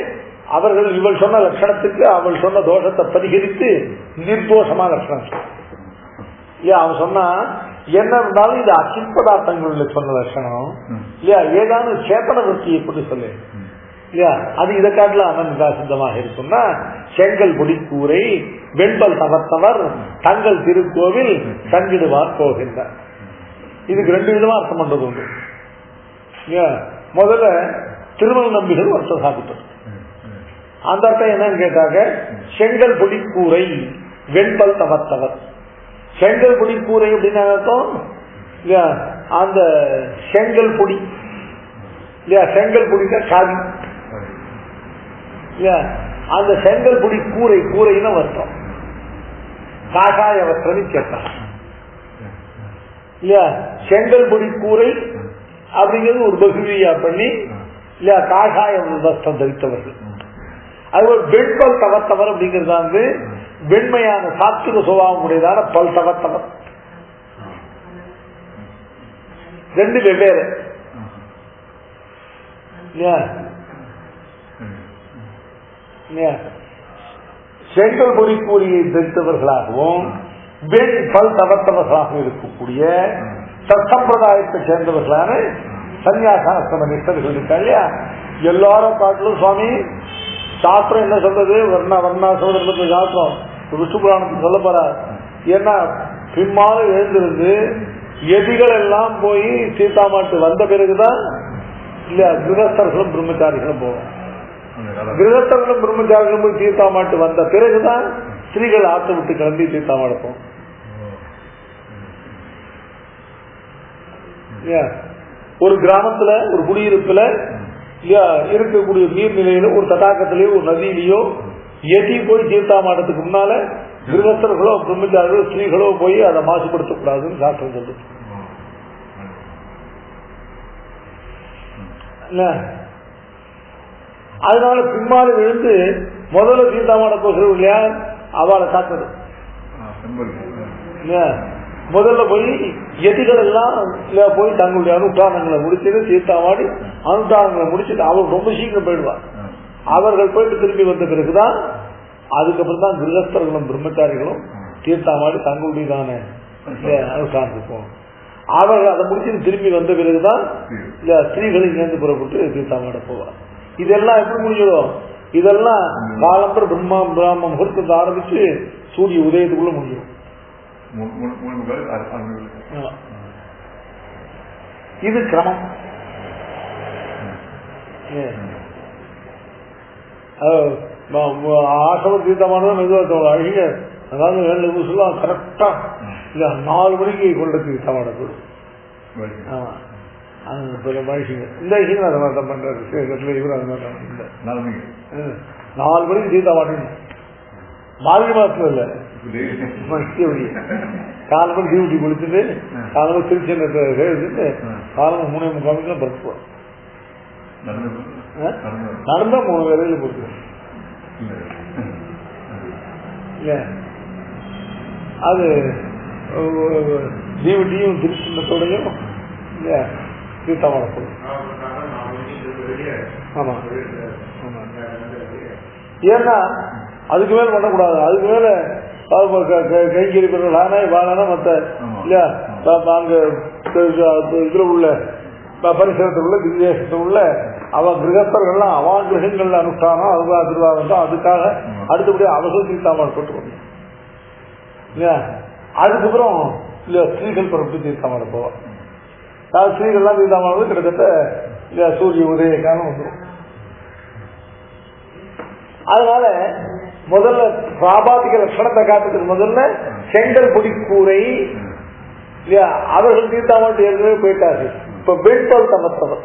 அவர்கள் இவள் சொன்ன லட்சணத்துக்கு அவள் சொன்ன தோஷத்தை பரிகரித்து நிர்தோஷமா லட்சணம் சொன்னான். இல்லையா? அவன் சொன்னா என்ன இருந்தாலும் இது அச்சிற்பதார்த்தங்கள் சொன்ன லட்சணம் இல்லையா, ஏதாவது சேத்தன விற்பியை கொண்டு சொல்லு இல்லையா, அது இதை காட்டில அனந்தா சித்தமாக இருக்கும்னா செங்கல் பொடி கூரை வெண்பல் தவத்தவர் தங்கள் திருக்கோவில் தங்கிடுவார் போகின்றார். இதுக்கு ரெண்டு விதமா அர்த்தம் பண்றது உண்டு. முதல்ல திருமல் நம்பிகள் அர்த்தம் சாதிப்பது. அந்த அர்த்தம் என்னன்னு கேட்டாங்க, செங்கல் பொடி கூரை வெண்பல் தவத்தவர். செங்கல் பொடி கூரை அப்படின்னு அர்த்தம் அந்த செங்கல் பொடி இல்லையா, செங்கல் பொடிக்க காவி இல்லையா, அந்த செங்கல் பொடி கூரை கூரைன்னு அர்த்தம் காஷாய வஸ்திரம் கேட்டாங்க இல்லையா. செங்கல் பொடி கூரை அப்படிங்கிறது ஒரு பகுதியா பண்ணி இல்லையா காஷாய வஸ்திரம் தரித்தவர்கள். அதுபோல் வெண்பல் தவத்தவர் அப்படிங்கிறது வந்து வெண்மையான சாத்திர சுபாவம் உடையதான பல் தவத்தவர். ரெண்டு வெவ்வேறு செங்கல் பொடி கூறியை தரித்தவர்களாகவும் வெண் பல் தவத்தவர்களாக இருக்கக்கூடிய சம்பிரதாயத்தை சேர்ந்தவர்களான சன்னியாசாசிரம நிஷ்டர்கள் இருக்கா இல்லையா. எல்லாரும் காட்டிலும் சுவாமி சாஸ்திரம் என்ன சொல்றது, வர்ணாசிரமத்தில் சாஸ்திரம் விஷ்ணு புராணத்துக்கு சொல்ல போறார். ஏன்னா பின்மால எழுந்திருந்து எதிகள் எல்லாம் போய் சீதாமாட்டு வந்த பிறகுதான் இல்லையா கிரகஸ்தர்களும் பிரம்மச்சாரிகளும் போவோம். கிரகஸ்தர்களும் பிரம்மச்சாரிகளும் போய் சீதாமாட்டு வந்த பிறகுதான் ஸ்திரீகள் ஆற்ற விட்டு கிளம்பி சீதாமாடப்போம். ஒரு கிராமத்துல ஒரு குடியிருப்புல இருக்கக்கூடிய நீர்நிலையில ஒரு தடாகத்திலேயோ ஒரு நதியிலேயோ எதி போய் தீர்த்தாமாட்டத்துக்கு முன்னால கிரகஸ்தர்களோ பிரம்மச்சாரிகளோ ஸ்திரீகளோ போய் அதை மாசுபடுத்தக்கூடாதுன்னு சாஸ்திரம் சொல்லுது. அதனால பின்மாறு விழுந்து முதல்ல தீர்த்தாமாட போகிறது இல்லையா அவளை காட்டுறது. முதல்ல போய் எதிகள் எல்லாம் போய் தங்களுடைய அனுஷ்டானங்களை முடிச்சுட்டு தீர்த்தாமாடி அனுஷ்டானங்களை முடிச்சுட்டு அவர் ரொம்ப சீக்கிரம் போயிடுவார். அவர்கள் போயிட்டு திரும்பி வந்த பிறகுதான் அதுக்கப்புறம் தான் கிரகஸ்தர்களும் பிரம்மச்சாரிகளும் தீர்த்தாமாடி தங்களுடையதான அனுஷ்டானத்துக்கு போகணும். அவர்கள் அதை முடிச்சுட்டு திரும்பி வந்த பிறகுதான் ஸ்திரீகளை இங்கேருந்து புறப்பட்டு தீர்த்தாமாட போவார். இதெல்லாம் எப்படி முடிஞ்சிடும், இதெல்லாம் காலம்பர பிராம முகூர்த்தத்தை ஆரம்பிச்சு சூரிய உதயத்துக்குள்ள முடிஞ்சிடும். இது கிரமம். ஆசவ தீர்த்தமானது மெதுவாக அழகிய அதாவது 2 நிமிஷம் கரெக்டா இல்ல 4 மணிக்கு கொண்டு தீர்த்தமாட போடும். ஆமா அது மனுஷங்க இந்த விஷயம் அதை மாதிரி தான் பண்றாரு. இவரும் அது மாதிரி தான் 4 மணிக்கு தீர்த்தமாடணும். மார்கழி மாசத்துல இல்ல மத்தியபடி 4 மணி டியூட்டி கொடுத்துட்டு காலமாக திருச்செந்தத்தை எழுதிட்டு காலமாக 3:45 பரப்புவோம். நடந்தா 3 வேலையில போட்டுருவோம். இல்ல அது டியூட்டியும் திருச்செந்தத்தோடையும் இல்லையா தீர்த்தமாட போடும். ஆமா ஆமா. ஏன்னா அதுக்கு மேல பண்ணக்கூடாது. அதுக்கு மேல கைங்கறி பெறானா வாழானா மற்ற இல்லையா அங்க இதுல உள்ள பரிசரத்தில் உள்ள விதேசத்தில் உள்ள அவ கிரகஸ்தர்கள்லாம் அவா கிரகங்கள்ல அனுஷ்டானம் அவங்க ஆசீர்வாதம் தான். அதுக்காக அடுத்தபடி அவர்கள் தீர்த்தாமல் போட்டுக்கணும் இல்லையா. அதுக்கப்புறம் இல்ல ஸ்ரீகள் பரப்பு தீர்த்தாமல் போவோம். ஸ்ரீகள்லாம் தீர்த்தாமல் கிட்டத்தட்ட இல்லையா சூரிய உதய காலம் வந்துடும். அதனால முதல்ல சாபாதிக லட்சணத்தை காட்டுறதுக்கு முதல்ல செங்கல் பொடி கூரை இல்லையா அவர்கள் தீர்த்தாமல் ஏற்கனவே போயிட்டார்கள். இப்ப பெண்பால் தமத்தவர்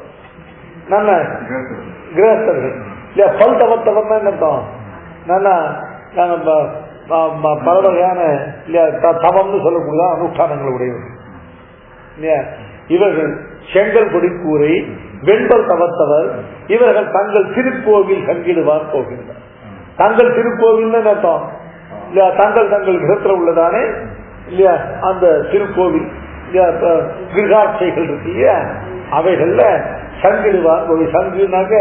நல்ல கிரகஸ்தர்கள் இல்லையா பல் தமத்தவர் தான் என்னத்தோம் நல்லா நாங்க பல வகையான இல்லையா தமம்னு சொல்லக்கூடிய அனுஷ்டானங்கள் உடையவர்கள் இல்லையா. இவர்கள் செங்கல் பொடி கூரை வெண்பல் தமத்தவர். இவர்கள் தங்கள் திருக்கோவில் கங்கிடுவார் போகின்றனர். தங்கள் திருக்கோவில் அர்த்தம் இல்லையா தங்கள் கிரகத்தில் உள்ளதானே இல்லையா அந்த திருக்கோவில் கிரகாட்சைகள் இருக்கு இல்லையா அவைகள்ல சங்கிடுவான். சங்குனாக்க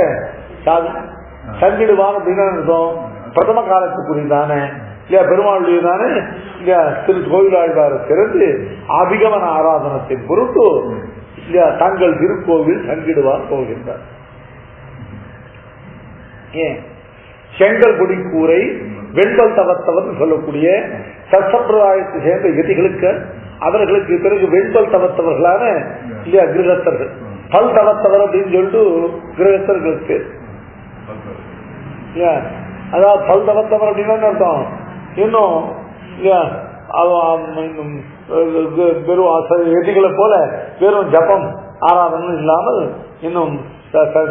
சங்கிடுவான் அப்படின்னா அர்த்தம் பிரதம காலத்துக்குரியதானே இல்லையா பெருமாளுடைய தானே இல்லையா திரு கோவிலாழ்வார திறந்து அபிகமன ஆராதனத்தின் பொருட்டு இல்லையா தங்கள் திருக்கோவில் சங்கிடுவான் போகின்றார். ஏன் செங்கல் பொடி கூரை வெண்பல் தவத்தவர் சொல்லக்கூடிய சத்சம்பிரதாயத்தை சேர்ந்த யதிகளுக்கு அவர்களுக்கு பிறகு வெண்பல் தவத்தவர்களான இல்லையா கிரகஸ்தர்கள் பல் தவத்தவர் அப்படின்னு சொல்லிட்டு கிரகஸ்தர்களுக்கு அதாவது பல் தவத்தவர் அப்படின்னா அர்த்தம் இன்னும் இல்லையா வெறும் எதிகளை போல வெறும் ஜபம் ஆராதனை இல்லாமல் இன்னும்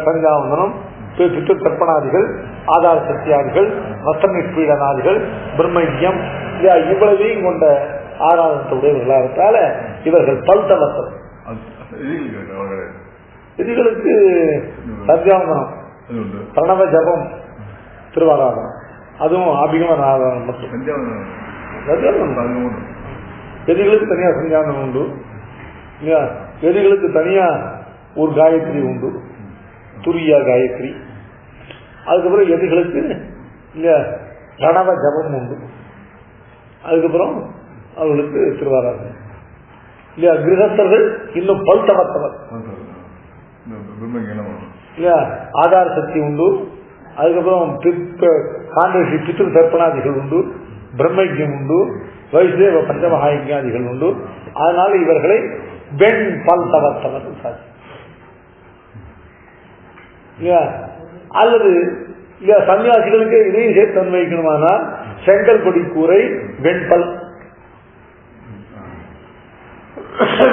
சஞ்சாவந்தனம் பித்து தர்ப்பணாதிகள் ஆதார சக்தியாதிகள் வசமிப்பீடனாதிகள் பிரம்மஜ்யம் இவ்வளவையும் கொண்ட ஆராதனத்துடையவர்களாக இவர்கள் பல்தவத்தவர். இதுகளுக்கு சத்தியாவந்தனம் பிரணவ ஜபம் திருவாராதனம் அதுவும் ஆபிகமன ஆராதனம் மட்டும். எதிகளுக்கு தனியா சஞ்சாவனம் உண்டு இல்லையா. எதிகளுக்கு தனியா ஒரு காயத்ரி உண்டு துரியா காயத்ரி. அதுக்கப்புறம் எதிர்களுக்கு இல்லையா பிரணவ ஜபம் உண்டு. அதுக்கப்புறம் அவர்களுக்கு திருவாராதனை இல்லையா. கிரகஸ்தர்கள் இன்னும் பல்தவத்தவர் இல்லையா ஆதார சக்தி உண்டு. அதுக்கப்புறம் காண்டேஷி பித்ரு தர்ப்பணாதிகள் உண்டு. பிரம்மஜ்யம் உண்டு. வைஷ்ணவ பஞ்சமகாயஜாதிகள் உண்டு. அதனால இவர்களை வெண் பல்தவத்தவர் சாட்சி இல்லையா. அல்லது இல்லையா சன்னியாசிகளுக்கு இதையும் சேர்த்து அன்வைக்கணுமானால் செங்கல் பொடி கூரை வெண்பல்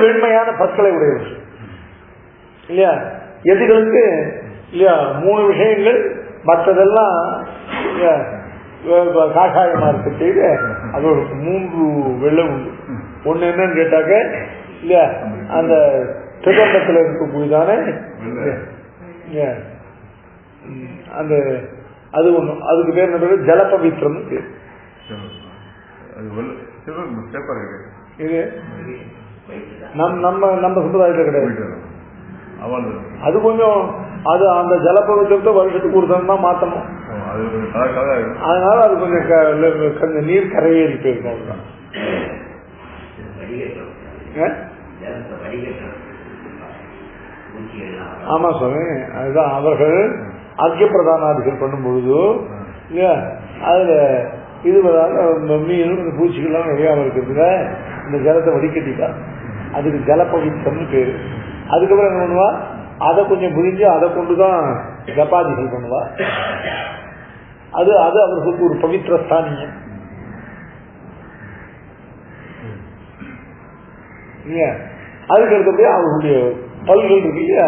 வெண்மையான பற்களை உடையவர்கள் இல்லையா. எதிர்களுக்கு இல்லையா 3 விஷயங்கள் மற்றதெல்லாம் காஷாயமா இருக்க செய்து அதோட 3 வெள்ளம் உண்டு. ஒண்ணு என்னன்னு கேட்டாக்க இல்லையா அந்த திகண்டத்துல இருக்கக்கூடியதானே அந்த அது ஒண்ணு. அதுக்கு பேர் என்ன ஜலபவித்திரம். இது நம்ம சம்பிரதாயத்தில் கிடையாது. அது கொஞ்சம் அது அந்த ஜலபவித்திரத்தை வருஷத்துக்கு ஒரு தரம் தான் மாற்றணும். அதனால அது கொஞ்சம் நீர் கரையேறி போயிருக்கும். ஆமா சுவாமி அதுதான் அவர்கள் அர்க்கிய பிரதானாதிகள் பண்ணும் பொழுது இல்லையா அதுல இது மீன் பூச்சிகள்லாம் நிறையாம இருக்கிறதுல இந்த ஜலத்தை வடிகட்டிட்டா அதுக்கு ஜலபவித்திரம்னு பேரு. அதுக்கப்புறம் என்ன பண்ணுவா அதை கொஞ்சம் புரிஞ்சு அதை கொண்டுதான் ஜபாதிகள் பண்ணுவா. அது அது அவர்களுக்கு ஒரு பவித்திர ஸ்தானியம். அதுக்கு அடுத்தபடியே அவர்களுடைய பல்கள் இருக்கு இல்லையா,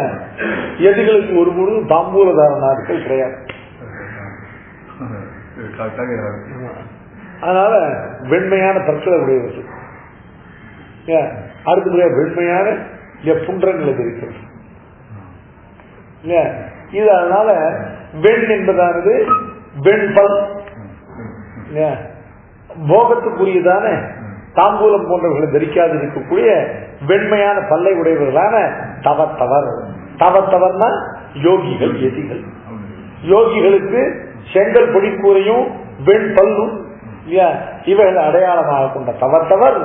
எதிர்களுக்கு ஒரு பொழுதும் தாம்பூலதார நாட்கள் கிடையாது. அதனால வெண்மையான பற்களை உடையவர்கள். அடுத்தபடியாக வெண்மையான புன்றங்களை இருக்கிறது. இது அதனால வெண் என்பதானது வெண்பல் போகத்துக்குரியதான தாம்பூலம் போன்றவர்களை தரிக்காது இருக்கக்கூடிய வெண்மையான பல்லை உடையவர்களான தவத்தவர். தவத்தவர்னா யோகிகள், எதிகள். யோகிகளுக்கு செங்கல் பொடிக்கூரையும் வெண்பல்லும் இவைகள் அடையாளமாக கொண்ட தவத்தவர்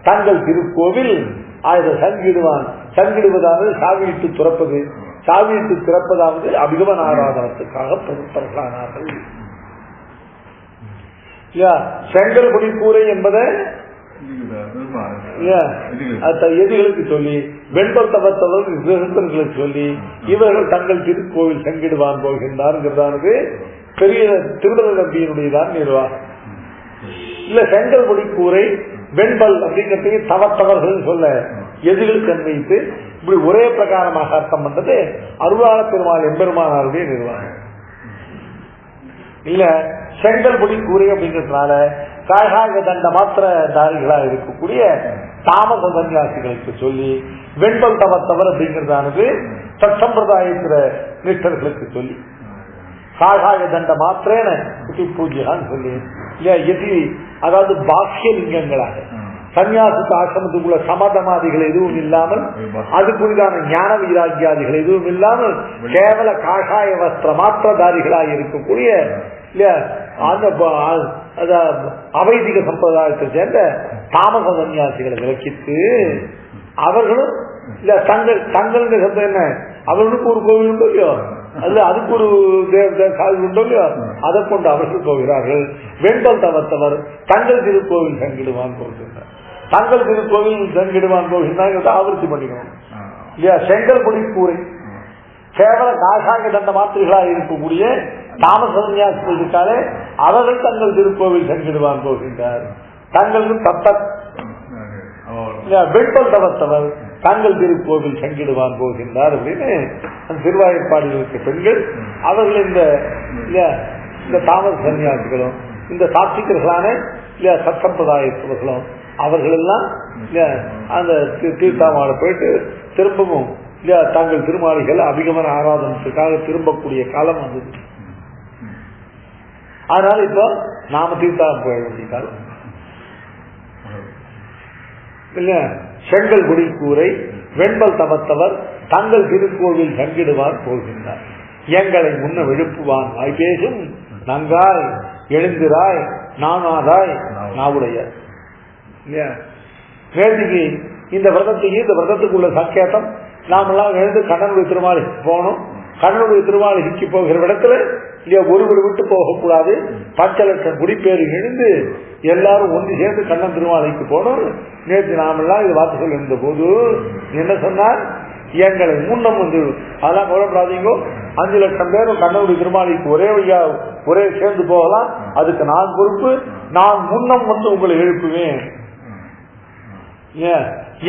தங்கள் திருக்கோவில் அதை சங்கிடுவான். சங்கிடுவதாவது சாவியிட்டு துறப்பது, சாவியிட்டு திறப்பதாவது அபிகமன ஆராதனத்துக்காக பிரபுத்தர்களானார்கள். செங்கல் பொடிக்கூரை என்பதை எதிகளுக்கு சொல்லி, வெண்பல் தவத்தவர்களுக்கு சொல்லி இவர்கள் தங்கள் திருக்கோவில் சங்கிடுவான் போகின்றார்ங்கிறதானது பெரிய திருவள்ளுவர் நம்பியினுடையதான் நிர்வாகம். இல்ல செங்கல் பொடிக்கூரை வெண்பல் அப்படிங்கிறதுக்கு தவத்தவர்கள் சொல்ல எதிர்களுக்கு அன்வைத்து இப்படி ஒரே பிரகாரமாக அர்த்தம் பண்றது அருளாள பெருமாள் எம்பெருமானாருடைய நிர்வாகம். இல்ல செங்கல் பொடிக்கூரை அப்படிங்கிறதுனால காகாக தண்ட மாத்திர தாரிகளாக இருக்கக்கூடிய தாமச சன்னியாசிகளுக்கு சொல்லி, வெண்பல் தவத்தவர் அப்படிங்கிறதானது சம்பிரதாயத்திர நிஷ்டர்களுக்கு சொல்லி, காகாய தண்ட மாத்திரேன பூஜையான்னு சொல்லி எதி, அதாவது பாக்கிய லிங்கங்களாக சன்னியாசத்து ஆசிரமத்துக்குள்ள சமதமாதிகள் எதுவும் இல்லாமல், அதுக்குரிதான ஞான வைராக்கியாதிகள் எதுவும் இல்லாமல் கேவல காஷாய வஸ்திர மாத்திரதாரிகளாக இருக்கக்கூடிய அவைதிக சம்பிரதாயத்தை சேர்ந்த தாமச சன்னியாசிகளை விளக்கிட்டு அவர்களும் இல்ல தங்கள் சப்தம் என்ன, அவர்களுக்கு ஒரு கோவில் உண்டோ இல்லையோ, அல்ல அதுக்கு ஒரு காவில் உண்டோ இல்லையோ, அதை கொண்டு அவர்கள் போகிறார்கள். வெண்பல் தவத்தவர் தங்கள் திருக்கோவில் சங்கிடுவான் போகின்றார். தங்கள் திருக்கோவில் சங்கிடுவான் போகின்றார் ஆவர்த்தி பண்ணிக்கணும் இல்லையா. செங்கல் பொடிக்கூரை கேவல காசாங்க தண்ட மாத்திரைகளாக இருக்கக்கூடிய தாமச சன்னியாசிகள் இருக்காலே அவர்கள் தங்கள் திருக்கோவில் சங்கிடுவான் போகின்றார். தங்களுக்கு தத்தர் வெண்பல் தவத்தவர் தங்கள் திருக்கோவில் சங்கிடுவான் போகின்றார் அப்படின்னு அந்த திருவாயப்பாடியில் இருக்க பெண்கள் அவர்கள் இந்த தாமச சன்னியாசிகளும் இந்த சாத்விகர்களான சத்சம்பிரதாயத்தவர்களும் அவர்கள் எல்லாம் அந்த தீர்த்தாமாட போயிட்டு திரும்பவும் தங்கள் திருமாளிகள் அபிகமன ஆராதனத்துக்காக திரும்பக்கூடிய காலம் வந்தது. அதனால இப்போ நாம தீர்த்தாம் போயிட வேண்டிய காலம் இல்லையா. செங்கல் குடிக்கூரை வெண்பல் தவத்தவர் தங்கள் திருக்கோவில் சங்கிடுவார் போகின்றார். எங்களை முன்ன எழுப்புவான் வாய் பேசும் நங்காய் எழுந்திராய் நானாதாய் நாவுடைய. நேற்றுக்கு இந்த விரதத்தையும் இந்த விரதத்துக்குள்ள சங்கேதம் நாமெல்லாம் எழுந்து கண்ணனுடைய திருமாளிக்கு போகணும். கண்ணனுடைய திருமாளிக்கு போகிற இடத்துல ஒருவர் விட்டு போகக்கூடாது. 10 லட்சம் குடிப்பேறு எழுந்து எல்லாரும் ஒன்று சேர்ந்து கண்ணன் திருமாளிக்கு போனோம். நேற்று நாமெல்லாம் இது வார்த்தை சொல்ல இருந்த போது என்ன சொன்னார், எங்களை முன்னம் வந்து அதெல்லாம் கவலைப்படாதீங்க, 5 லட்சம் பேரும் கண்ணனுடைய திருமாளிக்கு ஒரே வழியா ஒரே சேர்ந்து போகலாம், அதுக்கு நான் பொறுப்பு, நான் முன்னம் வந்து உங்களை எழுப்புவேன்.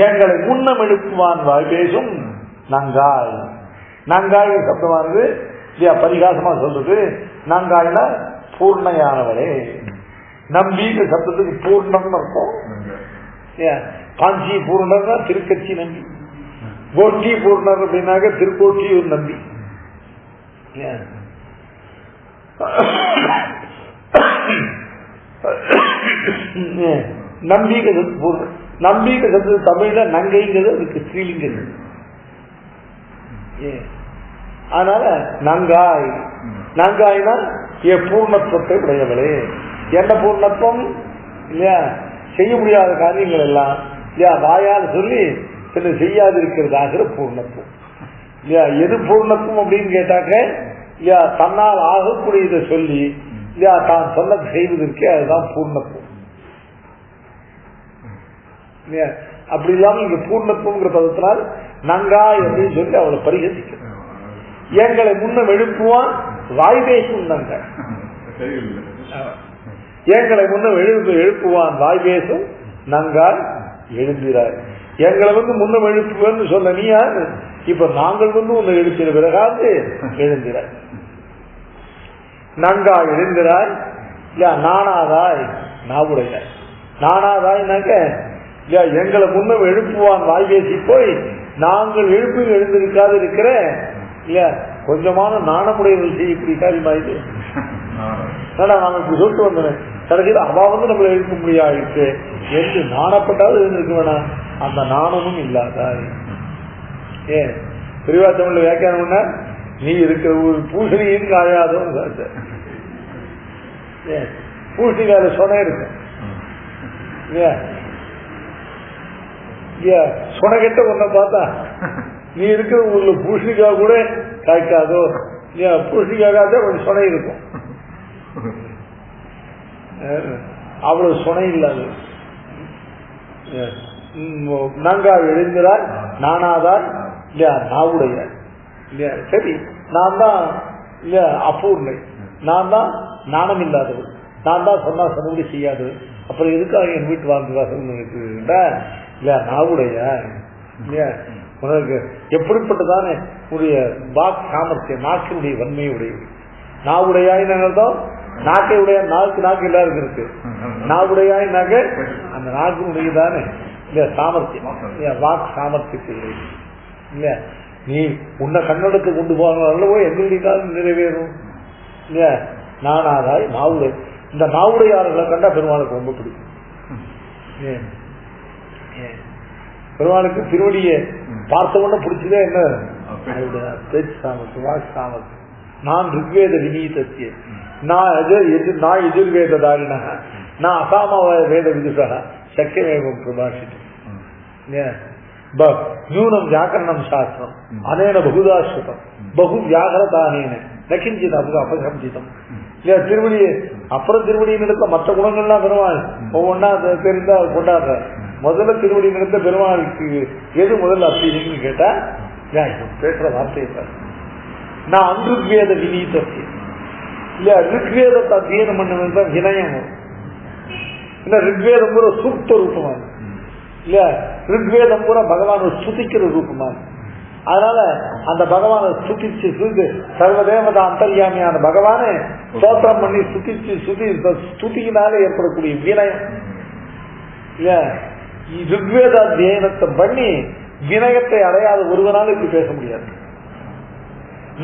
எங்களை முன்னம் எழுப்புவான் வாய் பேசும் நங்காய். நங்காய் சப்தமானது பரிகாசமா சொல்றது. நங்காய்னா பூர்ணையானவரே. நம்பின்ற சப்தத்துக்கு பூர்ணம் இருக்கும். காஞ்சி பூர்ணர்னா திருக்கட்சி நம்பி, கோஷ்டி பூர்ணர் அப்படின்னாக்க திருக்கோட்டியூர் நம்பி. நம்பிக்கை பூர்ணம். நம்பிக்கை சப்தது தமிழ்ல நங்கைங்கிறது அதுக்கு ஸ்ரீலிங்கம். அதனால நங்காய், நங்காய்னா பூர்ணத்துவத்தை உடையவளே. என்ன பூர்ணத்துவம் இல்லையா, செய்ய முடியாத காரியங்கள் எல்லாம் இல்லையா வாயால் சொல்லி சில செய்யாது இருக்கிறதாகிற பூர்ணத்துவம் இல்லையா. எது பூர்ணத்துவம் அப்படின்னு கேட்டாக்க இல்லையா, தன்னால் ஆகக்கூடியதை சொல்லி இல்லையா தான் சொன்ன செய்வதற்கே அதுதான் பூர்ணத்துவம் இல்லையா. அப்படி இல்லாமல் இங்க பூர்ணத்துவங்கிற பதத்தினால் நங்காய் அப்படின்னு சொல்லி அவளை பரிகசிக்க. எங்களை முன்ன எழுப்புவான் வாய் பேசும் நங்காய். எங்களை முன்ன எழுப்புவான் வாய் பேசும் நங்காய் எழுந்திராய். எங்களை முன்னம் எழுப்புவேன்னு சொன்ன நீ யாரு? இப்ப நாங்கள் உன்னை எழுப்பின பிறகாது எழுந்திராய், நங்கா எழுந்திராய், நானாதாய் நாவுடையாய். நானாதாய்னாக்க எங்களை முன்னம் எழுப்புவான் வாய் பேசி போய் நாங்கள் எழுப்பி எழுந்திருக்காது இருக்கிற இல்லையா கொஞ்சமான நாணமுடையவர்கள் செய்யக்கூடிய காரியமா இது. நாங்கள் இப்படி சொல்லிட்டு வந்தேன், கடைசியில் அவ நம்மளை எழுப்ப முடியாது என்று நாணப்பட்டாலும் இருந்திருக்க வேணாம். அந்த நாணமும் இல்லாதாய். ஏன் பெரியவா தமிழ்ல வியாக்கியானம்னா நீ இருக்கிற ஒரு பூசணியின் காயாதவன் சார். ஏன் பூசணிக்கால சொன்ன இருக்கு இல்லையா? சொனகெட்ட ஒன்ன பார்த்தா நீ இருக்கிற ஊர்ல பூசணிக்கா கூட காய்க்காதோ, பூசணிக்காக கொஞ்சம் சொனை இருக்கும், அவ்வளவு சொனை இல்லாது. நங்கா எழுந்திராய், நானாதான் இல்லையா நாவுடைய இல்லையா. சரி, நான் தான் இல்லையா அப்பூர்ணை, நான் தான் நாணம் இல்லாதவர், நான் தான் சொன்னா சொன்னபடி செய்யாதவர். அப்புறம் எதுக்காக என் வீட்டு வாழ்ந்து வாசல் இல்லையா நாவுடைய இல்லையா. உனக்கு எப்படிப்பட்டதானே உடைய வாக் சாமர்த்தியம், நாக்கினுடைய வன்மையுடைய. நாவுடையாயின்னு அர்த்தம் நாக்கை உடைய, நாக்கு எல்லாருக்கும் இருக்கு. நாவுடையாயினாக்க அந்த நாக்கினுடைய தானே இல்லையா சாமர்த்தியம், வாக் சாமர்த்தியத்தை இல்லையா. நீ உன்னை கண்ணெடுத்து கொண்டு போனோ எங்களுடைய நிறைவேறும் இல்லையா. நானாதாய் நாவுடை. இந்த நாவுடையாளர்களை கண்டா பெருமாளுக்கு ரொம்ப பிடிக்கும். பெருமாளுக்கு திருவடியை பார்த்த உடனே பிடிச்சதே என்ன? பேச்சு சாமர்த்தியம், வாக்கு சாமர்த்தியம். நான் ருக்வேத விநீதத்திய, நான் எதிர்வேதாரிண, நான் அசாம வேத விதுஷா சக்கியமேவம் பிரபாஷிதம். நியூனம் வியாக்கரணம் சாஸ்திரம் அனேன பகுதாஸ்ருதம் பகு வியாகரதானேன நகிஞ்சித அபசம்சிதம். திருவடியை அப்புறம் திருவடியின் இடத்த மற்ற குணங்கள்லாம் பெருமாள் ஒவ்வொன்னா தெரிந்தா கொண்டாடுற. முதல்ல திருவடி நிறுத்த பெருமாளுக்கு எது முதல்ல அப்படின்னு கேட்டா பேசுற வார்த்தையை நான் அன்றுவேத விநீதத்தை இல்ல ரிக்வேதத்தை அத்தியனம் பண்ண வினயம் வரும். இல்ல ரிக்வேதம் பூரா சூக்த ரூபமா இல்ல ரிக்வேதம் பூரா பகவானை ஸ்துதிக்கிற ரூபமா. அதனால அந்த பகவானை ஸ்துதிச்சு சர்வதேவதா அந்தர்யாமியான பகவானை ஸ்தோத்திரம் பண்ணி ஸ்துதியினால ஏற்படக்கூடிய வினயம் இல்ல. ரிக்வேத அத்தியனத்தை பண்ணி வினயத்தை அடையாத ஒருவனால இப்படி பேச முடியாது.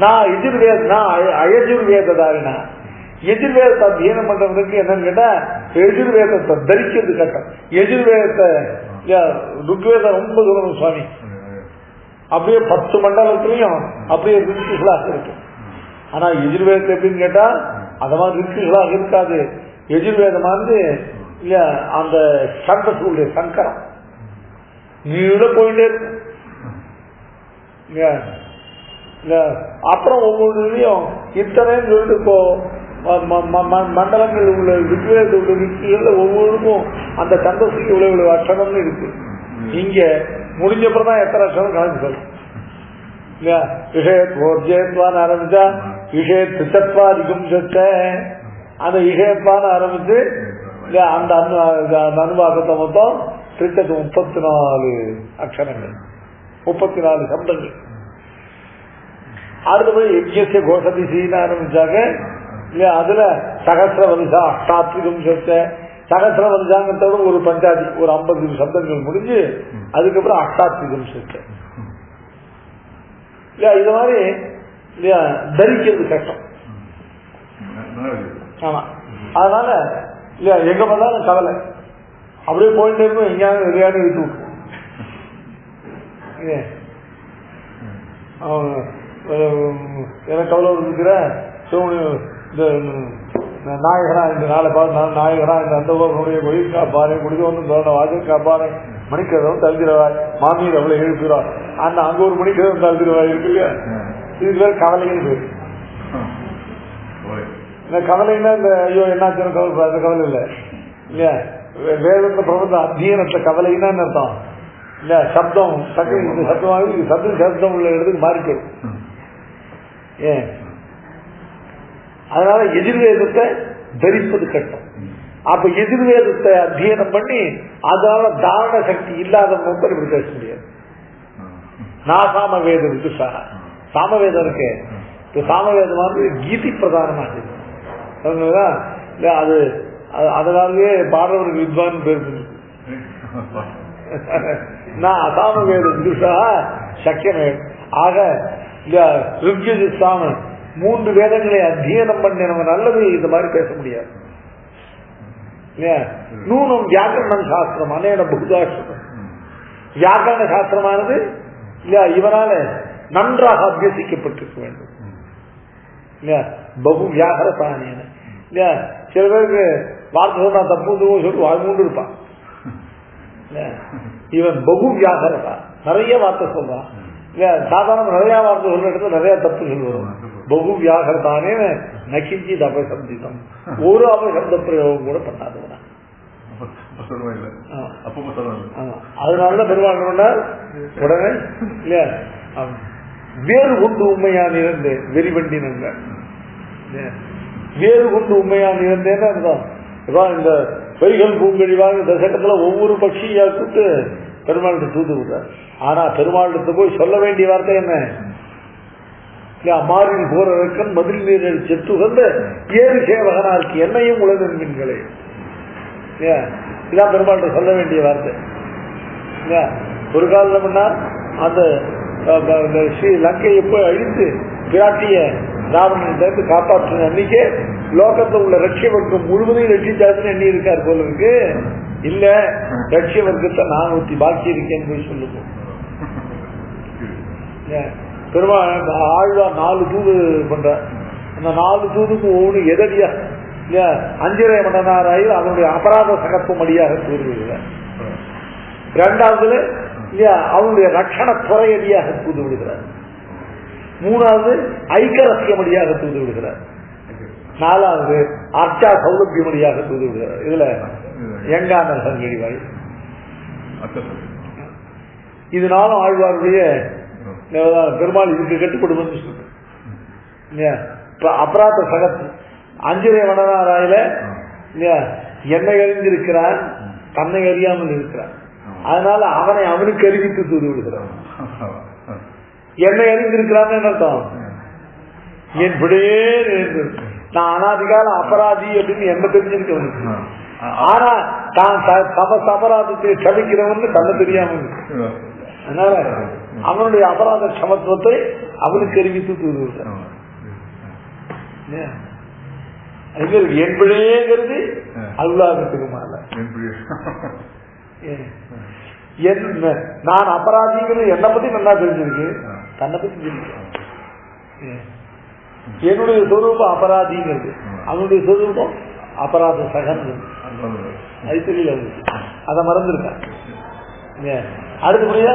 நான் அயஜுர்வேதாரினா எதிர்வேதத்தை அத்தியனம் பண்றவனுக்கு என்னன்னு கேட்டா எதிர்வேதத்தை தரிக்கிறது கட்டம். எதிர்வேதத்தை ருக்வேதம் ரொம்ப சொல்லணும் சுவாமி, அப்படியே 10 மண்டலத்திலையும் அப்படியே ரிக்குகளாக இருக்கு. ஆனா எதிர்வேதத்தை எப்படின்னு கேட்டா அந்த மாதிரி ரிக்குகளாக இருக்காது. எதிர்வேதமானது இல்ல அந்த சண்டத்துடைய சங்கரம் நீட போயிட்டே இருக்கு. அப்புறம் ஒவ்வொன்றுலையும் இத்தனைன்னு சொல்லிட்டு இப்போ மண்டலங்கள் உள்ள ரிக்வேதோட ரிக்குகள்ல ஒவ்வொருக்கும் அந்த சந்தோஷத்துக்கு இவ்வளவு அக்ஷரம்னு இருக்கு. இங்க முடிஞ்சப்பறம் தான் எத்தனை அக்ஷரம் கலந்து சொல்லும் இல்லையா. விஷயத்வான்னு ஆரம்பிச்சா விஷயத் திட்டத்வாதிகம் சொச்ச அந்த விஷயத்வான்னு ஆரம்பிச்சு இல்லையா அந்த அனுபாகத்தை மொத்தம் திருச்சத்து 34 அக்ஷரங்கள், 34 சப்தங்கள். அடுத்தபடி யஜ்ஞஸ்ய கோஷதிசின்னு ஆரம்பிச்சாங்க இல்லையா. அதுல சகசிர வனிசா அஷ்டாத்விகம் சொச்ச சகசிர வனிசாங்கத்தோட ஒரு பஞ்சாதி ஒரு 50 சப்தங்கள் முடிஞ்சு அதுக்கப்புறம் அஷ்டாத்விகம் சொச்ச இல்லையா. இது மாதிரி இல்லையா தரிக்கிறது கஷ்டம். ஆமா, அதனால இல்லையா எங்க பார்த்தாலும் கவலை அப்படியே போயிட்டே இருக்கும். எங்கேயாவது எதையாவது விட்டு விட்டு எனக்கு கவலை இருக்கிற இந்த நாயகரா இந்த நாளை பார்த்து நாயகரா இந்த அந்த கோயில் காப்பாரு குடிக்க வந்து தோண வாசல் காப்பாரு மணிக்கதவும் தள்ளிடுவாய் மாமியார் அவ்வளவு எழுப்புறார் அந்த அங்க ஒரு மணிக்கதவும் தள்ளிடுவாய் இருக்கு இல்லையா. இதுக்கு பேர் கவலைன்னு பேரு. இந்த கவலைன்னா இந்த ஐயோ என்னாச்சுன்னு கவலை அந்த கவலை இல்லை இல்லையா. வேதத்தை பிரபந்த அத்தியனத்தை கவலைன்னா அர்த்தம் இல்ல. சப்தம் இந்த சப்தமாக சப்தம் உள்ள இடத்துக்கு மாறிக்கும். ஏன் அதனால எதிர்வேதத்தை தரிப்பது கட்டம். அப்ப எதிர்வேதத்தை அத்தியனம் பண்ணி அதனால தாரண சக்தி இல்லாத நோக்கம் இப்படி பேச முடியாது. நான் சாமவேதம் இருக்கு சார், சாமவேதம் இருக்கு. சாமவேதம் வந்து கீதி பிரதானமாக அது அதனாலேயே பாடவர்கள் வித்வான் பேர் நான் அசாமவேத விதுஷா சக்கியமே. ஆக ரிக்யஜு சாம 3 வேதங்களை அத்தியனம் பண்ணி நம்ம நல்லது இந்த மாதிரி பேச முடியாது. நூனம் வியாக்கரணம் சாஸ்திரம் அநேக புகுதாஸ்திரம். வியாக்கரண சாஸ்திரமானது இவனால நன்றாக அபியசிக்கப்பட்டிருக்க வேண்டும். பகு வியாகரத்தானியன இல்லையா, சில பேருக்கு வார்த்தை சொன்னா தப்பு சொல்லி வாழ்ந்து இருப்பான். இவன் பகு வியாகரதா, நிறைய வார்த்தை சொல்றான். சாதாரண நிறைய வார்த்தை சொல்ற இடத்துல நிறைய தப்பு சொல்லுவோம். பகு வியாகரதானே நகிஞ்சி அபசப்திதம், ஒரு அபசப்த பிரயோகம் கூட பண்ணாதவனா. அதனாலதான் பெருமாள் உடனே இல்லையா வேறு கொண்டு உண்மையான் இறந்து வெறிவண்டினங்க. வேறு கொண்டு உண்மையான் இறந்தேன்னு அர்த்தம். இந்த வைகள் பூங்கழிவாங்க தசகத்துல ஒவ்வொரு பட்சியா கூட்டு பெருமாள்கிட்ட தூத்து விட்டார். ஆனா பெருமாள்கிட்ட போய் சொல்ல வேண்டிய வார்த்தை என்ன? மாறில் போறக்கன் மதில் நீரில் செத்துகந்த ஏறு சேவகனா இருக்கு என்னையும் உலகின் மீன்களே. இதான் பெருமாள்கிட்ட சொல்ல வேண்டிய வார்த்தை. ஒரு காலம் பண்ணா அந்த ஸ்ரீ லங்கையை போய் அழித்து பிராட்டிய ராவணன் காப்பாற்ற அன்னைக்கே லோகத்தில் உள்ள ரட்சிய வர்க்கம் முழுவதையும் ரட்சிச்சாச்சுன்னு எண்ணி இருக்கார் போல இருக்கு. இல்ல ரட்சிய வர்க்கத்தை நான் ஊற்றி பாக்கி இருக்கேன்னு போய் சொல்லுங்க. பெருமாள் ஆழ்வார் 4 தூது பண்ற. அந்த 4 தூதுக்கு ஒவ்வொரு எதடியா இல்லையா அஞ்சரை மடனாராயில் அவனுடைய அபராத சகத்துவம் அடியாக தூது. இரண்டாவதுல இல்லையா அவனுடைய ரட்சண துறையடியாக தூது விடுகிறார். 3வது ஐக்கரசியமடியாக தூது விடுகிறார். 4வது அர்ச்சா சௌலபியமடியாக தூது விடுகிறார். இதுல எங்கான சங்கடிவாய் இதனாலும் ஆழ்வாருடைய பெருமாள் இதுக்கு கட்டுப்படும் சொல்ற அபராத சகத்து. அஞ்சரை வனராராயில என்னை அறிந்திருக்கிறான், தன்னை அறியாமல் இருக்கிறான். அதனால அவனை அவனுக்கு அறிவித்து தூது விடுகிறான். என்னை அறிந்திருக்கிறான்னு அர்த்தம், என் விடையே நான் அனாதிகால அபராதி அப்படின்னு என்ன தெரிஞ்சிருக்க. ஆனா தான் அபராதத்தை சபிக்கிறவன் தன்னை தெரியாம. அதனால அவனுடைய அபராத சமத்துவத்தை அவனுக்கு அறிவித்து தூது விடுறான். என் பிழையேங்கிறது அல்லாதத்துக்கு மேல நான் அபராதிங்கிறது என்னை பத்தி நல்லா தெரிஞ்சிருக்கு, தன்னை பத்தி தெரிஞ்சிருக்கேன். என்னுடைய சொரூபம் அபராதிங்கிறது, அவனுடைய சொரூபம் அபராத சகன். அது தெரியல, அதை மறந்துருக்கேன். அடுத்தபடியா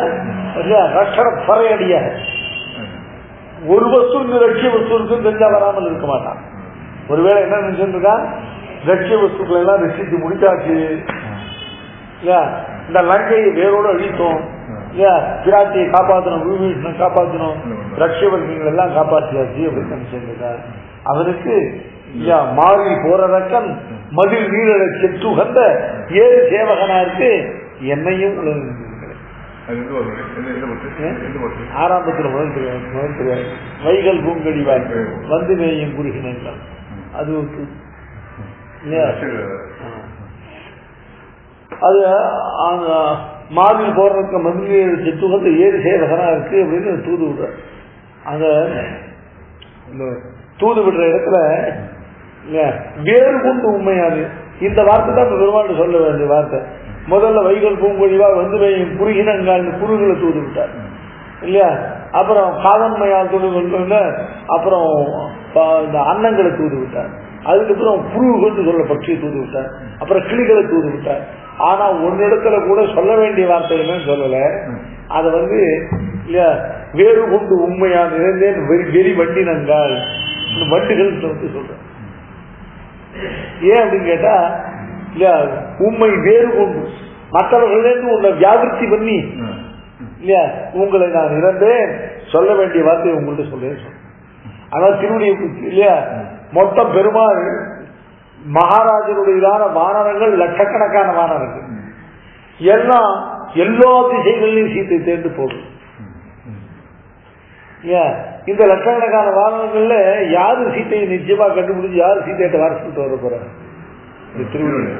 ரஷண பறையடியாக ஒரு வஸ்து லட்சிய வஸ்து தெரிஞ்சா வராமல் இருக்க மாட்டான். ஒருவேளை என்ன நினைச்சிருக்கான், லட்சிய வஸ்துக்களை எல்லாம் ரசித்து முடிச்சாச்சு இல்லையா, இந்த லங்கையை வேரோடு அழித்தோம் இல்லையா, பிராட்டியை காப்பாற்றணும், விபீஷணனை காப்பாற்றணும், லட்சியவர்க்கங்கள் எல்லாம் காப்பாற்றியாச்சு அப்படின்னு நினைச்சிருக்கான். அவனுக்கு மாறி போறதக்கன் மதில் நீரழ செத்துகந்த ஏறு சேவகனா இருக்கு என்னையும் ஆரம்பத்தில் முதல் தெரியாது. வைகள் பூங்கடிவாய் வந்து மேயும் குறுகினங்கள் அது அது மாதிரி போடுறதுக்கு மந்திரி செத்துகந்த ஏறு சேவகனா இருக்கு அப்படின்னு தூது விடுற. அந்த தூது விடுற இடத்துல வேறு கொண்டு உண்மையாது இந்த வார்த்தை தான் பெருமாள் சொல்ல வேண்டிய வார்த்தை. முதல்ல வைகள் பூங்கொழிவா வந்து குறுகினங்கால் குறுகளை தூது விட்டார் இல்லையா, அப்புறம் காதன்மையால் தூது கொண்டு அப்புறம் இந்த அன்னங்களை தூது விட்டார், அதுக்கப்புறம் புருகன்னு சொல்ல பட்சியை தூது விட்டார், அப்புறம் கிளிகளை தூது விட்டார். ஆனா ஒரு இடத்துல கூட சொல்ல வேண்டிய வார்த்தை என்னன்னு சொல்லல. அதை வந்து இல்லையா வேறு கொண்டு உண்மையான இருந்தேன் வெறி வண்டினங்கால் வண்டுகள் வந்து சொல்றேன். ஏன் அப்படின்னு கேட்டா இல்லையா உண்மை வேறு கொண்டு மற்றவர்களிலிருந்து உன்னை வியாபிருத்தி பண்ணி இல்லையா உங்களை நான் இறந்தேன் சொல்ல வேண்டிய வார்த்தையை உங்கள்கிட்ட சொல்ல. ஆனால் திருவடியை இல்லையா மொத்தம் பெருமாள் மகாராஜனுடையதான வானரங்கள் லட்சக்கணக்கான வானரங்கள் எல்லாம் எல்லா திசைகளிலும் சீத்தை தேர்ந்து போகும். இந்த லட்சக்கணக்கான வானரங்கள்ல யாரு சீத்தையை நிச்சயமா கண்டுபிடிச்சு யாரு சீத்தையிட்ட வாரசுட்டு வர போறாங்க இந்த திருவடி.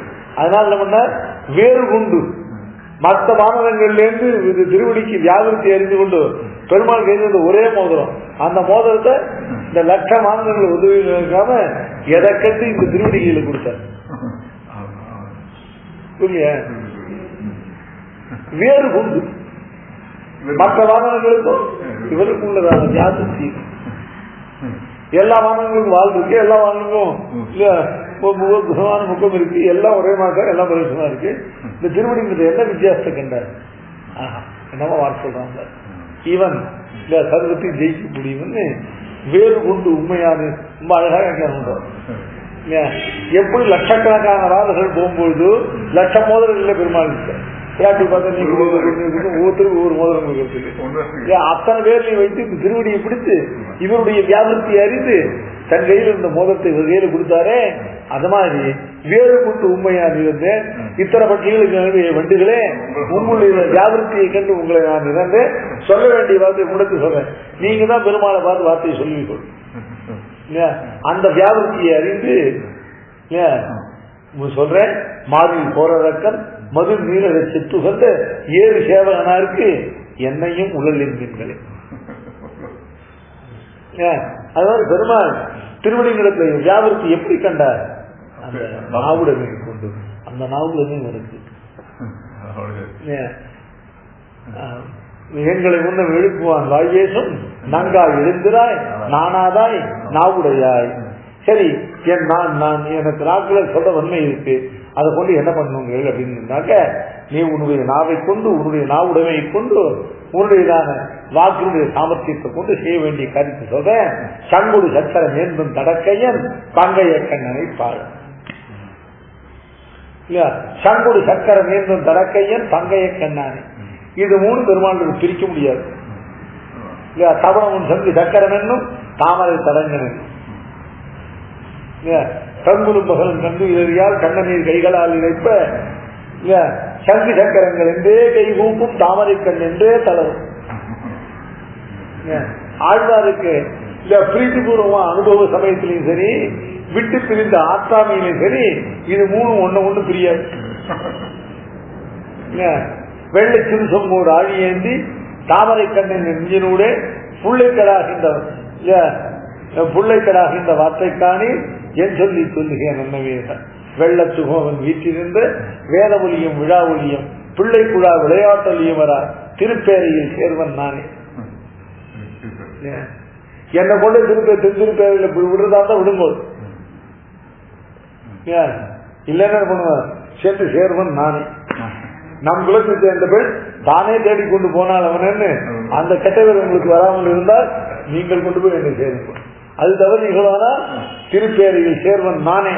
அதனால என்ன பண்ண வேறு கொண்டு மற்ற வானரங்கள்ல இருந்து இந்த திருவடிக்கு வியாபாரத்தை அறிந்து கொண்டு பெருமாள் கைது ஒரே மோதிரம். அந்த மோதிரத்தை இந்த லட்ச வானரங்கள் உதவி இருக்காம எதை கட்டு இந்த திருவடிகளை கொடுத்தார். வேறு கொண்டு மற்ற வானரங்களுக்கும் இவருக்கு உள்ளதான ஜாதி. எல்லா வானங்களுக்கும் வாழ் இருக்கு, எல்லா வானங்களுக்கும் முகம் இருக்கு, எல்லாம் ஒரே மாதிரி எல்லாம் பரிசுமா இருக்கு. இந்த திருவடிங்கிறது என்ன வித்தியாசத்தை கண்டார்? என்னவோ வார்த்தை சொல்றாங்க, இவன் இல்ல சர்வத்தையும் ஜெயிக்க முடியும்னு வேறு கொண்டு உண்மையான ரொம்ப அழகாக எப்படி லட்சக்கணக்கான வாரர்கள் போகும்பொழுது லட்சம் மோதிரங்கள் பெருமாள் விளையாட்டு பார்த்தா நீங்க ஒவ்வொருத்தருக்கும் ஒவ்வொரு மோதிரம் கொடுக்கறதுக்கு அத்தனை பேர் நீ வைத்து இந்த திருவடியை பிடித்து இவருடைய வியாபாரத்தை அறிந்து தன் கையில் இருந்த மோதிரத்தை இவர் கையில கொடுத்தாரே. அது மாதிரி வேறு கொண்டு உண்மையான இருந்து இத்தனை பட்டியலுக்கு வண்டுகளே உங்களுடைய வியாபாரத்தையை கண்டு உங்களை நான் இறந்து சொல்ல வேண்டிய வார்த்தை உங்களுக்கு சொல்றேன். நீங்க தான் பெருமாளை பார்த்து வார்த்தையை சொல்லிக்கொள். அந்த வியாபாரத்தையை அறிந்து சொல்றேன். மாறில் போறதற்கன் மது நீரக செத்துகந்த ஏறு சேவகனாருக்கு என்னையும் உடல் என்கிறீர்களே. அதாவது பெருமாள் திருவடிங்களுக்கு வியாபாரத்தை எப்படி கண்டார்? அந்த நாவுடமை கொண்டு அந்த நாவுடமே இருக்கு. எங்களை முன்ன எழுப்புவான் வாயேசும் நங்கா எழுந்திராய் நானாதாய் நாவுடையாய். சரி, நான் எனக்கு நாட்களை சொல்ற வன்மை இருக்கு, அதை கொண்டு என்ன பண்ணுங்க அப்படின்னாக்க நீ உன்னுடைய நாவை கொண்டு உன்னுடைய நாவுடைமையை கொண்டு உன்னுடையதான வாக்கினுடைய சாமர்த்தியத்தை கொண்டு செய்ய வேண்டிய கருத்து சொல்றேன். சங்குடு சக்கர மேன்பும் தடக்கையன் பங்கைய கண்ணனை பாடு இல்லையா? சங்குடு சக்கர மேன்பும் தடக்கையன் பங்கைய கண்ணானே. இது மூணு பெருமாளுக்கு பிரிக்க முடியாது இல்லையா? தவணமும் சங்கு சக்கரம் என்னும் தாமரை தடங்கன் கங்குலும் பகலும் கண்டு இதழியால் கண்ணநீர் கைகளால் இணைப்ப சங்கு சக்கரங்கள் என்றே கை கூப்பும் தாமரை கண் என்றே தளரும். ஆழ்வாருக்கு பிரீதிபூர்வமா அனுபவ சமயத்திலையும் சரி விட்டு பிரிந்த ஆற்றாமையிலும் சரி இது மூணு ஒண்ணு பிரியாது. வெள்ளை சிறுசொங்கோடு ஆழியேந்தி தாமரை கண்ணின் நெஞ்சினூட புள்ளைக்கடாகின்ற வார்த்தைக்கானே என் சொல்லி சொல்லுக நன்னவேக வெள்ளத்துகோவன் வீட்டிலிருந்து வேத ஒலியும் விழா ஒலியும் பிள்ளை குழா விளையாட்டொலியும் வரா திருப்பேரையில் சேர்வன் நானே. என்னை கொண்டு திருப்பேரையில் விடுறதா தான் விடும்போது இல்லைன்னா பண்ணுவார் சென்று சேர்வன் நானே. நம் குலத்தை சேர்ந்த பெண் தானே தேடிக்கொண்டு போனால் அவனன்னு அந்த கெட்டவர் உங்களுக்கு வராமல் இருந்தால் நீங்கள் கொண்டு போய் என்னை சேருங்க. அது தவிர நிகழ்வானால் திருப்பேரையில் சேர்வன் நானே.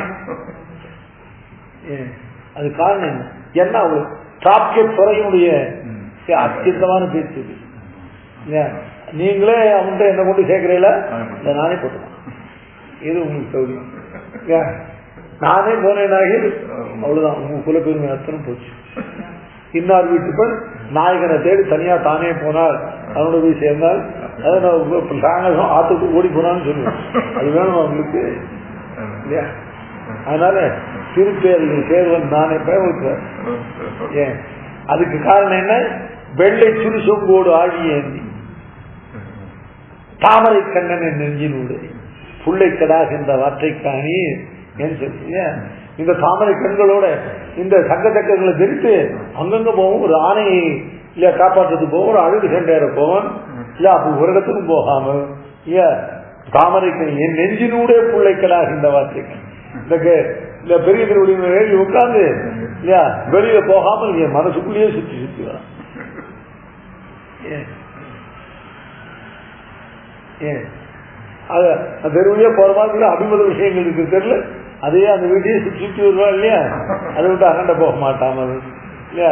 அது காரணம் என்ன? அவள் டிராப்கெட் துறையினுடைய அத்தியந்தமான பேச்சு. நீங்களே அவன்கிட்ட என்ன கொண்டு சேர்க்கிறீங்களா? நானே போட்டுக்கலாம், இது உங்களுக்கு சௌகரியம். நானே போனேனாகி அவ்வளவுதான், உங்க குல பெருமை அத்தனை போச்சு. இன்னார் வீட்டு பெண் நாயகனை தேடி தனியா தானே போனார், அவனோட போய் சேர்ந்தால் சாயங்காலம் ஆத்துக்கு ஓடி போனான்னு சொல்லுவேன். அது வேணும் அவங்களுக்கு இல்லையா? அதனால திருப்பேரையில் சேர்வன் நானே பயமுறுத்துறேன். ஏன்? அதுக்கு காரணம் என்ன? வெள்ளை சுறுசொங்கோடு ஆழியேந்தி தாமரை கண்ணன் நெஞ்சினூடு புள்ளைக்கடாகின்ற வார்த்தைக்காணி ஏன் சொல்றீங்க? இந்த தாமரை கண்களோட இந்த சங்க சக்கரங்களை தெரித்து அங்கங்க போவோம். ஒரு ஆணையை இல்ல காப்பாற்றுறதுக்கு போவோம், ஒரு அழுகு சண்டையிற போவோம் இல்ல, அப்ப ஒரு இடத்துக்கும் போகாம இல்ல தாமரை கண் என் நெஞ்சினூடே புள்ளைக்கடாகின்ற வார்த்தைக்கண் இந்த பெரிய திருவடியை எழுதி உட்கார்ந்து இல்லையா வெளியில போகாமல் என் மனசுக்குள்ளேயே சுத்தி சுத்தி வர. தெருவிலேயே போற மாதிரி அபிமத விஷயங்கள் இருக்கு தெரியல, அதையே அந்த வீட்டையே சுற்றி சுற்றி வருவா இல்லையா? அதை விட்டு அகண்ட போக மாட்டாமல் இல்லையா?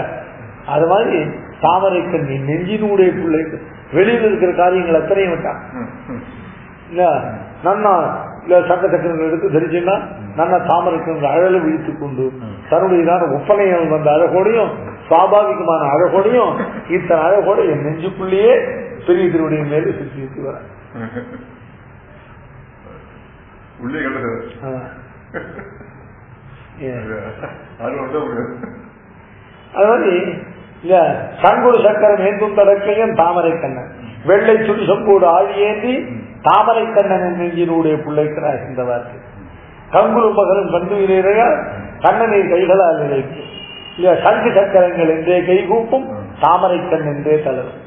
அது மாதிரி தாமரை கண்ணி நெஞ்சினுடைய பிள்ளை வெளியில் இருக்கிற காரியங்கள் அத்தனையும் விட்டான் இல்ல. நன்னா இல்ல சங்க சக்கரங்கள் எடுத்து தரிச்சுன்னா நல்ல தாமரைக்கு அழலை விழித்துக் கொண்டு தன்னுடையதான ஒப்பனைகள் வந்த அழகோடையும் சுவாபாவிகமான அழகோடையும் இத்தனை அழகோட என் நெஞ்சுக்குள்ளேயே பெரிய திருவடிய மேலே சுற்றி வர அது மாதிரி இல்ல சங்குடு சக்கரம் ஏந்தும் தடக்கையும் தாமரை கண்ணன் வெள்ளை சுடுசம்போடு ஆழியேந்தி தாமரை கண்ணன் நெஞ்சினுடைய பிள்ளைக்கிறார் இந்த வார்த்தை. கங்குரு மகனும் கண்டுயிரா கண்ணனை கைகளால் நினைக்கும் இல்ல சங்கு சக்கரங்கள் என்றே கைகூப்பும் தாமரை கண் என்றே தளரும்.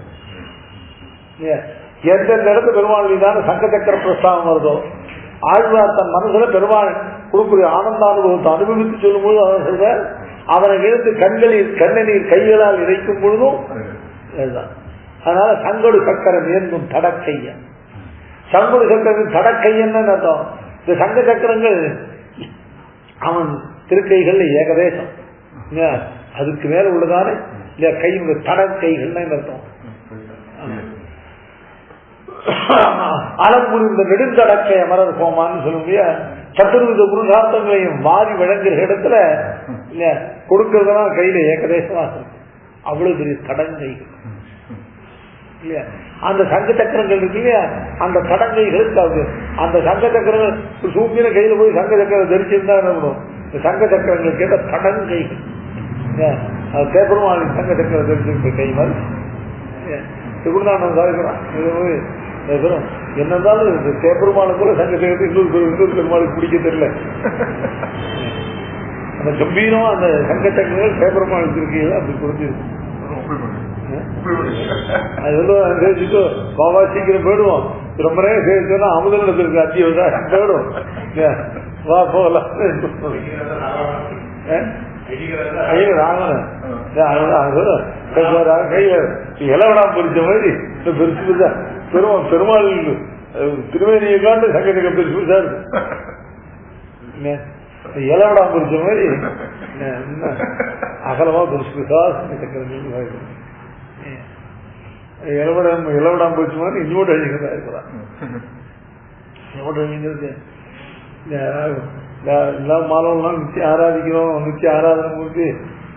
எந்தெந்த இடத்துல பெருமாள் மீதான சங்க சக்கர பிரஸ்தாபம் வருதோ ஆழ்வார் தன் மனசுல பெருமாள் கொடுக்குற ஆனந்த அனுபவத்தை அனுபவித்து சொல்லும் பொழுது அவர் சொல்ற அவனை எழுந்து கண்ணநீர் கைகளால் இறைக்கும் பொழுதும் அதுதான். அதனால சங்கடு சக்கரம் ஏந்தும் தடக்கையன் சங்கடு சக்கரம் தடக்கையன்னு அர்த்தம். இந்த சங்க சக்கரங்கள் அவன் திருக்கைகள் ஏகதேசம் அதுக்கு மேல உள்ளதான கையுடைய தடக்கைகள் அர்த்தம். அளம்புரிந்த நெடுந்தடக்கை அமரர் கோமான்னு சொல்லுங்க. சத்துருவித புருஷார்த்தங்களையும் வாரி வழங்குற இடத்துல இல்ல கொடுக்கறதுனா கையில ஏகதேசமா இருக்கும். அவ்வளவு பெரிய தடங்கைகள் இல்லையா. அந்த சங்க சக்கரங்கள் இருக்கு இல்லையா, அந்த தடங்கைகளுக்கு அந்த சங்க சக்கரங்கள் சூப்பின கையில போய் சங்க சக்கரம் தரிச்சிருந்தா என்ன பண்ணும், இந்த சங்க சக்கரங்கள் கேட்ட தடங்கைகள் தேப்பெருமாள் சங்க சக்கரம் தரிச்சிருக்க கை மாதிரி இப்படிதான் சாதிக்கிறான். என்னந்தாலும் தேப்பெருமாளும் கூட சங்க சக்கரத்தை இன்னொரு பெருமாளுக்கு பிடிக்க தெரியல. அந்த கம்பீரம் அந்த சங்க சக்கரங்கள் தேப்பெருமாளுக்கு இருக்கையில அப்படி கொடுத்துருக்கு. பாபா சீக்கிரம் போயிடுவோம், ரொம்ப நேரம் சேர்த்தோம்னா அமுதல் இருக்கு அத்தியம் போயிடும். வா போகலாம் இலவடாம் பொறிச்ச மாதிரி பெருசு பெருசா பெருமாள் திருமேனியை காண்டு சங்க சக்கரம் பெருசு பெருசா இருக்கு. இலவடாம் பொறிச்ச மாதிரி அகலமா பெருசு பெருசா சங்க சக்கரம் இலவடாம் போச்சு மாதிரி இன்னொரு அழிக்கிறதா இருக்கிறான். எல்லாம் மாலவெல்லாம் நித்தியம் ஆராதிக்கிறோம், நித்திய ஆராதனை முடிச்சு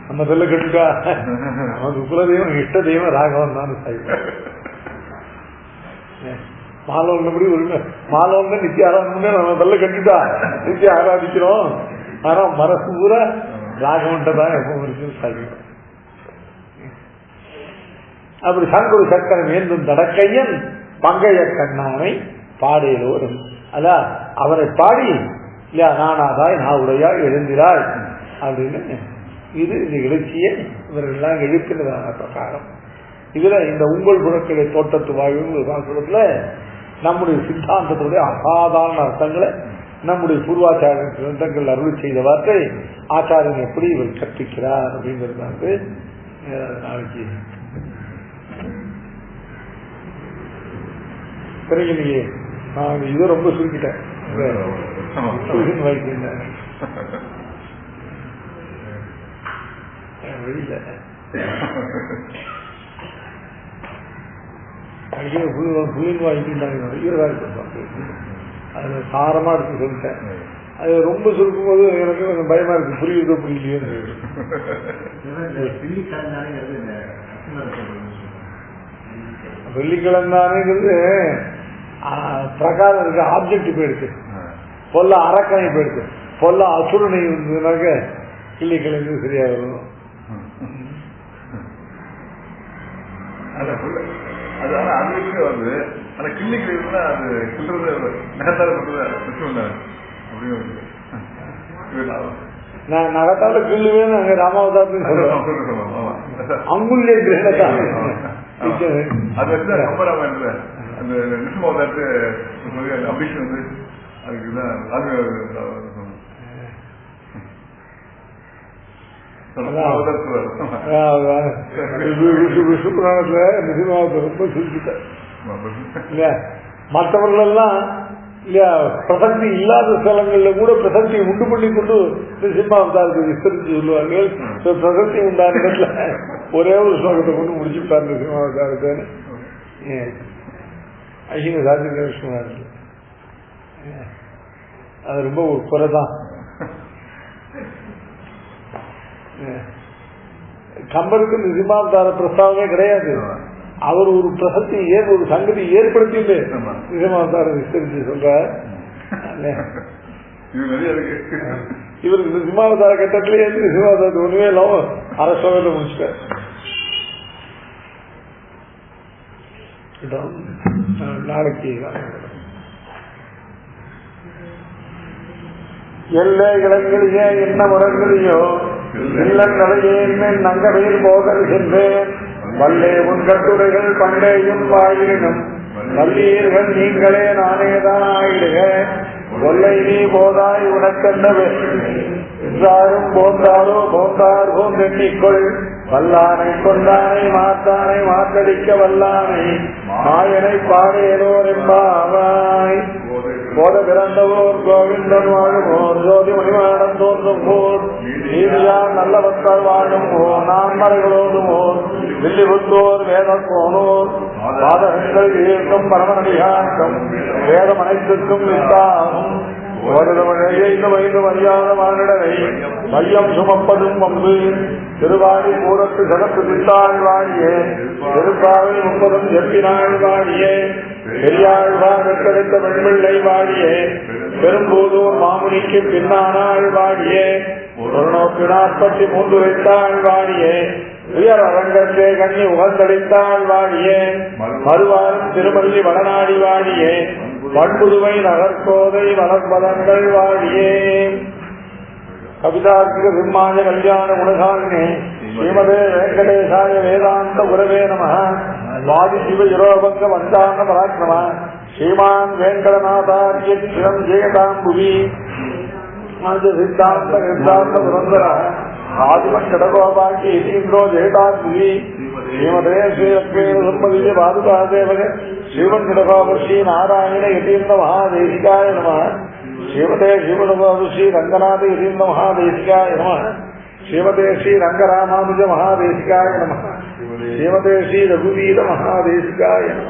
நம்ம செல்ல கட்டுட்டா அவனுக்கு குலதெய்வம் இஷ்ட தெய்வம் ராகவன் தான் சாய்ப்பான். மாலவன் எப்படி ஒரு மாலவன் தான் நித்திய ஆராதனை நம்ம செல்ல கட்டுட்டா நித்திய ஆராதிக்கிறோம், ஆனா மனசு பூரா ராகவன்ட்ட தான் எப்போ இருக்குன்னு சாய்ப்பான். அப்படி சங்கொரு சக்கரம் ஏந்தும் தடக்கையன் பங்கைய கண்ணானை பாடையிலோடும் அல்ல அவரை பாடி இல்லையா நானாதாய் நான் உடையாய் எழுந்திராய் அப்படின்னு இது இந்த எழுச்சியை இவர்கள்லாம் எழுப்பினதான பிரகாரம். இதுல இந்த உங்கள் குணக்களை தோட்டத்து வாழ்வு பாசுரத்துல நம்முடைய சித்தாந்தத்துடைய அசாதாரண அர்த்தங்களை நம்முடைய பூர்வாச்சாரிய கிரந்தங்கள் அருள் செய்த வார்த்தை ஆச்சாரியன் எப்படி இவர் கற்பிக்கிறார் அப்படிங்கிறது வந்து நாளைக்கு தெரியுங்க. நான் இதை ரொம்ப சுருக்கிட்டேன் வெளியில புள்ளின் வாங்கிட்டாங்க அதுல சாரமா இருக்கு சொல்லிட்டேன். அது ரொம்ப சுருக்கும் போது எனக்கு கொஞ்சம் பயமா இருக்கு, புரியுதோ புரியலையோ. வெள்ளிக்கிழந்தானேங்கிறது பிரகாரம் இருக்கு, ஆப்ஜெக்ட் போயிடுச்சு, பொல்ல அரக்கனை போயிடுச்சு, பொல்ல அசுரனை இருந்ததுனாக்க கிள்ளி கிழங்கு சரியா வரும். நான் நகத்தால கிள்ளுவேன்னு அங்க ராமாவதாரத்துக்கு சொல்றேன். அங்குல்ய கிரகத்தான் அந்த நிசமாவதாரத்து அபிஷன் வந்து அதுக்குதான் விஷ்ணு புராணத்துல நிசிமாவத்தை ரொம்ப சுருக்கிட்டேன். மற்றவர்கள் எல்லாம் இல்லையா பிரசக்தி இல்லாத ஸ்தலங்கள்ல கூட பிரசக்தியை உண்டு பண்ணி கொண்டு நிசிமாவதாரத்தை விஸ்தரிச்சு சொல்லுவாங்க. பிரசக்தி உண்டான இடத்துல ஒரே ஒரு ஸ்லோகத்தை கொண்டு முடிச்சுட்டார் நிசிமாவதாரத்தை. ஐயங்க சாத்திர விஷ்ணுவாரத்தில் அது ரொம்ப ஒரு குறைதான். கம்பருக்கு நிருசிம்மாவதார பிரஸ்தாவமே கிடையாது. அவர் ஒரு பிரசக்தி ஒரு சங்கதி ஏற்படுத்திட்டு நிருசிம்மாவதார விஸ்தரித்து சொல்றார். இவருக்கு நிருசிம்மாவதார கட்டத்திலேயே நிருசிம்மாவதாரத்தை ஒண்ணுமே இல்லாம அரசோகத்தை முடிச்சுட்டார். நாளைக்கு எல்லை இளங்களையே என்ன முறங்களையோ இல்லங்களையே நங்கவையில் போதல் சென்றேன். வல்லே உன் கட்டுரைகள் பண்டையும் வாயினும் வல்லீர்கள் நீங்களே நானேதான் ஆயிடுக. கொல்லை நீ போதாய் உனக்கென்னவே என்றாரும் போந்தாரோ போந்தார் போந்தெண்ணிக்கொள். வல்லானை கொண்டானை மாத்தானை மாத்தடிக்க வல்லானை மாயனை பாடேனோர் என்பாவாய். போத பிறந்தவோர் கோவிந்தன் வாழுமோர் ஜோதி மணிமாடம் தோன்றும் போர் நீதியார் நல்லவத்தால் வாழும் ஓர் நான்மறைகளோடும் ஓர் வில்லிபுத்தோர் வேதம் போனோர் பாதகங்கள் ஈர்க்கும் பரமநடிகாக்கம் வேதம் அனைத்துக்கும் வித்தாகும். வயது மரியாத மானிடரை மையம் சுமப்பதும் வம்பு. திருவாடி பூரத்து சகத்து சித்தாள் வாழியே திருப்பாவில் 30 செப்பினாள் வாழியே பெரியாழ்வார் வெட்டெடுத்த வெண்பிள்ளை வாழியே பெரும்போதூர் மாமுனிக்கு பின்னானாள் வாழியே ஒரு நோக்கு 43 வைத்தாள் வாழியே உயர் அரங்கத்தே கண்ணி உகந்தளித்தாள் வாழியே மறுவாரும் திருமல்லி வடநாடி வாழியே வன்புதுவை நகர்கோதை வளர்பதங்கள் வாழியே. கவிதார்த்திக சிம்மாய கல்யாண குணசாலினே ஸ்ரீமதே வெங்கடேசாய வேதாந்த குரவே நம. வாதி சிவ யுரோபங்க வந்தான பராக்கிரம ஸ்ரீமான் வெங்கடநாதாரிய சிவம் ஜெயதாம்புவி சித்தாந்த சித்தாந்த புரந்தர ஆதிமன் கடகோபாக்கி இந்திரோ ஜெயதாம்புவி. ஸ்ரீமதே ஸ்ரீலக்ஷ்மீ பாதுகாதேவக ஸ்ரீமன் கடகோபஸ்ரீ நாராயண யதீர்ந்த மகாதேசிகாய நம. ஸ்ரீமதே ஸ்ரீமதபாபு ஸ்ரீ ரங்கநாத யதீர்ந்த மகாதேசிகாய நம. ஸ்ரீமதே ஸ்ரீ ரங்கராமானுஜ மகாதேசிகாய நம. ஸ்ரீமதே ஸ்ரீ ரகுவீர மகாதேசிகாய நம.